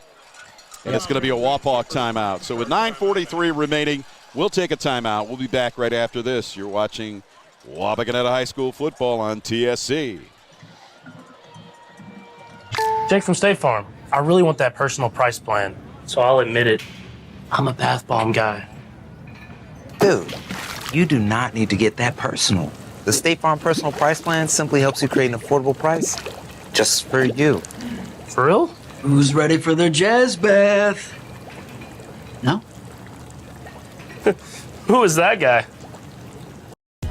And it's going to be a Wapak timeout. So with 9:43 remaining, we'll take a timeout. We'll be back right after this. You're watching Wapakoneta High School football on TSC. Jake from State Farm. I really want that personal price plan, so I'll admit it. I'm a bath bomb guy. Dude, you do not need to get that personal. The State Farm Personal Price Plan simply helps you create an affordable price just for you. For real? Who's ready for their jazz bath? No? Who is that guy?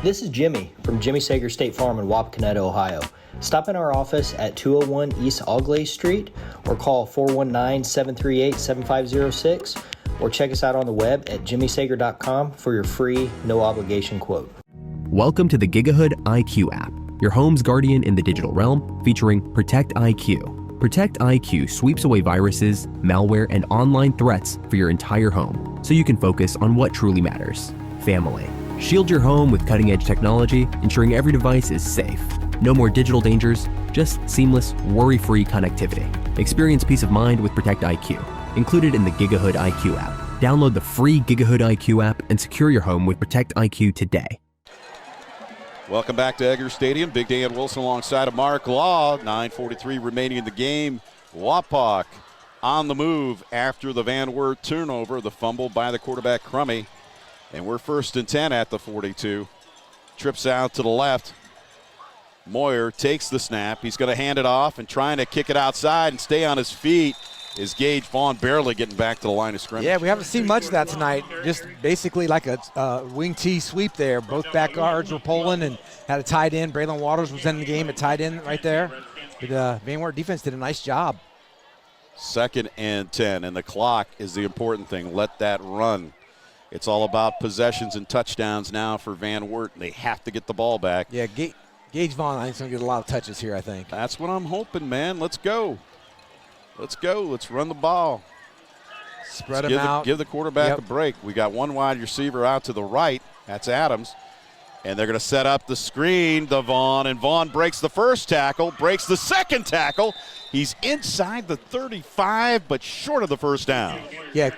This is Jimmy from Jimmy Sager State Farm in Wapakoneta, Ohio. Stop in our office at 201 East Augley Street or call 419-738-7506 or check us out on the web at jimmysager.com for your free, no obligation quote. Welcome to the Gigahood IQ app, your home's guardian in the digital realm, featuring Protect IQ. Protect IQ sweeps away viruses, malware, and online threats for your entire home, so you can focus on what truly matters: family. Shield your home with cutting-edge technology, ensuring every device is safe. No more digital dangers, just seamless, worry-free connectivity. Experience peace of mind with Protect IQ, included in the Gigahood IQ app. Download the free Gigahood IQ app and secure your home with Protect IQ today. Welcome back to Egger Stadium. Big Dan Wilson alongside of Mark Law. 9:43 remaining in the game. Wapak on the move after the Van Wert turnover, the fumble by the quarterback Crummy. And we're 1st and 10 at the 42. Trips out to the left. Moyer takes the snap. He's going to hand it off and trying to kick it outside and stay on his feet is Gage Vaughn, barely getting back to the line of scrimmage. Yeah, we haven't seen much of that tonight. Just basically like a wing T sweep there. Both back guards were pulling and had a tight end. Braylon Waters was in the game at tight end right there. But Van Wert defense did a nice job. 2nd and 10, and the clock is the important thing. Let that run. It's all about possessions and touchdowns now for Van Wert. They have to get the ball back. Yeah, Gage Vaughn, I think, is going to get a lot of touches here, I think. That's what I'm hoping, man. Let's go. Let's go. Let's run the ball. Spread them out. Give the quarterback a break. We got one wide receiver out to the right. That's Adams. And they're going to set up the screen to Vaughn, and Vaughn breaks the first tackle, breaks the second tackle. He's inside the 35, but short of the first down. Yeah,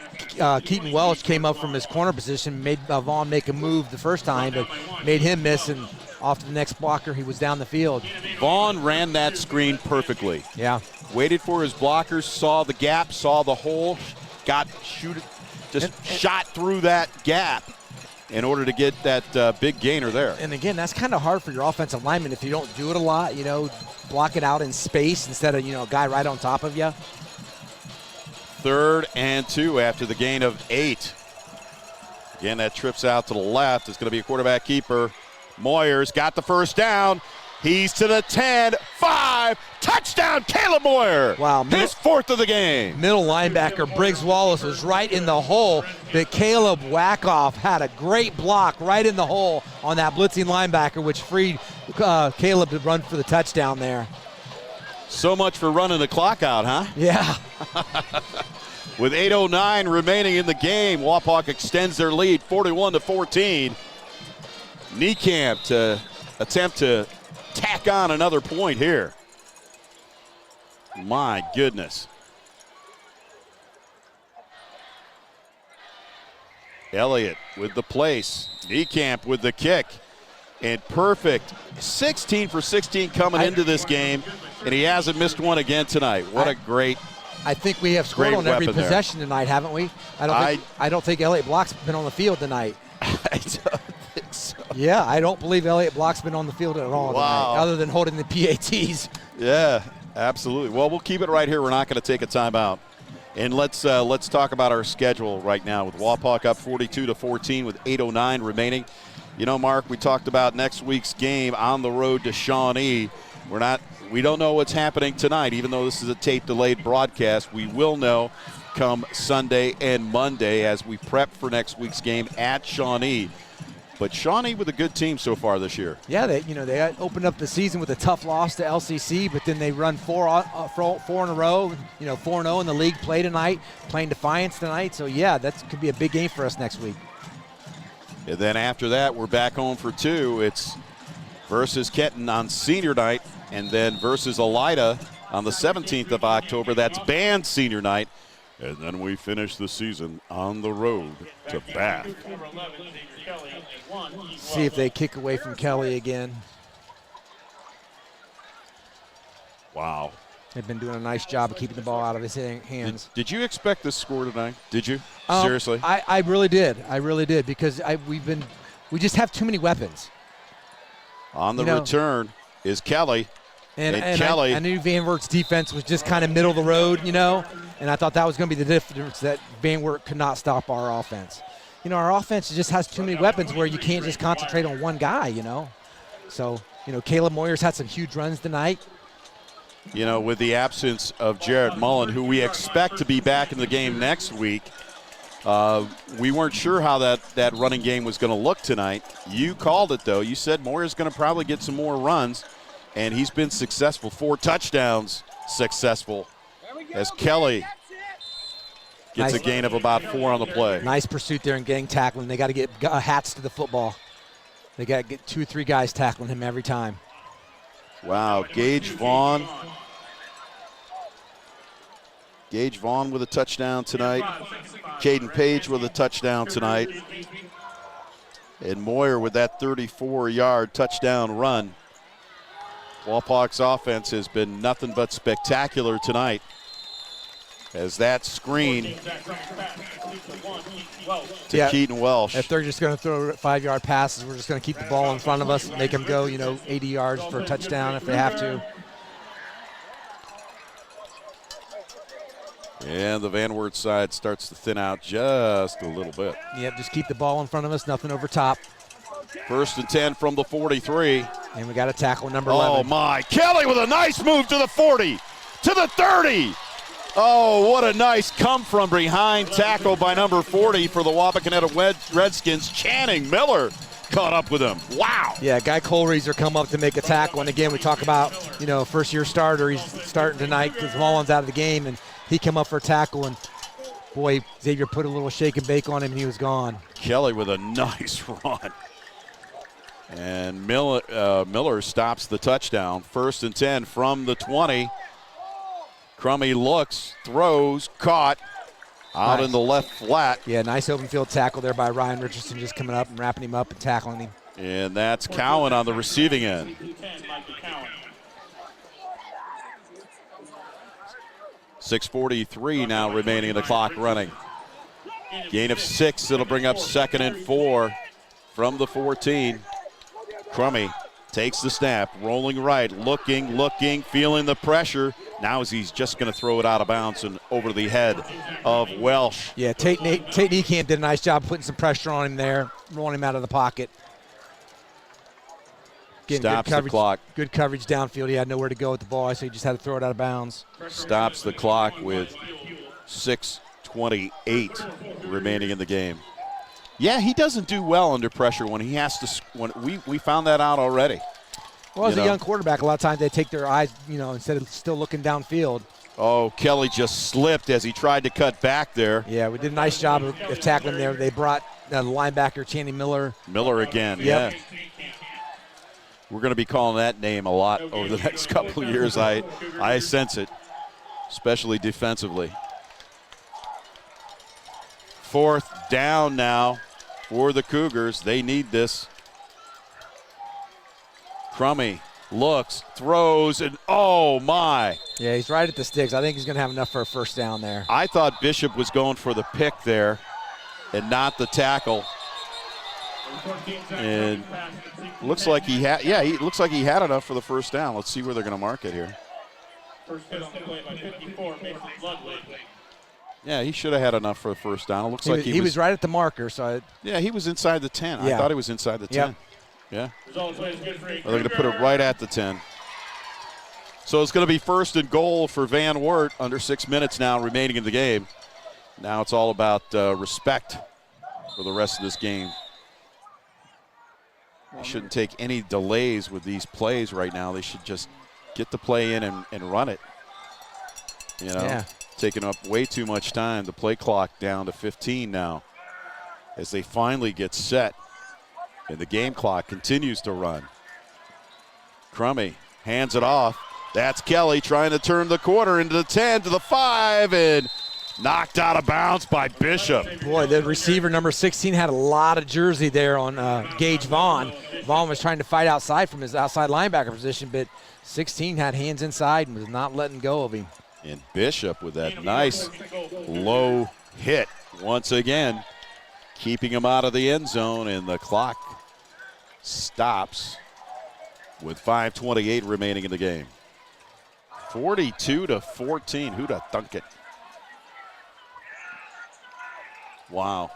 Keaton Welch came up from his corner position, made Vaughn make a move the first time, but made him miss, and off to the next blocker, he was down the field. Vaughn ran that screen perfectly. Yeah. Waited for his blockers, saw the gap, saw the hole, shot through that gap in order to get that big gainer there. And again, that's kind of hard for your offensive lineman if you don't do it a lot, block it out in space instead of, a guy right on top of you. 3rd and 2 after the gain of 8. Again, that trips out to the left. It's going to be a quarterback keeper. Moyer's got the first down. He's to the 10, 5, touchdown, Caleb Moyer. Wow. His 4th of the game. Middle linebacker Briggs Wallace was right in the hole, but Caleb Wackoff had a great block right in the hole on that blitzing linebacker, which freed Caleb to run for the touchdown there. So much for running the clock out, huh? Yeah. With 8:09 remaining in the game, Wapak extends their lead 41-14. Niekamp to attempt to tack on another point here. My goodness. Elliott with the place. Niekamp with the kick. And perfect. 16 for 16 coming into this game, and he hasn't missed one again tonight. What a great I think we have scored on every possession tonight, haven't we? I don't think Elliott Block's been on the field tonight. I don't think so. Yeah, I don't believe Elliott Block's been on the field at all tonight, other than holding the PATs. Yeah, absolutely. Well, we'll keep it right here. We're not going to take a timeout. And let's talk about our schedule right now with Wapak up 42-14 with 8:09 remaining. Mark, we talked about next week's game on the road to Shawnee. We don't know what's happening tonight, even though this is a tape-delayed broadcast. We will know come Sunday and Monday as we prep for next week's game at Shawnee. But Shawnee with a good team so far this year. Yeah, they opened up the season with a tough loss to LCC, but then they run four in a row. 4-0 in the league play tonight, playing Defiance tonight. So yeah, that could be a big game for us next week. And then after that, we're back home for 2. It's versus Kenton on senior night, and then versus Elida on the 17th of October. That's band senior night. And then we finish the season on the road to Bath. See if they kick away from Kelly again. Wow. They've been doing a nice job of keeping the ball out of his hands. Did you expect this score tonight? Did you? Seriously? I really did. I really did, because we just have too many weapons. On the return is Kelly. And Kelly. I knew Van Wert's defense was just kind of middle of the road, and I thought that was going to be the difference, that Van Wert could not stop our offense. Our offense just has too many weapons where you can't just concentrate on one guy, So, Caleb Moyer's had some huge runs tonight. With the absence of Jared Mullen, who we expect to be back in the game next week, we weren't sure how that running game was going to look tonight. You called it, though. You said Moyer's going to probably get some more runs. And he's been successful, 4 touchdowns successful, as Kelly gets a gain of about 4 on the play. Nice pursuit there and getting tackling. They got to get hats to the football. They got to get 2 or 3 guys tackling him every time. Wow, Gage Vaughn with a touchdown tonight. Caden Page with a touchdown tonight. And Moyer with that 34-yard touchdown run. Wapak's offense has been nothing but spectacular tonight, as that screen to Keaton Welsh. If they're just going to throw 5-yard passes, we're just going to keep the ball in front of us, make them go, 80 yards for a touchdown if they have to. And the Van Wert side starts to thin out just a little bit. Yep, just keep the ball in front of us, nothing over top. 1st and 10 from the 43. And we got to tackle number 11. Oh, my. Kelly with a nice move to the 40, to the 30. Oh, what a nice come-from-behind tackle by number 40 for the Wapakoneta Redskins. Channing Miller caught up with him. Wow. Yeah, Guy Kohlreiser come up to make a tackle. And, again, we talk about, first-year starter. He's starting tonight because Mullen's out of the game, and he came up for a tackle. And, boy, Xavier put a little shake and bake on him, and he was gone. Kelly with a nice run. And Miller stops the touchdown. 1st and 10 from the 20. Crummy looks, throws, caught, out in the left flat. Yeah, nice open field tackle there by Ryan Richardson, just coming up and wrapping him up and tackling him. And that's Cowan on the receiving end. 6:43 now remaining in the clock running. Gain of 6, it'll bring up 2nd and 4 from the 14. Crummy takes the snap, rolling right, looking, feeling the pressure. Now he's just going to throw it out of bounds and over the head of Welsh. Yeah, Tate Niekamp did a nice job putting some pressure on him there, rolling him out of the pocket. Stops the clock. Good coverage downfield. He had nowhere to go with the ball, so he just had to throw it out of bounds. Stops the clock with 6:28 remaining in the game. Yeah, he doesn't do well under pressure when he has to. When we found that out already. Well, as a young quarterback, a lot of times they take their eyes, instead of still looking downfield. Oh, Kelly just slipped as he tried to cut back there. Yeah, we did a nice job of tackling there. They brought the linebacker, Channing Miller. Miller again, yep. Yeah. We're going to be calling that name a lot over the next couple of years. I sense it, especially defensively. 4th down now for the Cougars. They need this. Crummy looks, throws, and oh my. Yeah, he's right at the sticks. I think he's going to have enough for a 1st down there. I thought Bishop was going for the pick there and not the tackle. And looks like he had, looks like he had enough for the 1st down. Let's see where they're going to mark it here. First hit on the play by 54, Mason Ludwig. Yeah, he should have had enough for the 1st down. It looks like he was right at the marker. So yeah, he was inside the 10. Yeah. I thought he was inside the 10. Yep. Yeah. Well, they're going to put it right at the 10. So it's going to be 1st and goal for Van Wert under 6 minutes now remaining in the game. Now it's all about respect for the rest of this game. They shouldn't take any delays with these plays right now. They should just get the play in and run it. Taking up way too much time. The play clock down to 15 now as they finally get set. And the game clock continues to run. Crummy hands it off. That's Kelly trying to turn the quarter into the 10 to the 5 and Knocked out of bounds by Bishop. Boy, the receiver, number 16, had a lot of jersey there on Gage Vaughn. Vaughn was trying to fight outside from his outside linebacker position, but 16 had hands inside and was not letting go of him. And Bishop with that nice low hit once again, keeping him out of the end zone, and the clock stops with 5:28 remaining in the game. 42-14. Who'd have thunk it? Wow.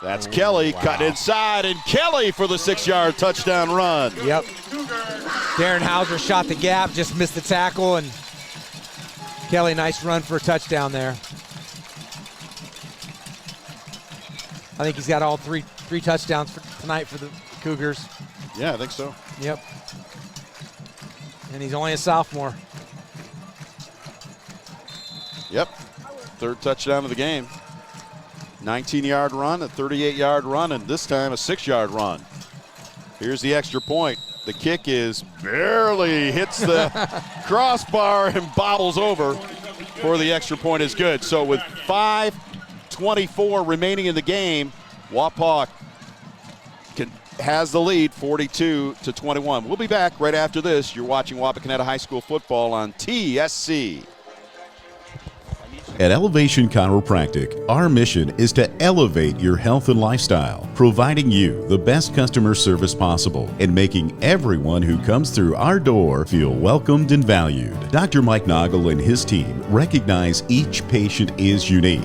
That's Kelly cutting inside, and Kelly for the 6-yard touchdown run. Yep. Darren Hauser shot the gap, just missed the tackle, and Kelly, nice run for a touchdown there. I think he's got all three touchdowns for tonight for the Cougars. Yeah, I think so. Yep. And he's only a sophomore. Yep. Third touchdown of the game. 19-yard run, a 38-yard run, and this time a 6-yard run. Here's the extra point. The kick is barely hits the crossbar and bobbles over for the extra point is good. So with 5:24 remaining in the game, Wapak has the lead 42-21. We'll be back right after this. You're watching Wapakoneta High School football on TSC. At Elevation Chiropractic, our mission is to elevate your health and lifestyle, providing you the best customer service possible and making everyone who comes through our door feel welcomed and valued. Dr. Mike Noggle and his team recognize each patient is unique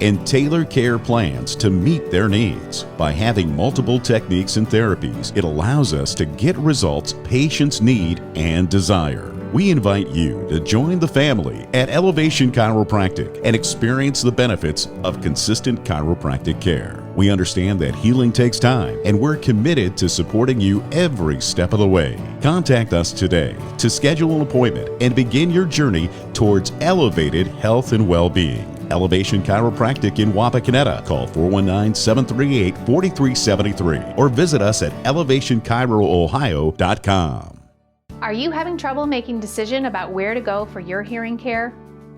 and tailor care plans to meet their needs. By having multiple techniques and therapies, it allows us to get results patients need and desire. We invite you to join the family at Elevation Chiropractic and experience the benefits of consistent chiropractic care. We understand that healing takes time, and we're committed to supporting you every step of the way. Contact us today to schedule an appointment and begin your journey towards elevated health and well-being. Elevation Chiropractic in Wapakoneta. Call 419-738-4373 or visit us at elevationchiroohio.com. Are you having trouble making a decision about where to go for your hearing care?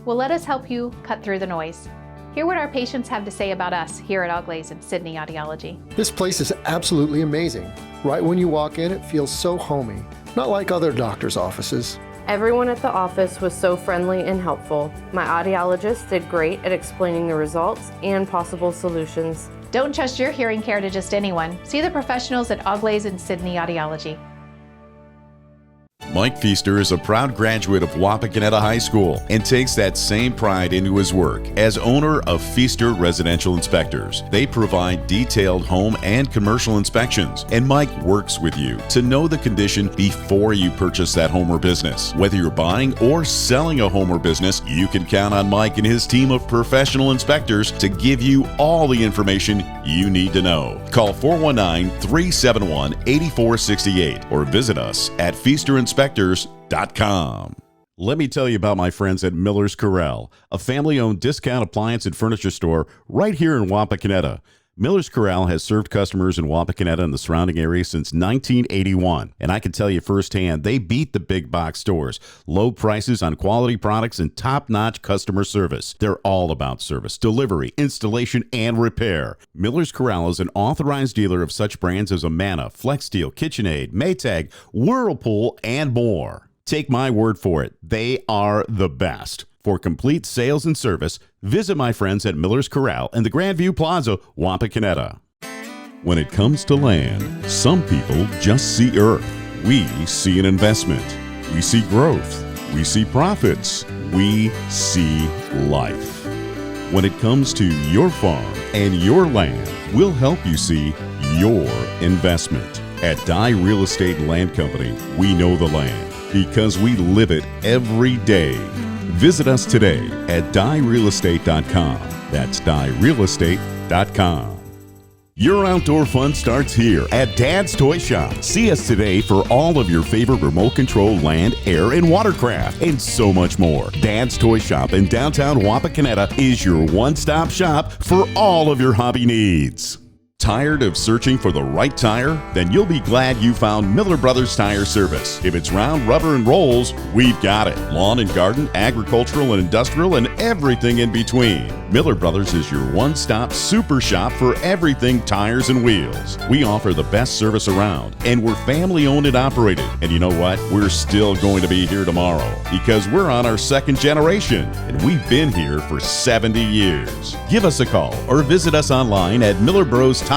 Well, let us help you cut through the noise. Hear what our patients have to say about us here at Auglaize and Sydney Audiology. This place is absolutely amazing. Right when you walk in, it feels so homey, not like other doctors' offices. Everyone at the office was so friendly and helpful. My audiologist did great at explaining the results and possible solutions. Don't trust your hearing care to just anyone. See the professionals at Auglaize and Sydney Audiology. Mike Feaster is a proud graduate of Wapakoneta High School and takes that same pride into his work as owner of Feaster Residential Inspectors. They provide detailed home and commercial inspections, and Mike works with you to know the condition before you purchase that home or business. Whether you're buying or selling a home or business, you can count on Mike and his team of professional inspectors to give you all the information you need to know. Call 419-371-8468 or visit us at feasterinspectors.com. Let me tell you about my friends at Miller's Corral, a family-owned discount appliance and furniture store right here in Wapakoneta. Miller's Corral has served customers in Wapakoneta and the surrounding area since 1981, and I can tell you firsthand, they beat the big box stores. Low prices on quality products and top-notch customer service. They're all about service, delivery, installation, and repair. Miller's Corral is an authorized dealer of such brands as Amana, FlexSteel, KitchenAid, Maytag, Whirlpool, and more. Take my word for it, they are the best. For complete sales and service, visit my friends at Miller's Corral in the Grandview Plaza, Wapakoneta. When it comes to land, some people just see earth. We see an investment. We see growth. We see profits. We see life. When it comes to your farm and your land, we'll help you see your investment. At Dye Real Estate Land Company, we know the land because we live it every day. Visit us today at dyerealestate.com. That's dyerealestate.com. Your outdoor fun starts here at Dad's Toy Shop. See us today for all of your favorite remote control land, air, and watercraft, and so much more. Dad's Toy Shop in downtown Wapakoneta is your one-stop shop for all of your hobby needs. Tired of searching for the right tire? Then you'll be glad you found Miller Brothers Tire Service. If it's round, rubber, and rolls, we've got it. Lawn and garden, agricultural and industrial, and everything in between. Miller Brothers is your one-stop super shop for everything tires and wheels. We offer the best service around, and we're family-owned and operated. And you know what? We're still going to be here tomorrow because we're on our second generation, and we've been here for 70 years. Give us a call or visit us online at MillerBrosTire.com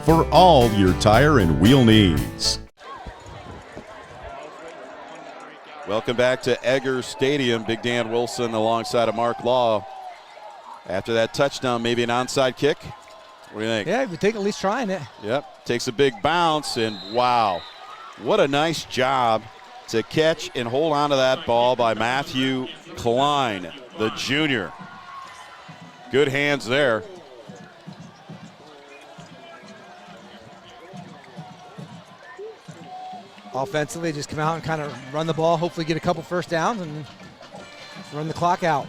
for all your tire and wheel needs. Welcome back to Egger Stadium. Big Dan Wilson alongside of Mark Law. After that touchdown, maybe an onside kick. What do you think? Yeah, we think at least trying it. Yep, takes a big bounce, and wow, what a nice job to catch and hold on to that ball by Matthew Klein, the junior. Good hands there. Offensively, just come out and kind of run the ball, hopefully get a couple first downs and run the clock out.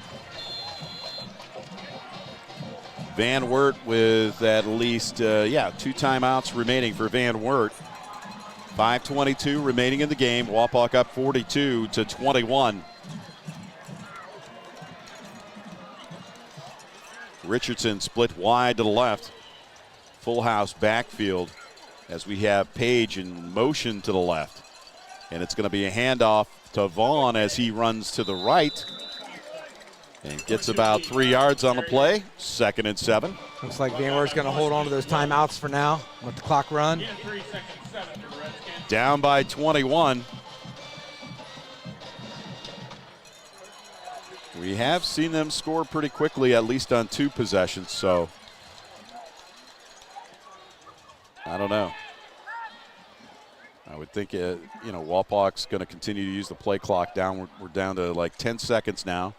Van Wert with at least, 2 timeouts remaining for Van Wert. 5:22 remaining in the game. Wapak up 42-21. Richardson split wide to the left. Full house backfield as we have Page in motion to the left. And it's going to be a handoff to Vaughn as he runs to the right. And gets about 3 yards on the play. 2nd and 7. Looks like Van Wert's going to hold on to those timeouts for now. Let the clock run. Down by 21. We have seen them score pretty quickly, at least on 2 possessions, so I don't know. I would think, Wapak's going to continue to use the play clock down. We're down to like 10 seconds now.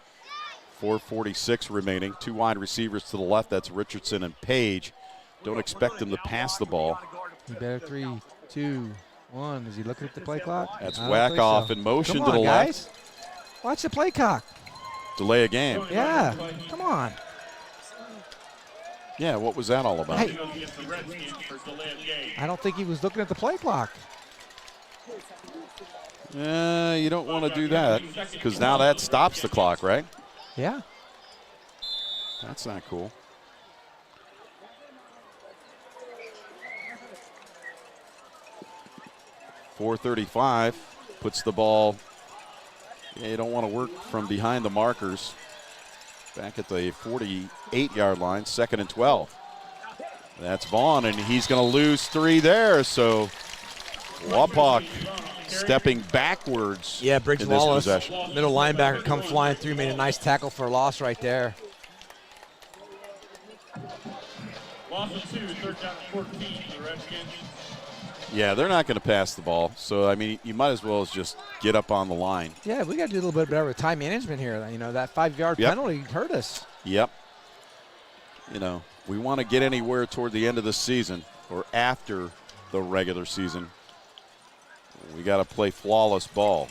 4:46 remaining. 2 wide receivers to the left. That's Richardson and Page. Don't expect them to pass the ball. You better 3, 2, 1. Is he looking at the play clock? That's Wackoff in motion to the guys. left. Watch the play clock. Delay a game. Yeah, come on. Yeah, what was that all about? Hey. I don't think he was looking at the play clock. You don't want to do that because now that stops the clock, right? Yeah. That's not cool. .435 puts the ball. You don't want to work from behind the markers. Back at the 48-yard line, 2nd and 12. That's Vaughn, and he's going to lose 3 there. So Wapak stepping backwards. Yeah, Briggs in this Wallace, possession. middle linebacker, come flying through, made a nice tackle for a loss right there. Loss of 2, 3rd down and 14 for the Redskins. Yeah, they're not going to pass the ball. So, I mean, you might as well just get up on the line. Yeah, we got to do a little bit better with time management here. That 5-yard penalty hurt us. Yep. We want to get anywhere toward the end of the season or after the regular season. We got to play flawless ball.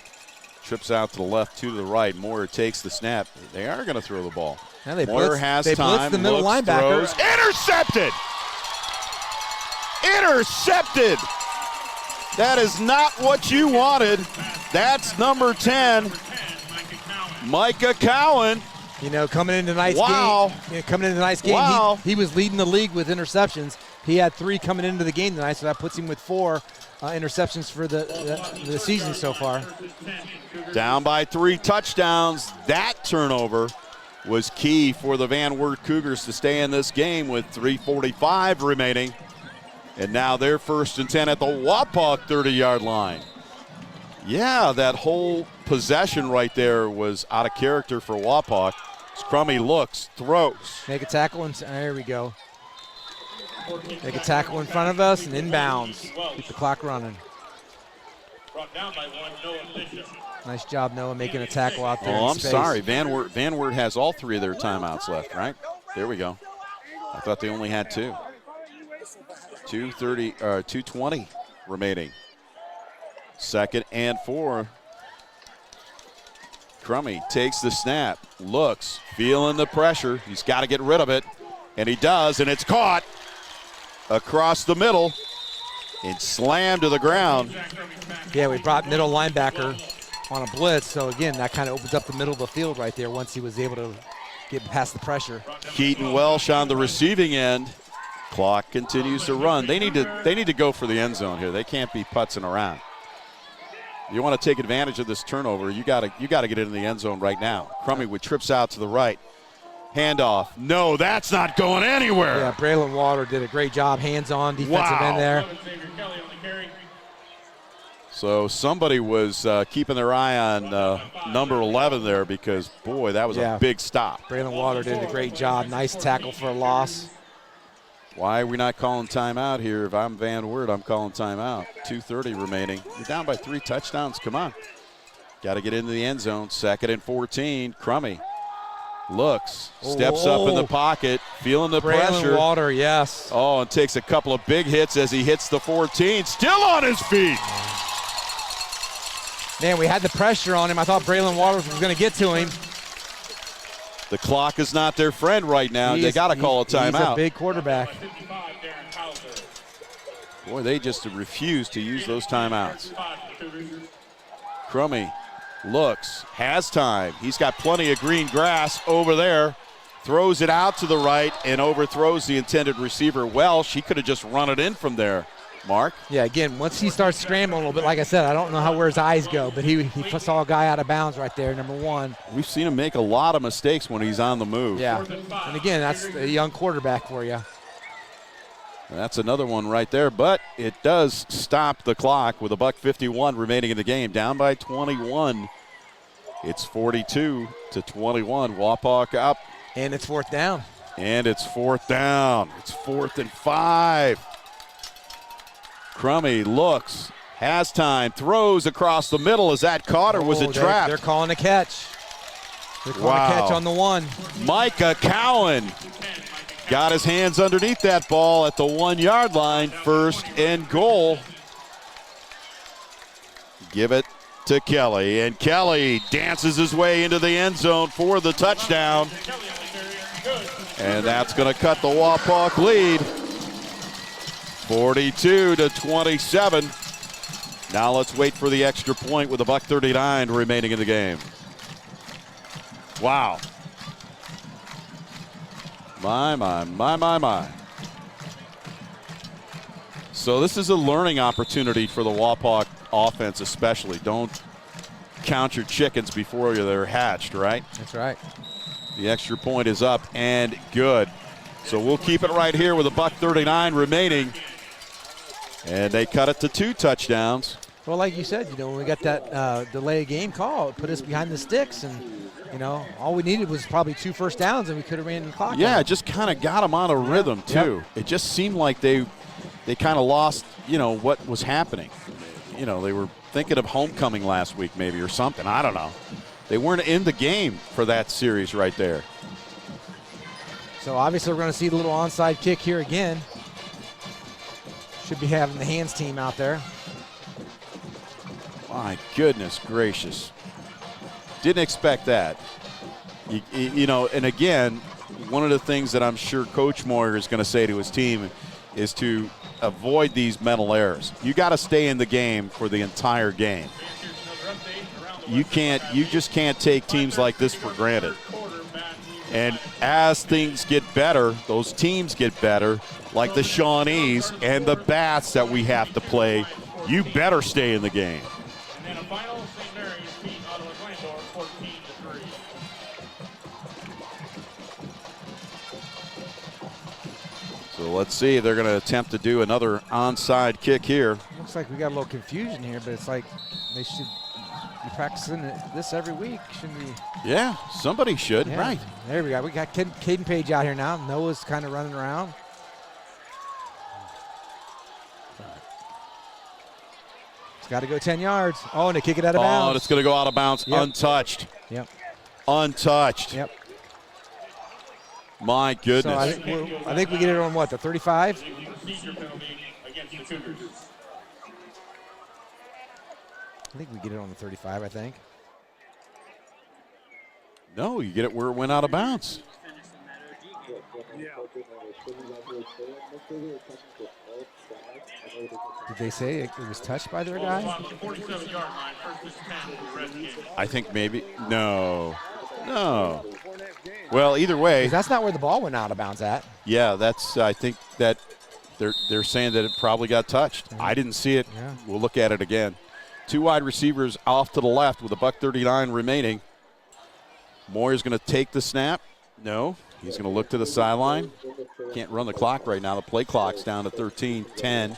Trips out to the left, 2 to the right. Moyer takes the snap. They are going to throw the ball. Yeah, Moyer has time. Blitz the middle linebacker. Throws. Intercepted! Intercepted! That is not what you wanted. That's number 10, Micah Cowan. Coming into tonight's game. Wow. He was leading the league with interceptions. He had 3 coming into the game tonight, so that puts him with 4 interceptions for the season so far. Down by 3 touchdowns. That turnover was key for the Van Wert Cougars to stay in this game with 3:45 remaining. And now they're 1st and 10 at the Wapak 30-yard line. Yeah, that whole possession right there was out of character for Wapak. Crummy looks, throws. Make a tackle, and there we go. Make a tackle in front of us and inbounds. Keep the clock running. Brought down by 1, Noah Bishop. Nice job, Noah, making a tackle out there. I'm sorry. Van Wert has all 3 of their timeouts left, right? There we go. I thought they only had 2. 2:20 remaining. 2nd and 4. Crummy takes the snap, looks, feeling the pressure. He's got to get rid of it, and he does, and it's caught. across the middle and slammed to the ground. Yeah, we brought middle linebacker on a blitz, so again, that kind of opens up the middle of the field right there once he was able to get past the pressure. Keaton Welsh on the receiving end. Clock continues to run. They need to go for the end zone here. They can't be putzing around. You want to take advantage of this turnover, you got to get it in the end zone right now. Crummy trips out to the right. Handoff. No, that's not going anywhere. Yeah, Braylon Water did a great job, hands-on defensive end there. So somebody was keeping their eye on number 11 there because, boy, that was a big stop. Braylon Water did a great job. Nice tackle for a loss. Why are we not calling timeout here? If I'm Van Wert, I'm calling timeout. 2:30 remaining. You're down by 3 touchdowns. Come on. Got to get into the end zone. 2nd and 14. Crummy looks, steps up in the pocket, feeling the pressure. Braylon Water, yes. Oh, and takes a couple of big hits as he hits the 14. Still on his feet. Man, we had the pressure on him. I thought Braylon Waters was going to get to him. The clock is not their friend right now. They got to call a timeout. He's a big quarterback. Boy, they just refuse to use those timeouts. Crummy looks, has time. He's got plenty of green grass over there. Throws it out to the right and overthrows the intended receiver. Welsh, he could have just run it in from there. Mark? Yeah, again, once he starts scrambling a little bit, like I said, I don't know where his eyes go, but he saw a guy out of bounds right there, number 1. We've seen him make a lot of mistakes when he's on the move. Yeah, and again, that's a young quarterback for you. That's another one right there, but it does stop the clock with $1:51 remaining in the game. Down by 21. It's 42-21. Wapak up. And it's 4th down. And it's 4th down. It's 4th and 5. Crummy looks, has time, throws across the middle. Is that caught or was it trapped? They're calling a catch. They're calling a catch on the 1. Micah Cowan got his hands underneath that ball at the 1-yard line. 1st and goal. Give it to Kelly, and Kelly dances his way into the end zone for the touchdown. And that's going to cut the Wapak lead. 42-27. Now let's wait for the extra point with $1:39 remaining in the game. Wow. My. So this is a learning opportunity for the Wapak offense especially. Don't count your chickens before they're hatched, right? That's right. The extra point is up and good. So we'll keep it right here with $1:39 remaining. And they cut it to 2 touchdowns. Well, like you said, when we got that delay game call, it put us behind the sticks, and all we needed was probably 2 first downs, and we could have ran the clock. Yeah, it just kind of got them on a rhythm too. It just seemed like they kind of lost, what was happening. They were thinking of homecoming last week maybe or something. I don't know. They weren't in the game for that series right there. So obviously we're going to see the little onside kick here again. Should be having the hands team out there. My goodness gracious. Didn't expect that. And again, one of the things that I'm sure Coach Moyer is going to say to his team is to avoid these mental errors. You got to stay in the game for the entire game. You just can't take teams like this for granted. And as things get better, those teams get better, like the Shawnees and the Bats that we have to play, you better stay in the game. And then a final, St. Mary's beat Ottawa Glandor 14-3. So let's see if they're going to attempt to do another onside kick here. Looks like we got a little confusion here, but it's like they should be practicing this every week, shouldn't we? Yeah, somebody should, right. There we go. We got Caden Page out here now. Noah's kind of running around. It's got to go 10 yards. Oh, and they kick it out of bounds. Oh, and it's going to go out of bounds, untouched. Yep. Untouched. Yep. My goodness. So I think we get it on what, the 35? I think we get it on the 35, I think. No, you get it where it went out of bounds. Did they say it was touched by their guy? 47-yard line, first and 10 for the Redskins. I think maybe. No. Well, either way. That's not where the ball went out of bounds at. Yeah, I think that they're saying that it probably got touched. I didn't see it. Yeah. We'll look at it again. 2 wide receivers off to the left with $1:39 remaining. Moyer's going to take the snap. No. He's going to look to the sideline. Can't run the clock right now. The play clock's down to 13, 10.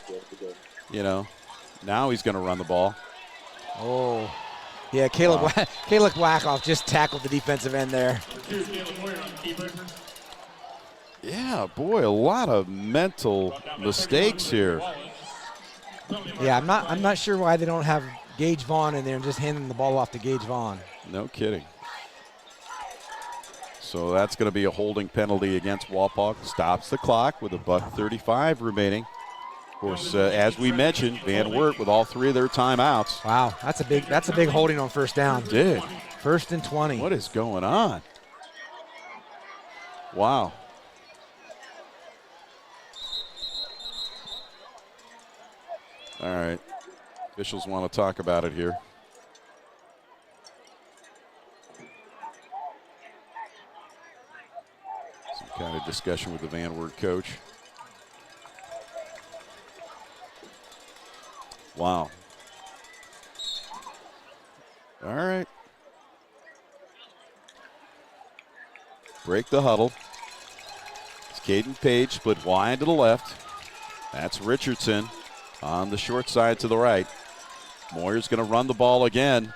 Now he's going to run the ball. Oh. Yeah, Caleb Wackoff just tackled the defensive end there. Yeah, boy, a lot of mental mistakes here. Yeah, I'm not sure why they don't have Gage Vaughn in there and just handing the ball off to Gage Vaughn. No kidding. So that's going to be a holding penalty against Wapak. Stops the clock with $1:35 remaining. Of course, as we mentioned, Van Wert with all 3 of their timeouts. Wow, that's a big holding on first down. Did. 1st and 20. What is going on? Wow. All right. Officials want to talk about it here. Some kind of discussion with the Van Wert coach. Wow. All right. Break the huddle. It's Caden Page split wide to the left. That's Richardson on the short side to the right. Moyer's going to run the ball again.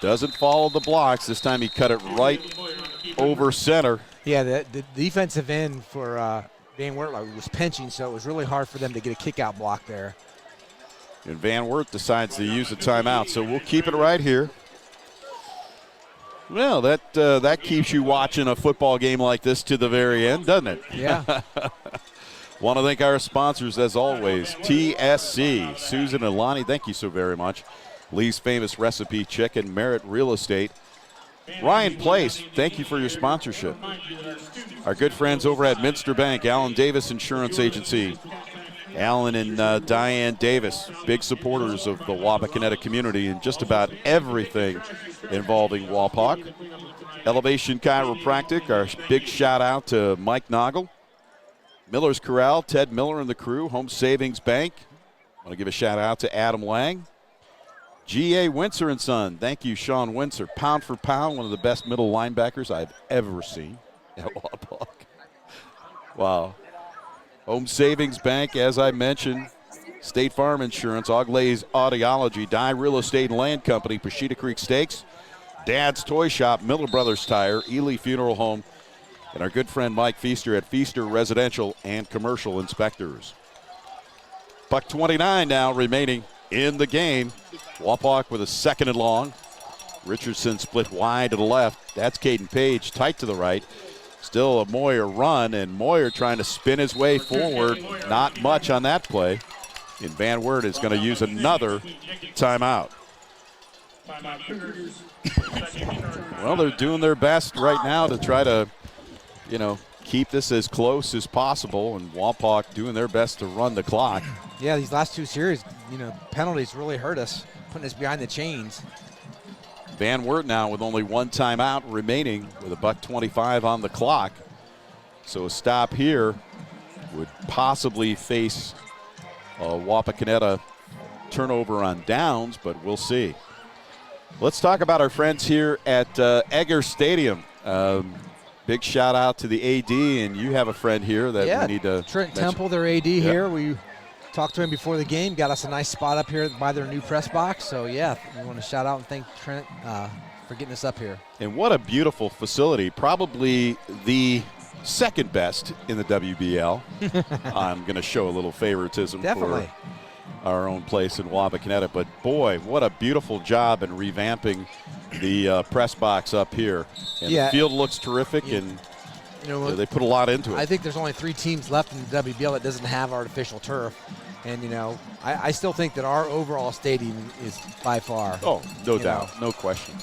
Doesn't follow the blocks. This time he cut it right over center. Yeah, the defensive end for Van Wert was pinching, so it was really hard for them to get a kick-out block there. And Van Wert decides to use a timeout, so we'll keep it right here. Well, that keeps you watching a football game like this to the very end, doesn't it? Yeah. Want to thank our sponsors, as always, TSC. Susan and Lonnie, thank you so very much. Lee's Famous Recipe Chicken, Merit Real Estate. Ryan Place, thank you for your sponsorship. Our good friends over at Minster Bank, Alan Davis Insurance Agency. Alan and Diane Davis, big supporters of the Wapakoneta community and just about everything involving Wapak. Elevation Chiropractic, our big shout out to Mike Noggle. Miller's Corral, Ted Miller and the crew. Home Savings Bank, I want to give a shout out to Adam Lang. G.A. Windsor & Son, thank you, Sean Windsor. Pound for pound, one of the best middle linebackers I've ever seen at Wapak. Wow. Home Savings Bank, as I mentioned, State Farm Insurance, Auglaze Audiology, Dye Real Estate and Land Company, Pashita Creek Steaks, Dad's Toy Shop, Miller Brothers Tire, Ely Funeral Home, and our good friend Mike Feaster at Feaster Residential and Commercial Inspectors. $1:29 now remaining in the game. Wapak with a 2nd and long. Richardson split wide to the left. That's Caden Page, tight to the right. Still a Moyer run, and Moyer trying to spin his way forward. Not much on that play. And Van Wert is going to use another timeout. Well, they're doing their best right now to try to, keep this as close as possible, and Wapak doing their best to run the clock. Yeah, these last 2 series, penalties really hurt us, putting us behind the chains. Van Wert now with only 1 timeout remaining with $1:25 on the clock. So a stop here would possibly face a Wapakoneta turnover on downs, but we'll see. Let's talk about our friends here at Egger Stadium. Big shout out to the AD, and you have a friend here that we need to Trent mention. Temple, their AD here. We talked to him before the game, got us a nice spot up here by their new press box. So, yeah, we want to shout out and thank Trent for getting us up here. And what a beautiful facility. Probably the 2nd best in the WBL. I'm going to show a little favoritism Definitely. for our own place in Wapakoneta. But, boy, what a beautiful job in revamping the press box up here. And the field looks terrific, and they put a lot into it. I think there's only 3 teams left in the WBL that doesn't have artificial turf. And, I still think that our overall stadium is by far. Oh, no doubt. No question.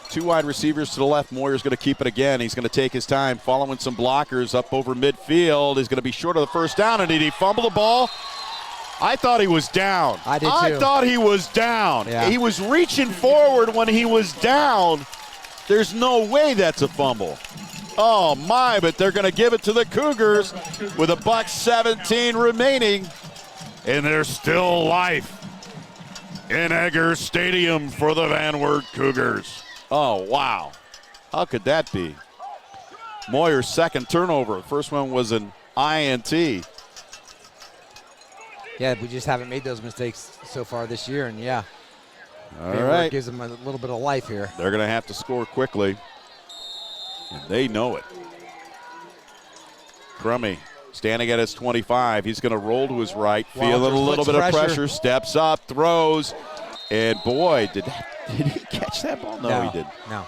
Two wide receivers to the left. Moyer's going to keep it again. He's going to take his time, following some blockers up over midfield. He's going to be short of the first down, and did he fumble the ball? I thought he was down. I did too. I thought he was down. Yeah. He was reaching forward when he was down. There's no way that's a fumble. Oh, my, but they're going to give it to the Cougars with $1:17 remaining. And there's still life in Eggers Stadium for the Van Wert Cougars. Oh, wow. How could that be? Moyer's second turnover. First one was an INT. Yeah, we just haven't made those mistakes so far this year, and yeah. All Van Wert right. gives them a little bit of life here. They're going to have to score quickly, and they know it. Crummy standing at his 25. He's going to roll to his right, feeling a little bit of pressure, steps up, throws, and boy, did he catch that ball? No, he didn't. No.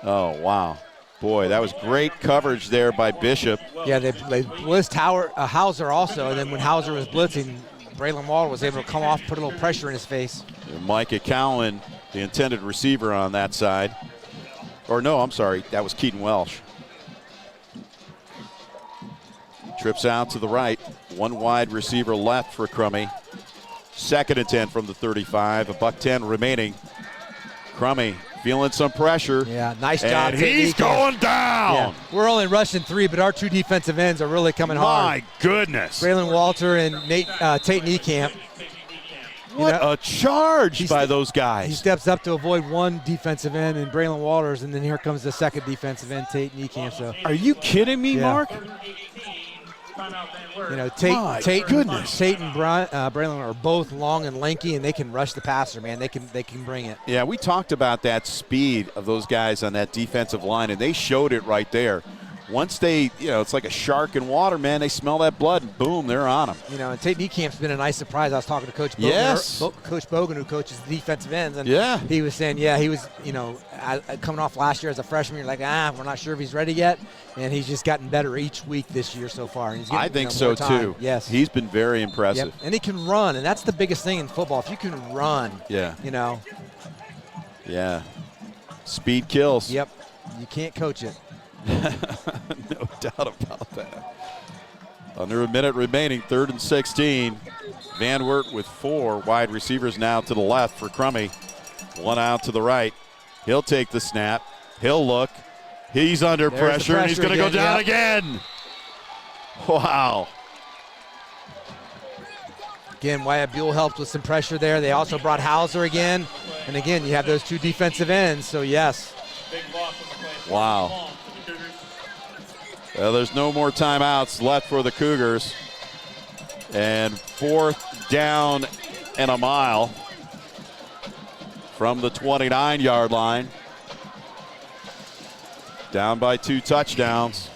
Oh, wow. Boy, that was great coverage there by Bishop. Yeah, they blitzed Hauser also, and then when Hauser was blitzing, Braylon Waller was able to come off, put a little pressure in his face. And Micah Cowan, the intended receiver on that side. Or no, I'm sorry, that was Keaton Welsh. Trips out to the right. One wide receiver left for Crummy. 2nd and 10 from the 35. $1:10 remaining. Crummy feeling some pressure. Yeah, nice job. And he's going down. Yeah. We're only rushing 3, but our 2 defensive ends are really coming hard. My goodness. Braylon Walter and Tate Niekamp. What a charge by those guys. He steps up to avoid one defensive end and Braylon Walters, and then here comes the second defensive end, Tate Niekamp. So, are you kidding me, Mark? You know, Tate and Braylon are both long and lanky, and they can rush the passer, man. They can bring it. Yeah, we talked about that speed of those guys on that defensive line, and they showed it right there. Once they, it's like a shark in water, man. They smell that blood, and boom, they're on them. You know, and Tate Niekamp's been a nice surprise. I was talking to Coach Bogan, yes. Coach Bogan, who coaches the defensive ends, and yeah, he was saying, he was, coming off last year as a freshman. You're like, we're not sure if he's ready yet, and he's just gotten better each week this year so far. And he's getting, I think more so time. too. Yes, he's been very impressive. Yep. And he can run, and that's the biggest thing in football. If you can run, yeah, yeah, speed kills. Yep, you can't coach it. No doubt about that. Under a minute remaining, 3rd and 16. Van Wert with 4 wide receivers now to the left for Crummy. One out to the right. He'll take the snap. He'll look. He's under pressure, and he's going to go down again. Wow. Again, Wyatt Buell helped with some pressure there. They also brought Hauser again. And again, you have those 2 defensive ends, so yes. Wow. Well, there's no more timeouts left for the Cougars. And 4th down and a mile from the 29-yard line. Down by 2 touchdowns.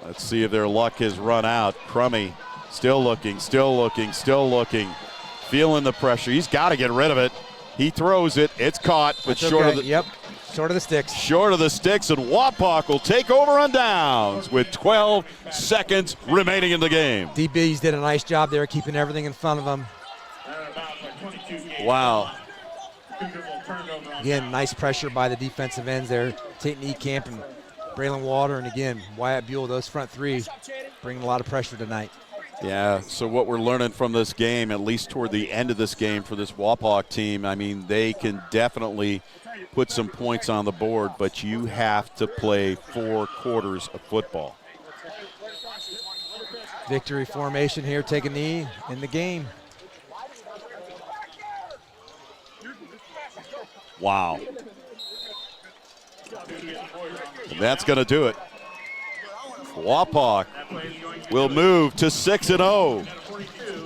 Let's see if their luck has run out. Crummy still looking. Feeling the pressure. He's got to get rid of it. He throws it. It's caught, but That's short okay. of the short of the sticks. Short of the sticks, and Wapak will take over on downs with 12 seconds remaining in the game. DBs did a nice job there, keeping everything in front of them. Wow. Again, nice pressure by the defensive ends there. Tate Niekamp and Braylon Water, and again, Wyatt Buell. Those front 3 bringing a lot of pressure tonight. Yeah, so what we're learning from this game, at least toward the end of this game for this Wapak team, I mean, they can definitely put some points on the board, but you have to play 4 quarters of football. Victory formation here, take a knee in the game. Wow. And that's going to do it. Wapak will move to 6-0.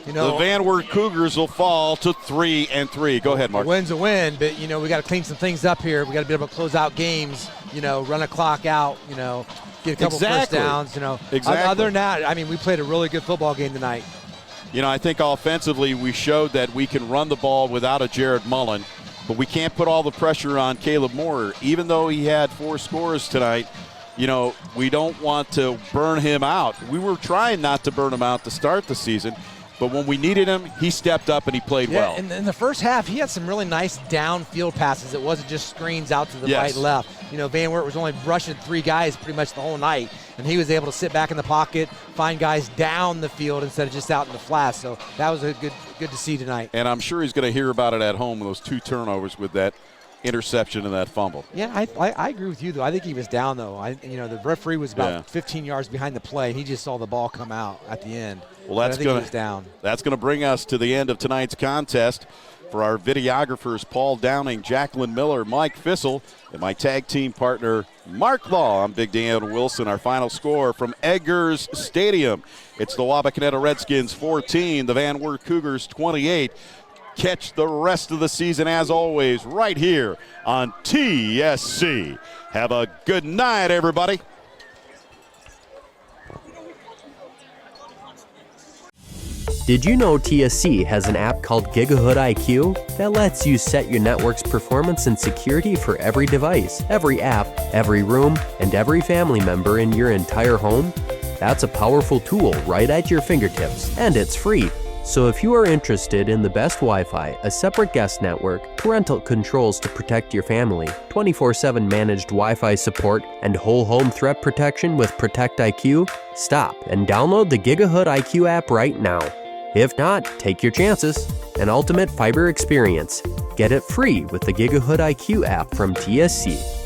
The Van Wert Cougars will fall to 3-3. Go ahead, Mark. A win's a win, but we got to clean some things up here. We got to be able to close out games. Run a clock out. Get a couple first downs. Exactly. Other than that, I mean, we played a really good football game tonight. I think offensively we showed that we can run the ball without a Jared Mullen, but we can't put all the pressure on Caleb Moore. Even though he had 4 scores tonight, we don't want to burn him out. We were trying not to burn him out to start the season. but when we needed him, he stepped up and he played well. In the first half, he had some really nice downfield passes. It wasn't just screens out to the right, left. Van Wert was only rushing 3 guys pretty much the whole night, and he was able to sit back in the pocket, find guys down the field instead of just out in the flat. So that was good to see tonight. And I'm sure he's going to hear about it at home, those 2 turnovers with that interception and that fumble. Yeah, I agree with you, though. I think he was down, though. The referee was about 15 yards behind the play, and he just saw the ball come out at the end. Well, that's he was down. That's going to bring us to the end of tonight's contest. For our videographers, Paul Downing, Jacqueline Miller, Mike Fissel, and my tag team partner, Mark Law. I'm Big Dan Wilson. Our final score from Edgar's Stadium. It's the Wapakoneta Redskins 14, the Van Wert Cougars 28. Catch the rest of the season, as always, right here on TSC. Have a good night, everybody. Did you know TSC has an app called Gigahood IQ that lets you set your network's performance and security for every device, every app, every room, and every family member in your entire home? That's a powerful tool right at your fingertips, and it's free. So if you are interested in the best Wi-Fi, a separate guest network, parental controls to protect your family, 24/7 managed Wi-Fi support, and whole home threat protection with Protect IQ, stop and download the Gigahood IQ app right now. If not, take your chances. An ultimate fiber experience. Get it free with the Gigahood IQ app from TSC.